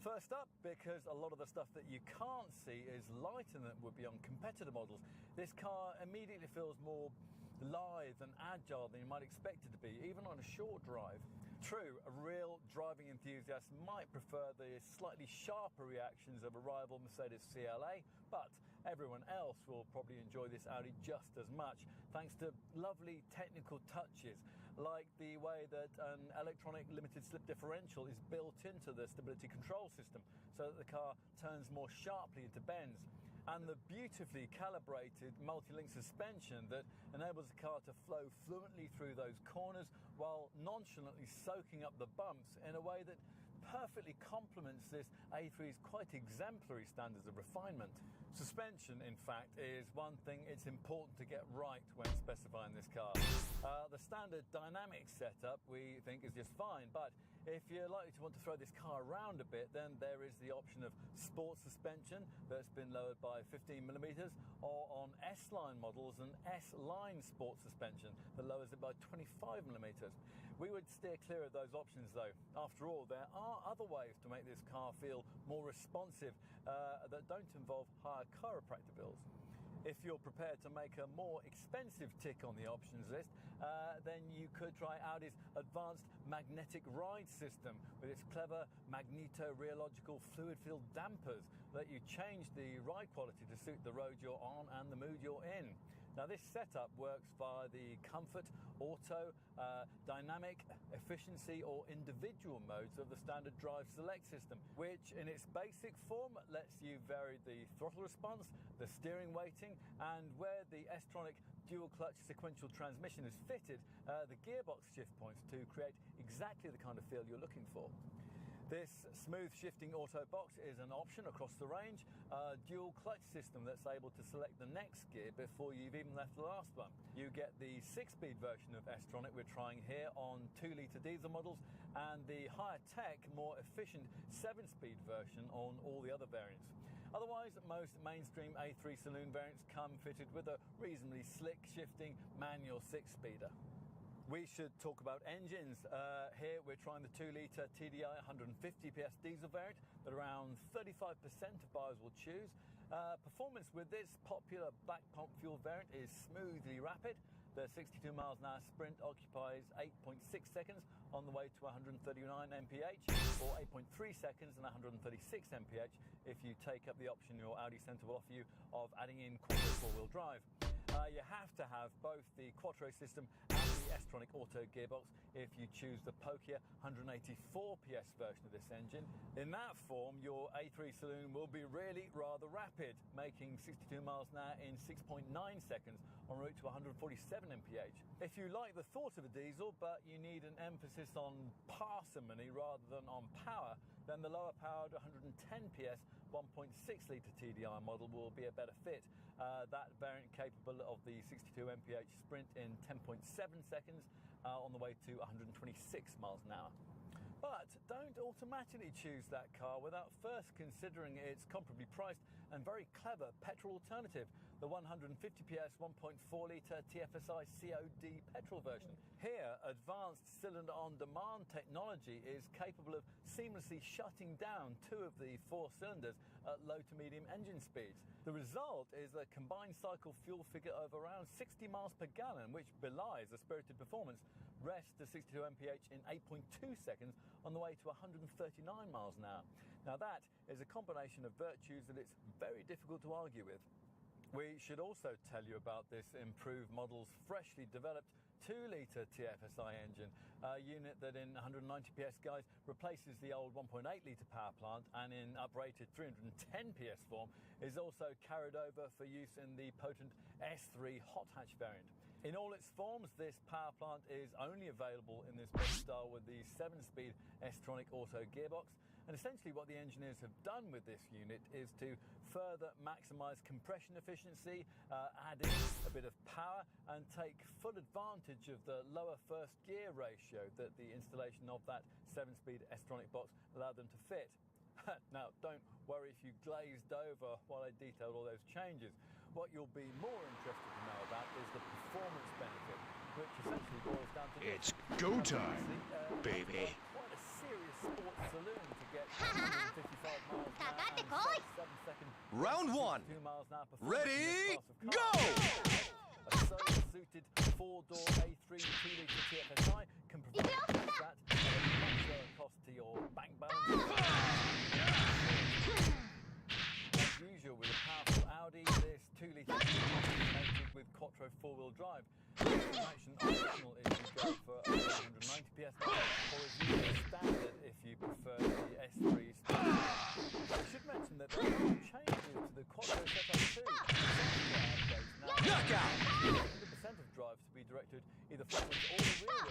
First up, because a lot of the stuff that you can't see is lighter than it would be on competitor models, this car immediately feels more lithe and agile than you might expect it to be, even on a short drive. True, a real driving enthusiast might prefer the slightly sharper reactions of a rival Mercedes CLA, but everyone else will probably enjoy this Audi just as much, thanks to lovely technical touches, like the way that an electronic limited slip differential is built into the stability control system so that the car turns more sharply into bends. and the beautifully calibrated multi-link suspension that enables the car to flow fluently through those corners while nonchalantly soaking up the bumps in a way that perfectly complements this A3's quite exemplary standards of refinement. Suspension, in fact, is one thing it's important to get right when specifying this car. The standard dynamic setup we think is just fine, but if you're likely to want to throw this car around a bit, then there is the option of sport suspension that's been lowered by 15mm, or on S-Line models, an S-Line sport suspension that lowers it by 25mm. We would steer clear of those options though. After all, there are other ways to make this car feel more responsive that don't involve higher chiropractor bills. If you're prepared to make a more expensive tick on the options list, then you could try Audi's advanced magnetic ride system with its clever magneto-rheological fluid-filled dampers that you change the ride quality to suit the road you're on and the mood you're in. Now this setup works via the comfort, auto, dynamic, efficiency or individual modes of the standard drive select system, which in its basic form lets you vary the throttle response, the steering weighting, and where the S-Tronic dual clutch sequential transmission is fitted, the gearbox shift points to create exactly the kind of feel you're looking for. This smooth shifting auto box is an option across the range, a dual clutch system that's able to select the next gear before you've even left the last one. You get the 6-speed version of S-Tronic we're trying here on 2-litre diesel models, and the higher tech, more efficient 7-speed version on all the other variants. Otherwise, most mainstream A3 saloon variants come fitted with a reasonably slick shifting manual 6-speeder. We should talk about engines. Here we're trying the 2-litre TDI 150 PS diesel variant that around 35% of buyers will choose. Performance with this popular black pump fuel variant is smoothly rapid. The 62 miles an hour sprint occupies 8.6 seconds on the way to 139 mph, or 8.3 seconds and 136 mph if you take up the option your Audi Centre will offer you of adding in quattro four-wheel drive. You have to have both the Quattro system and the S-Tronic Auto gearbox if you choose the pokier 184 PS version of this engine. In that form, your A3 saloon will be really rather rapid, making 62 miles an hour in 6.9 seconds en route to 147 mph. If you like the thought of a diesel, but you need an emphasis on parsimony rather than on power, then the lower powered 110 PS 1.6-litre TDI model will be a better fit. That variant capable of the 62 mph sprint in 10.7 seconds on the way to 126 miles an hour. But don't automatically choose that car without first considering its comparably priced and very clever petrol alternative, the 150 PS 1.4-litre TFSI COD petrol version. Here, advanced cylinder-on-demand technology is capable of seamlessly shutting down 2 of the 4 cylinders at low to medium engine speeds. The result is a combined cycle fuel figure of around 60 miles per gallon, which belies the spirited performance. Rest to 62 mph in 8.2 seconds on the way to 139 miles an hour. Now that is a combination of virtues that it's very difficult to argue with. We should also tell you about this improved model's freshly developed 2-litre TFSI engine, a unit that in 190 PS guise replaces the old 1.8-litre power plant, and in uprated 310 PS form is also carried over for use in the potent S3 hot hatch variant. In all its forms, this power plant is only available in this body style with the 7-speed S-Tronic Auto gearbox, and essentially what the engineers have done with this unit is to further maximise compression efficiency, add in a bit of power, and take full advantage of the lower first gear ratio that the installation of that 7-speed S-Tronic box allowed them to fit. Now, don't worry if you glazed over while I detailed all those changes. What you'll be more interested to know about is the performance benefit, which essentially boils down to It's go time, baby. Quite a serious sports saloon to get 155 miles an hour and 7-second Round 1. 2 miles an hour performance Ready, in this class of go! cars. A solo-suited 4-door A3 2-litre TFSI can provide that at a much lower cost to your bank balance. As usual with a powerful Audi, this 2-litre is mated with Quattro 4-wheel drive. Action optional if you go for 190 PS or is used standard if you prefer the S3 standard. I should mention that there are changes to the Quattro setup too. Knockout! 100% of drives to be directed either forwards or the rear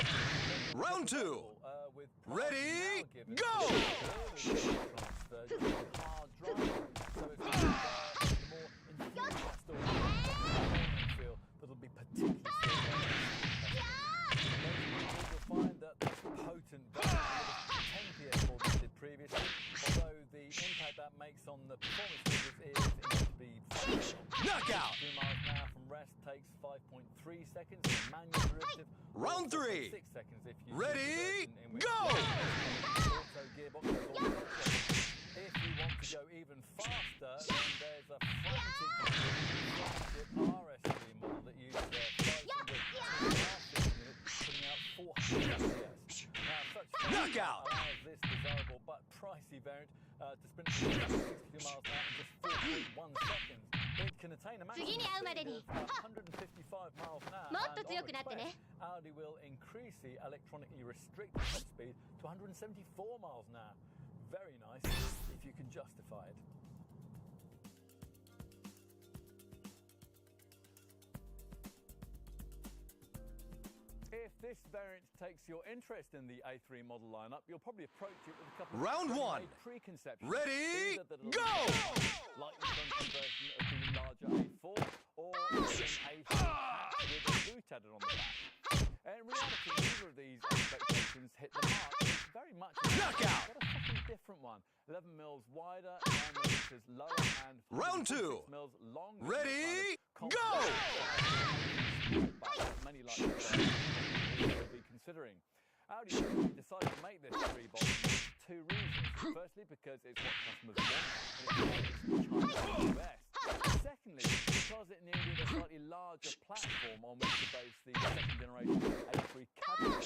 wheel. Round two. With Ready, go! Hard driving, so it's the more enthusiast or feel that'll be particularly you'll find that this potent version of 10 PS more than it did previously, although the impact that makes on the performance figures is inevitably Knockout! 2 miles an hour from rest takes 5.3 seconds, and manual derivative Round three. 6 seconds if you Ready, go! auto gearbox is all if you want to go even faster, then there's a frantic flagship RS3 model that uses a 500 unit, putting out 400 PS. Now, such Knockout! allows this desirable but pricey variant to sprint 62 miles an hour in just 4.1 seconds. It can attain a maximum speed of 155 miles an hour, and on request, Audi will increase the electronically restricted top speed to 174 miles an hour. Very nice, if you can justify it. If this variant takes your interest in the A3 model lineup, you'll probably approach it with a couple Round of one. preconceptions. Ready, Either that it'll go! be like the front version of the larger A4, or an A4 with a boot added on the back. In reality, neither of these expectations hit the mark. It's very much Knockout! but a fucking different one. 11 mils wider, 9 millimeters lower, and Round two. 6 mils longer. Ready, go! Many like will be considering. Audi decided to make this 3-bolt for 2 reasons. Firstly, because it's what customers want, and it's China US. Secondly, because it needed a slightly larger platform on which to base the second generation A3 cabinet.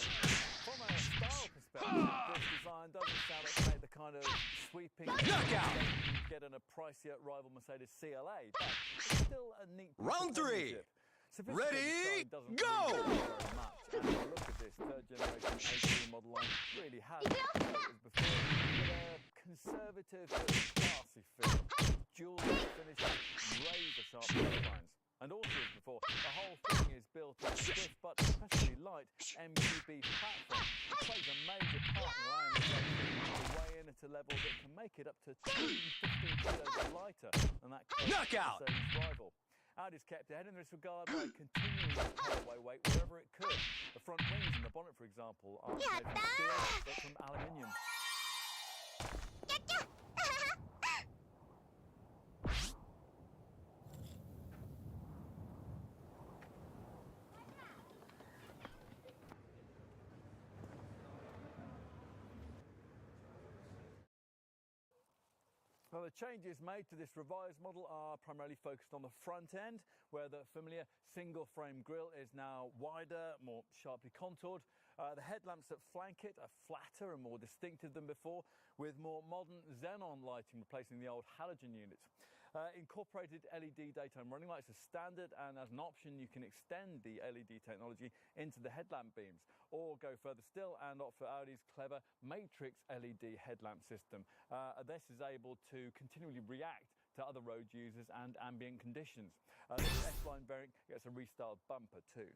From a style perspective, this design doesn't sound like to make the kind of sweeping Knockout! you get in a pricier rival Mercedes CLA, but it's still a neat Round three. Ready, go! Very much. And the look of this third generation A3 model line really has as before, with a conservative but classy feel, dual finished razor sharp lines. And also as before, the whole thing is built on a stiff but especially light MQB platform. It plays a major part in allowing the to weigh in at a level that can make it up to 215 kilos lighter than that Knockout! Mercedes rival. Audi's kept ahead in this regard by continuing to pull away weight wherever it could. The front wings and the bonnet, for example, aren't made from steel but from aluminium. Well, the changes made to this revised model are primarily focused on the front end, where the familiar single-frame grille is now wider, more sharply contoured. The headlamps that flank it are flatter and more distinctive than before, with more modern xenon lighting replacing the old halogen units. Incorporated LED daytime running lights are standard, and as an option you can extend the LED technology into the headlamp beams, or go further still and opt for Audi's clever matrix LED headlamp system. This is able to continually react to other road users and ambient conditions. This S-Line variant gets a restyled bumper too.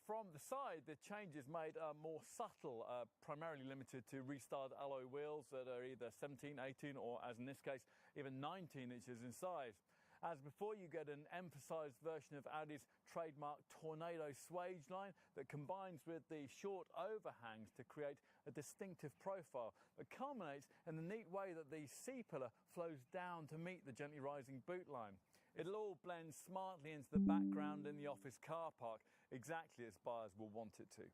From the side, the changes made are more subtle, primarily limited to restyled alloy wheels that are either 17, 18 or, as in this case, even 19 inches in size. As before, you get an emphasised version of Audi's trademark Tornado swage line that combines with the short overhangs to create a distinctive profile that culminates in the neat way that the C-pillar flows down to meet the gently rising boot line. It'll all blend smartly into the background in the office car park, exactly as buyers will want it to.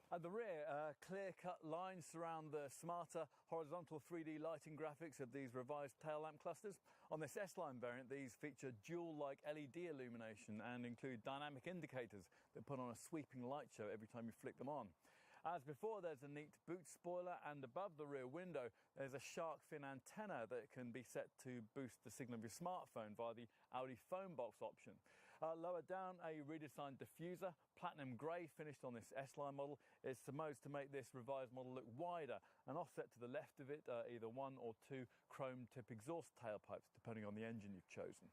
At the rear, clear-cut lines surround the smarter horizontal 3D lighting graphics of these revised tail lamp clusters. On this S-Line variant, these feature dual-like LED illumination and include dynamic indicators that put on a sweeping light show every time you flick them on. As before, there's a neat boot spoiler, and above the rear window there's a shark fin antenna that can be set to boost the signal of your smartphone via the Audi phone box option. Lower down, a redesigned diffuser, platinum grey finished on this S-Line model. It's supposed to make this revised model look wider, and offset to the left of it either one or two chrome tip exhaust tailpipes, depending on the engine you've chosen.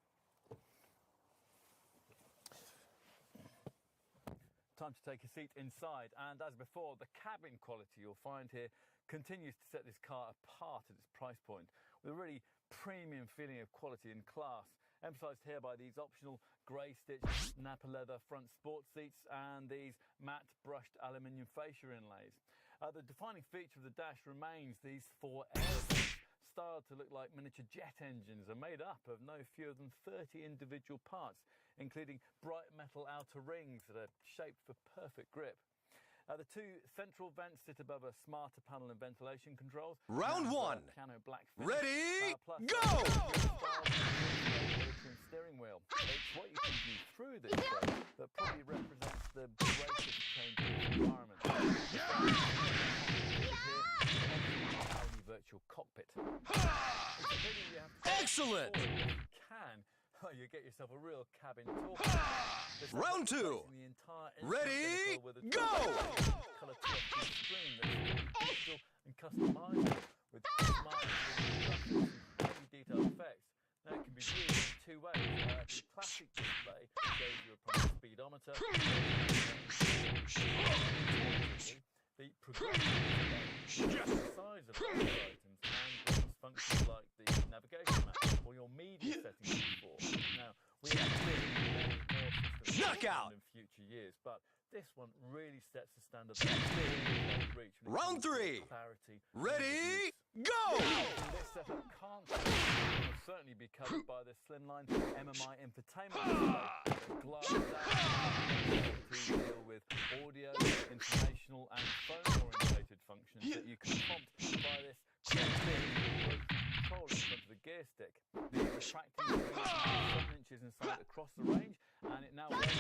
Time to take a seat inside, and as before, the cabin quality you'll find here continues to set this car apart at its price point, with a really premium feeling of quality and class, emphasised here by these optional grey-stitched Napa leather front sports seats and these matte brushed aluminium fascia inlays. The defining feature of the dash remains these four air vents, styled to look like miniature jet engines, are made up of no fewer than 30 individual parts, including bright metal outer rings that are shaped for perfect grip. The two central vents sit above a smarter panel and ventilation controls. Round one. Piano black finish, Ready, plus go! Steering wheel. It's what you can view through this show that probably represents the greatest change in the environment. Audi virtual cockpit. Excellent! You get yourself a real cabin tour. Round two. Ready, go! Colour TFT screen that's digital and customizable with smart graphics and highly detailed effects. Now it can be viewed in two ways. The classic display shows you a proper speedometer. The progressive display shows the size of all items and brings functions like the navigation map or your media settings before. Now, we have many more systems Knockout! in future years, but this one really sets the standard that reach. Round three. Clarity. Ready, go! This setup can't certainly be covered by the slimline MMI infotainment display. Glass to deal with audio, informational and phone-orientated functions that you can prompt by this control in front of the gear stick. The retracting screen is 7 inches inside across the range, and it now works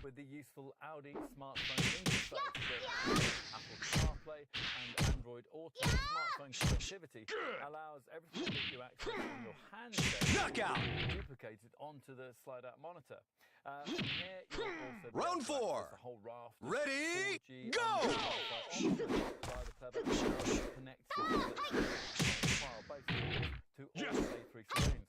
with the useful Audi smartphone interface that Apple CarPlay and Android Auto smartphone connectivity allows everything that you access on your handset duplicated onto the slide-out monitor. From here, you'll also Round four. a whole raft of Ready, 4G go! and by the clever connect file basically to all A3 screens.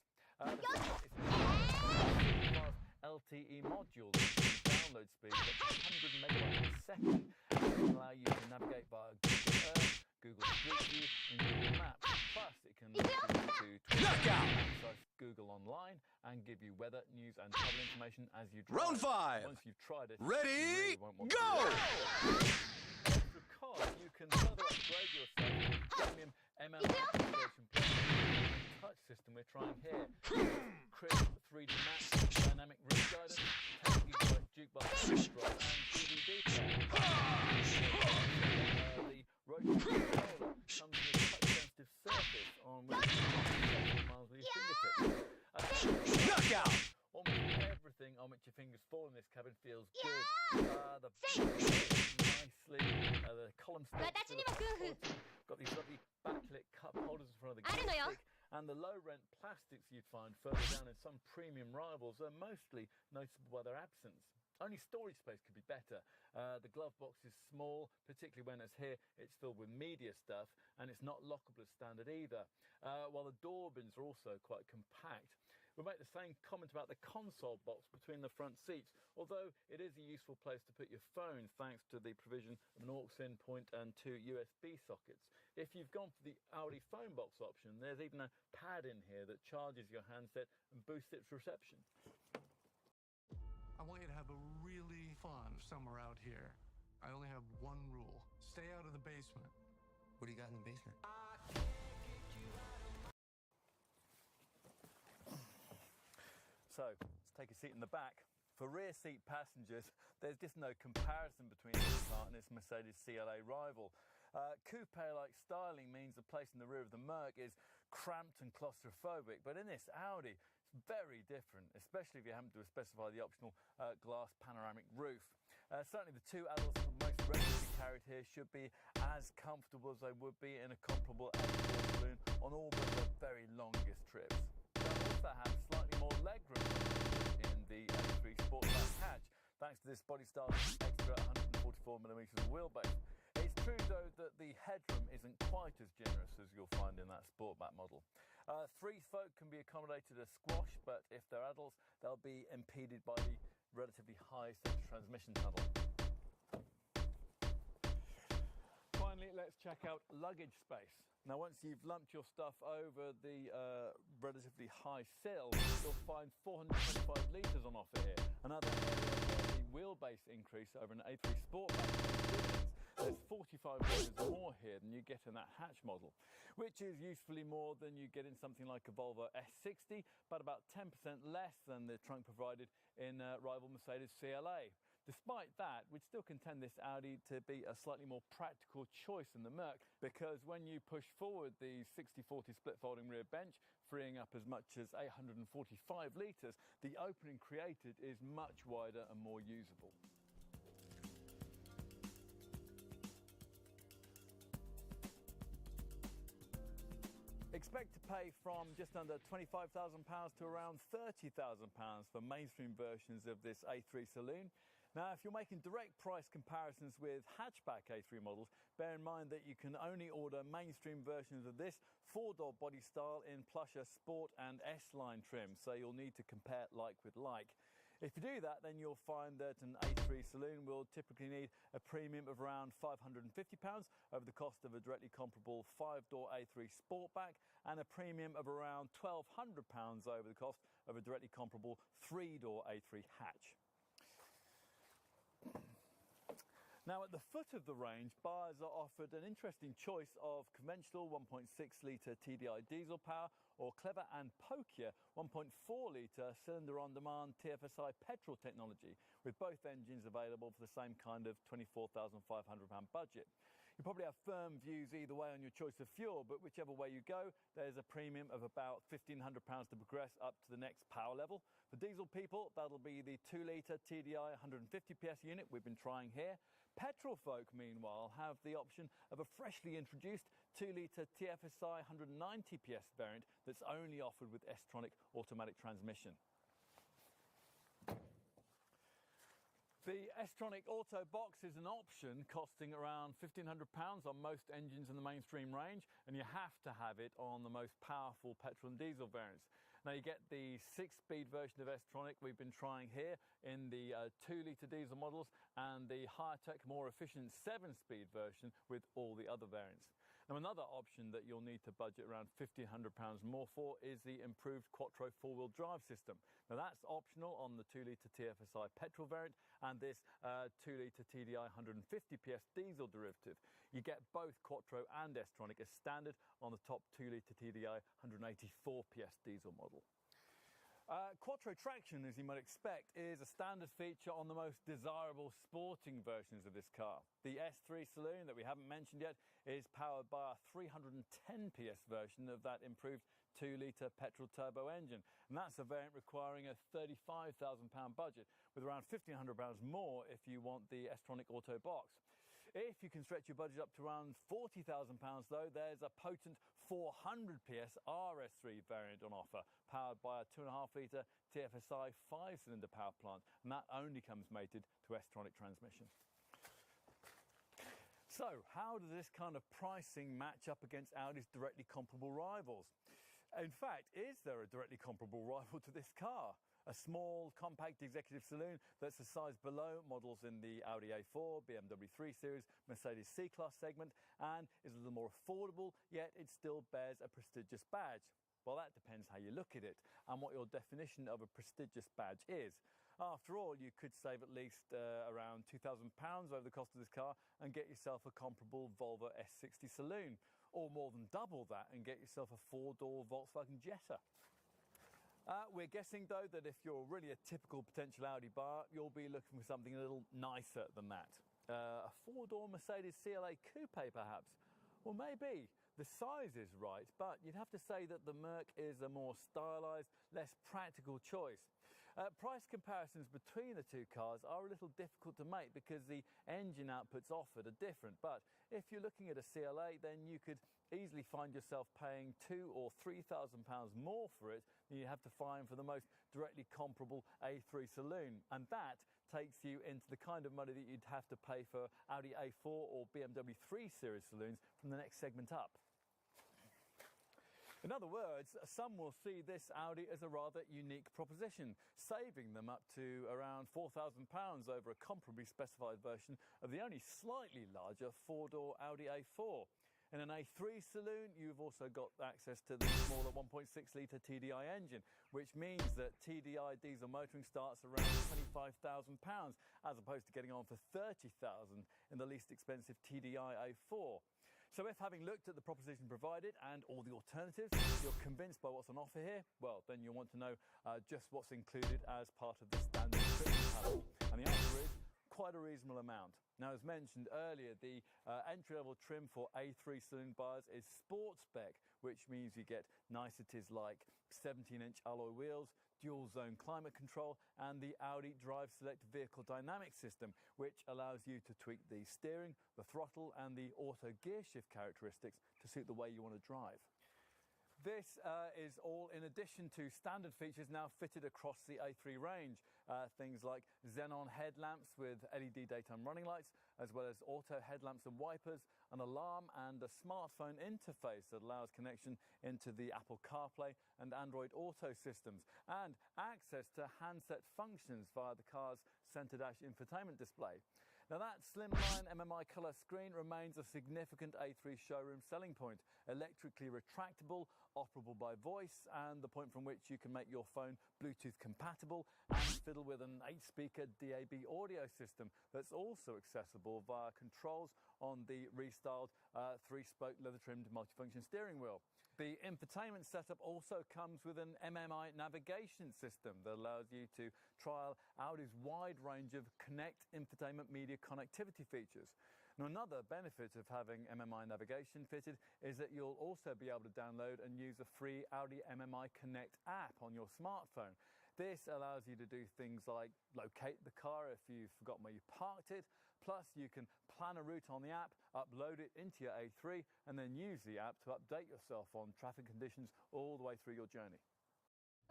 LTE module that can download speeds up to 100 megabytes per second and can allow you to navigate via Google Earth, Google Street View and Google Maps. Plus it can link you to access Google Online and give you weather, news and travel information as you drive. Round five. Once you've tried it, Ready, you really won't want go! to do it. Extra cost, you can further upgrade your premium ML application plus the touch system we're trying here. Crisp 3D maps, dynamic route guidance, 10 GB jukebox drive and DVD player. The rotary controller comes with a touch-sensitive surface on which you can miles with your fingertips. Knockout! Almost everything on which your fingers fall in this cabin feels good. The nicely, the column stops got these lovely backlit cup holders in front of the gear stick, and the low-rent plastics you'd find further down in some premium rivals are mostly noticeable by their absence. Only storage space could be better. The glove box is small, particularly when, as here, it's filled with media stuff, and it's not lockable as standard either, while the door bins are also quite compact. We make the same comment about the console box between the front seats, although it is a useful place to put your phone thanks to the provision of an aux-in point and 2 USB sockets. If you've gone for the Audi phone box option, there's even a pad in here that charges your handset and boosts its reception. I want you to have a really fun summer out here. I only have one rule. Stay out of the basement. What do you got in the basement? So, let's take a seat in the back. For rear seat passengers, there's just no comparison between this car and its Mercedes CLA rival. Coupe-like styling means the place in the rear of the Merc is cramped and claustrophobic, but in this Audi, it's very different, especially if you happen to specify the optional glass panoramic roof. Certainly the two adults most regularly carried here should be as comfortable as they would be in a comparable X4 saloon on all but the very longest trips. They also have slightly more legroom in the thanks to this body style's extra 144mm wheelbase. It's true, though, that the headroom isn't quite as generous as you'll find in that Sportback model. 3 folk can be accommodated as squash, but if they're adults, they'll be impeded by the relatively high central transmission tunnel. Finally, let's check out luggage space. Now, once you've lumped your stuff over the relatively high sill, you'll find 425 litres on offer here. Another area where the wheelbase increase over an A3 Sportback. There's 45 litres more here than you get in that hatch model, which is usefully more than you get in something like a Volvo S60, but about 10% less than the trunk provided in rival Mercedes CLA. Despite that, we'd still contend this Audi to be a slightly more practical choice than the Merc, because when you push forward the 60/40 split folding rear bench, freeing up as much as 845 litres, the opening created is much wider and more usable. Expect to pay from just under £25,000 to around £30,000 for mainstream versions of this A3 saloon. Now, if you're making direct price comparisons with hatchback A3 models, bear in mind that you can only order mainstream versions of this 4-door body style in plusher Sport and S-line trim, so you'll need to compare like with like. If you do that, then you'll find that an A3 saloon will typically need a premium of around £550 over the cost of a directly comparable 5-door A3 Sportback, and a premium of around £1,200 over the cost of a directly comparable 3-door A3 hatch. Now, at the foot of the range, buyers are offered an interesting choice of conventional 1.6-litre TDI diesel power or clever and pokier 1.4-litre cylinder-on-demand TFSI petrol technology, with both engines available for the same kind of £24,500 budget. You probably have firm views either way on your choice of fuel, but whichever way you go, there's a premium of about £1,500 to progress up to the next power level. For diesel people, that'll be the 2-litre TDI 150 PS unit we've been trying here. Petrol folk, meanwhile, have the option of a freshly introduced 2-litre TFSI 190 PS variant that's only offered with S-tronic automatic transmission. The S-tronic Auto Box is an option costing around £1,500 on most engines in the mainstream range, and you have to have it on the most powerful petrol and diesel variants. Now, you get the 6-speed version of S-tronic we've been trying here in the 2-litre diesel models, and the higher-tech, more efficient 7-speed version with all the other variants. Now, another option that you'll need to budget around £1,500 more for is the improved Quattro 4-wheel drive system. Now, that's optional on the 2-litre TFSI petrol variant and this 2-litre TDI 150 PS diesel derivative. You get both Quattro and S-tronic as standard on the top 2-litre TDI 184 PS diesel model. Quattro traction, as you might expect, is a standard feature on the most desirable sporting versions of this car. The S3 saloon that we haven't mentioned yet is powered by a 310 PS version of that improved 2-litre petrol turbo engine, and that's a variant requiring a £35,000 budget, with around £1,500 more if you want the S-tronic Auto Box. If you can stretch your budget up to around £40,000 though, there's a potent 400 PS RS3 variant on offer, powered by a 2.5-litre TFSI 5-cylinder power plant, and that only comes mated to S-tronic transmission. So, how does this kind of pricing match up against Audi's directly comparable rivals? In fact, is there a directly comparable rival to this car? A small, compact executive saloon that's a size below models in the Audi A4, BMW 3 Series, Mercedes C-Class segment, and is a little more affordable, yet it still bears a prestigious badge. Well, that depends how you look at it and what your definition of a prestigious badge is. After all, you could save at least around £2,000 over the cost of this car and get yourself a comparable Volvo S60 saloon, or more than double that and get yourself a 4-door Volkswagen Jetta. We're guessing, though, that if you're really a typical potential Audi buyer, you'll be looking for something a little nicer than that. A 4-door Mercedes CLA Coupe, perhaps? Well, maybe. The size is right, but you'd have to say that the Merc is a more stylised, less practical choice. Price comparisons between the two cars are a little difficult to make because the engine outputs offered are different, but if you're looking at a CLA, then you could easily find yourself paying £2,000 or £3,000 more for it than you have to find for the most directly comparable A3 saloon, and that takes you into the kind of money that you'd have to pay for Audi A4 or BMW 3 Series saloons from the next segment up. In other words, some will see this Audi as a rather unique proposition, saving them up to around £4,000 over a comparably specified version of the only slightly larger four-door Audi A4. In an A3 saloon, you've also got access to the smaller 1.6-litre TDI engine, which means that TDI diesel motoring starts around £25,000, as opposed to getting on for £30,000 in the least expensive TDI A4. So if, having looked at the proposition provided and all the alternatives, you're convinced by what's on offer here, well, then you'll want to know just what's included as part of the standard trim panel. And the answer is quite a reasonable amount. Now, as mentioned earlier, the entry-level trim for A3 saloon buyers is sport spec, which means you get niceties like 17-inch alloy wheels, dual-zone climate control, and the Audi Drive Select Vehicle Dynamic System, which allows you to tweak the steering, the throttle, and the auto gear shift characteristics to suit the way you want to drive. This is all in addition to standard features now fitted across the A3 range. Things like xenon headlamps with LED daytime running lights, as well as auto headlamps and wipers, an alarm and a smartphone interface that allows connection into the Apple CarPlay and Android Auto systems, and access to handset functions via the car's center dash infotainment display. Now, that slimline MMI colour screen remains a significant A3 showroom selling point. Electrically retractable, operable by voice, and the point from which you can make your phone Bluetooth compatible and fiddle with an 8-speaker DAB audio system that's also accessible via controls on the restyled 3-spoke leather-trimmed multifunction steering wheel. The infotainment setup also comes with an MMI navigation system that allows you to trial Audi's wide range of Connect infotainment media connectivity features. Now, another benefit of having MMI navigation fitted is that you'll also be able to download and use a free Audi MMI Connect app on your smartphone. This allows you to do things like locate the car if you've forgotten where you parked it. Plus, you can plan a route on the app, upload it into your A3, and then use the app to update yourself on traffic conditions all the way through your journey.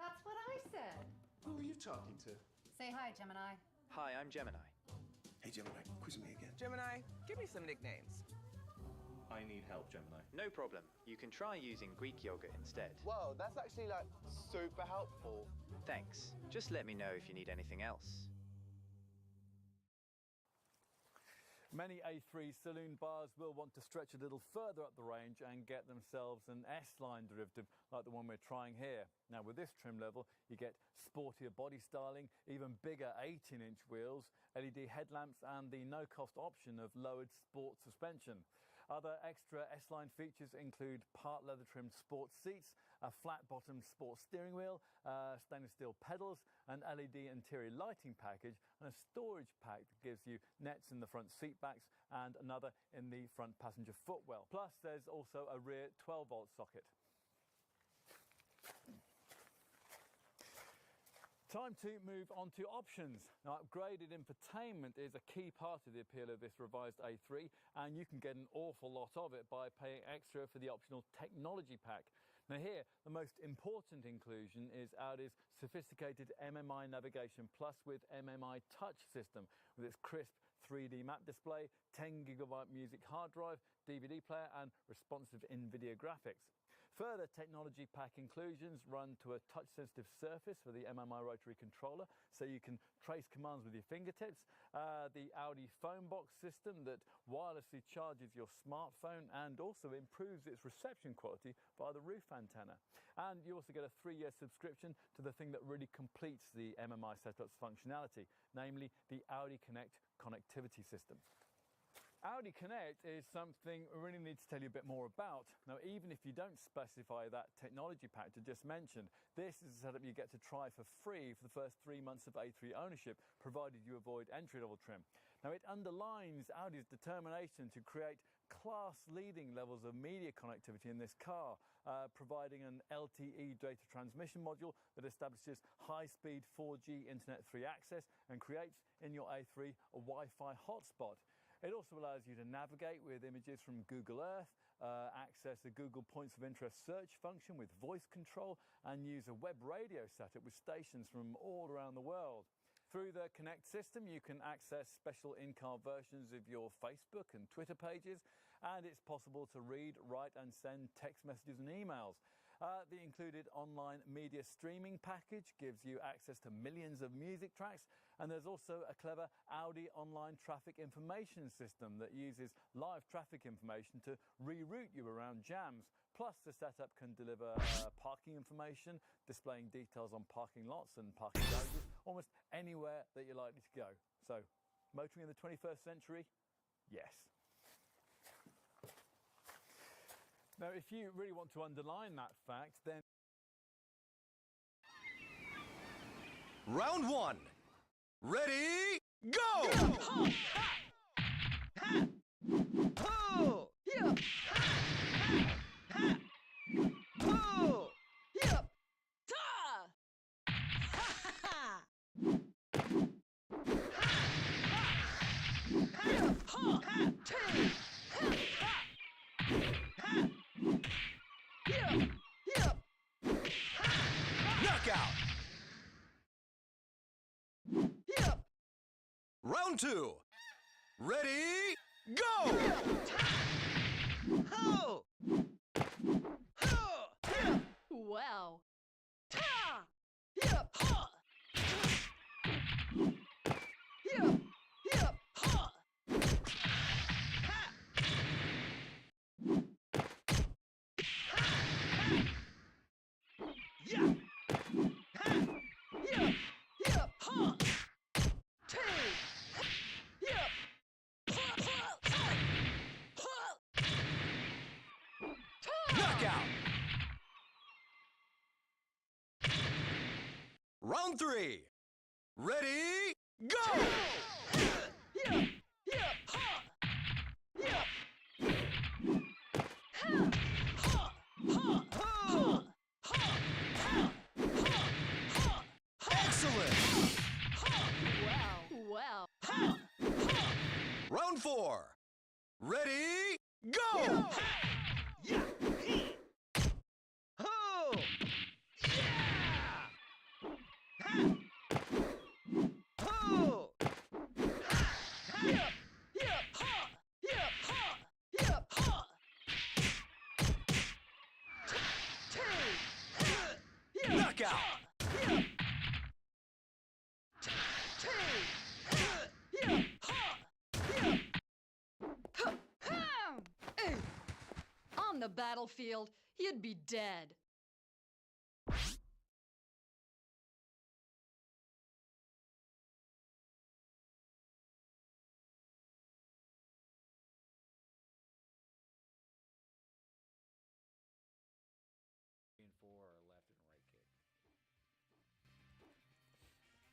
That's what I said. Who are you talking to? Say hi, Gemini. Hi, I'm Gemini. Hey, Gemini, quiz me again. Gemini, give me some nicknames. I need help, Gemini. No problem. You can try using Greek yogurt instead. Whoa, that's actually like super helpful. Thanks. Just let me know if you need anything else. Many A3 saloon buyers will want to stretch a little further up the range and get themselves an S-line derivative like the one we're trying here. Now, with this trim level, you get sportier body styling, even bigger 18-inch wheels, LED headlamps, and the no-cost option of lowered sport suspension. Other extra S-Line features include part leather-trimmed sports seats, a flat-bottomed sports steering wheel, stainless steel pedals, an LED interior lighting package, and a storage pack that gives you nets in the front seat backs and another in the front passenger footwell. Plus, there's also a rear 12-volt socket. Time to move on to options. Now, upgraded infotainment is a key part of the appeal of this revised A3, and you can get an awful lot of it by paying extra for the optional technology pack. Now here, the most important inclusion is Audi's sophisticated MMI Navigation Plus with MMI Touch system, with its crisp 3D map display, 10GB music hard drive, DVD player, and responsive NVIDIA graphics. Further technology pack inclusions run to a touch-sensitive surface for the MMI rotary controller, so you can trace commands with your fingertips, the Audi phone box system that wirelessly charges your smartphone and also improves its reception quality via the roof antenna. And you also get a 3-year subscription to the thing that really completes the MMI setup's functionality, namely the Audi Connect connectivity system. Audi Connect is something we really need to tell you a bit more about. Now, even if you don't specify that technology pack I just mentioned, this is a setup you get to try for free for the first 3 months of A3 ownership, provided you avoid entry-level trim. Now, it underlines Audi's determination to create class-leading levels of media connectivity in this car, providing an LTE data transmission module that establishes high-speed 4G Internet 3 access and creates in your A3 a Wi-Fi hotspot. It also allows you to navigate with images from Google Earth, access the Google Points of Interest search function with voice control, and use a web radio setup with stations from all around the world. Through the Connect system, you can access special in-car versions of your Facebook and Twitter pages, and it's possible to read, write, and send text messages and emails. The included online media streaming package gives you access to millions of music tracks, and there's also a clever Audi online traffic information system that uses live traffic information to reroute you around jams. Plus, the setup can deliver parking information, displaying details on parking lots and parking garages, almost anywhere that you're likely to go. So, motoring in the 21st century? Yes. Now, if you really want to underline that fact, then... Round 1. Ready, go! Knockout! Round 2. Ready, go! Wow. Knockout! Round 3. Ready, go! Excellent! Wow. Round 4. Ready, go! Knockout! On the battlefield, you'd be dead.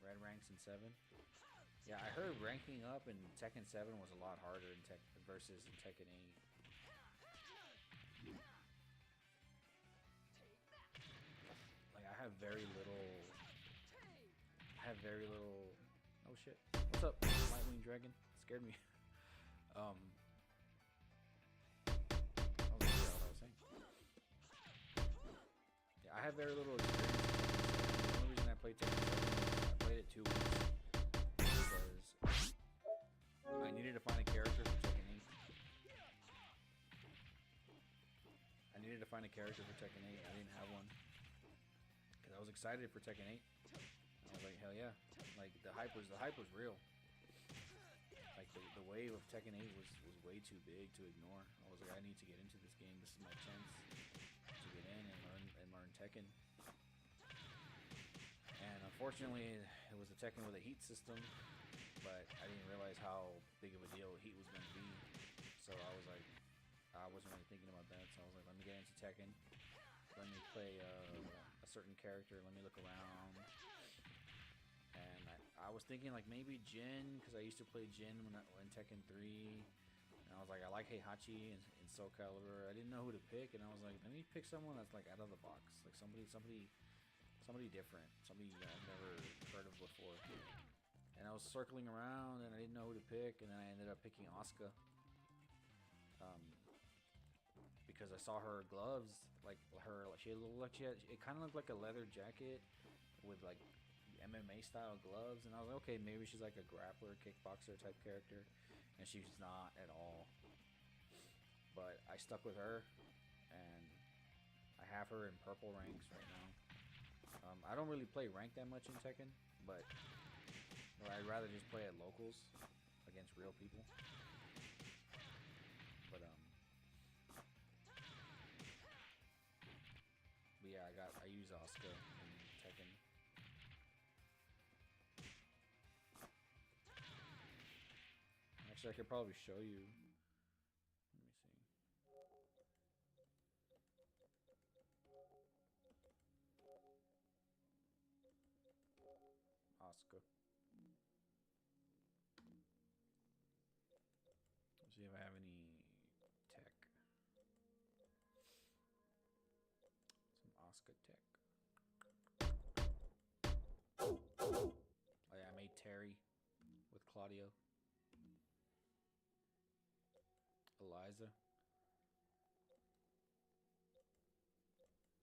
Red ranks in 7. Yeah, I heard ranking up in Tekken 7 was a lot harder in versus in Tekken 8. Like I have very little. Oh shit! What's up, Lightwing Dragon? Scared me. I was what I was saying. Yeah, I have very little experience. The only reason I played Tekken 7, I played it 2 weeks because I needed to find a character for Tekken 8. I needed to find a character for Tekken 8. I didn't have one because I was excited for Tekken 8. I was like, hell yeah! Like the hype was real. Like the wave of Tekken 8 was way too big to ignore. I was like, I need to get into this game. This is my chance to get in and learn Tekken. And unfortunately, it was a Tekken with a heat system, but I didn't realize how big of a deal heat was going to be. So I was like, I wasn't really thinking about that. So I was like, let me get into Tekken. Let me play a certain character. Let me look around. And I was thinking like maybe Jin, because I used to play Jin when Tekken 3. And I was like, I like Heihachi and Soul Calibur. I didn't know who to pick, and I was like, let me pick someone that's like out of the box, like somebody different, somebody I've never heard of before. And I was circling around, and I didn't know who to pick, and then I ended up picking Asuka. Because I saw her gloves, like she looked like it kind of looked like a leather jacket with like MMA style gloves, and I was like, okay, maybe she's like a grappler, kickboxer type character, and she's not at all. But I stuck with her, and I have her in purple ranks right now. I don't really play rank that much in Tekken, but I'd rather just play at locals against real people. But yeah, I use Asuka in Tekken. Actually, I could probably show you. Let me see. Asuka. Let's see if I have any tech. Some Asuka tech. Oh yeah, I made Terry with Claudio. Eliza.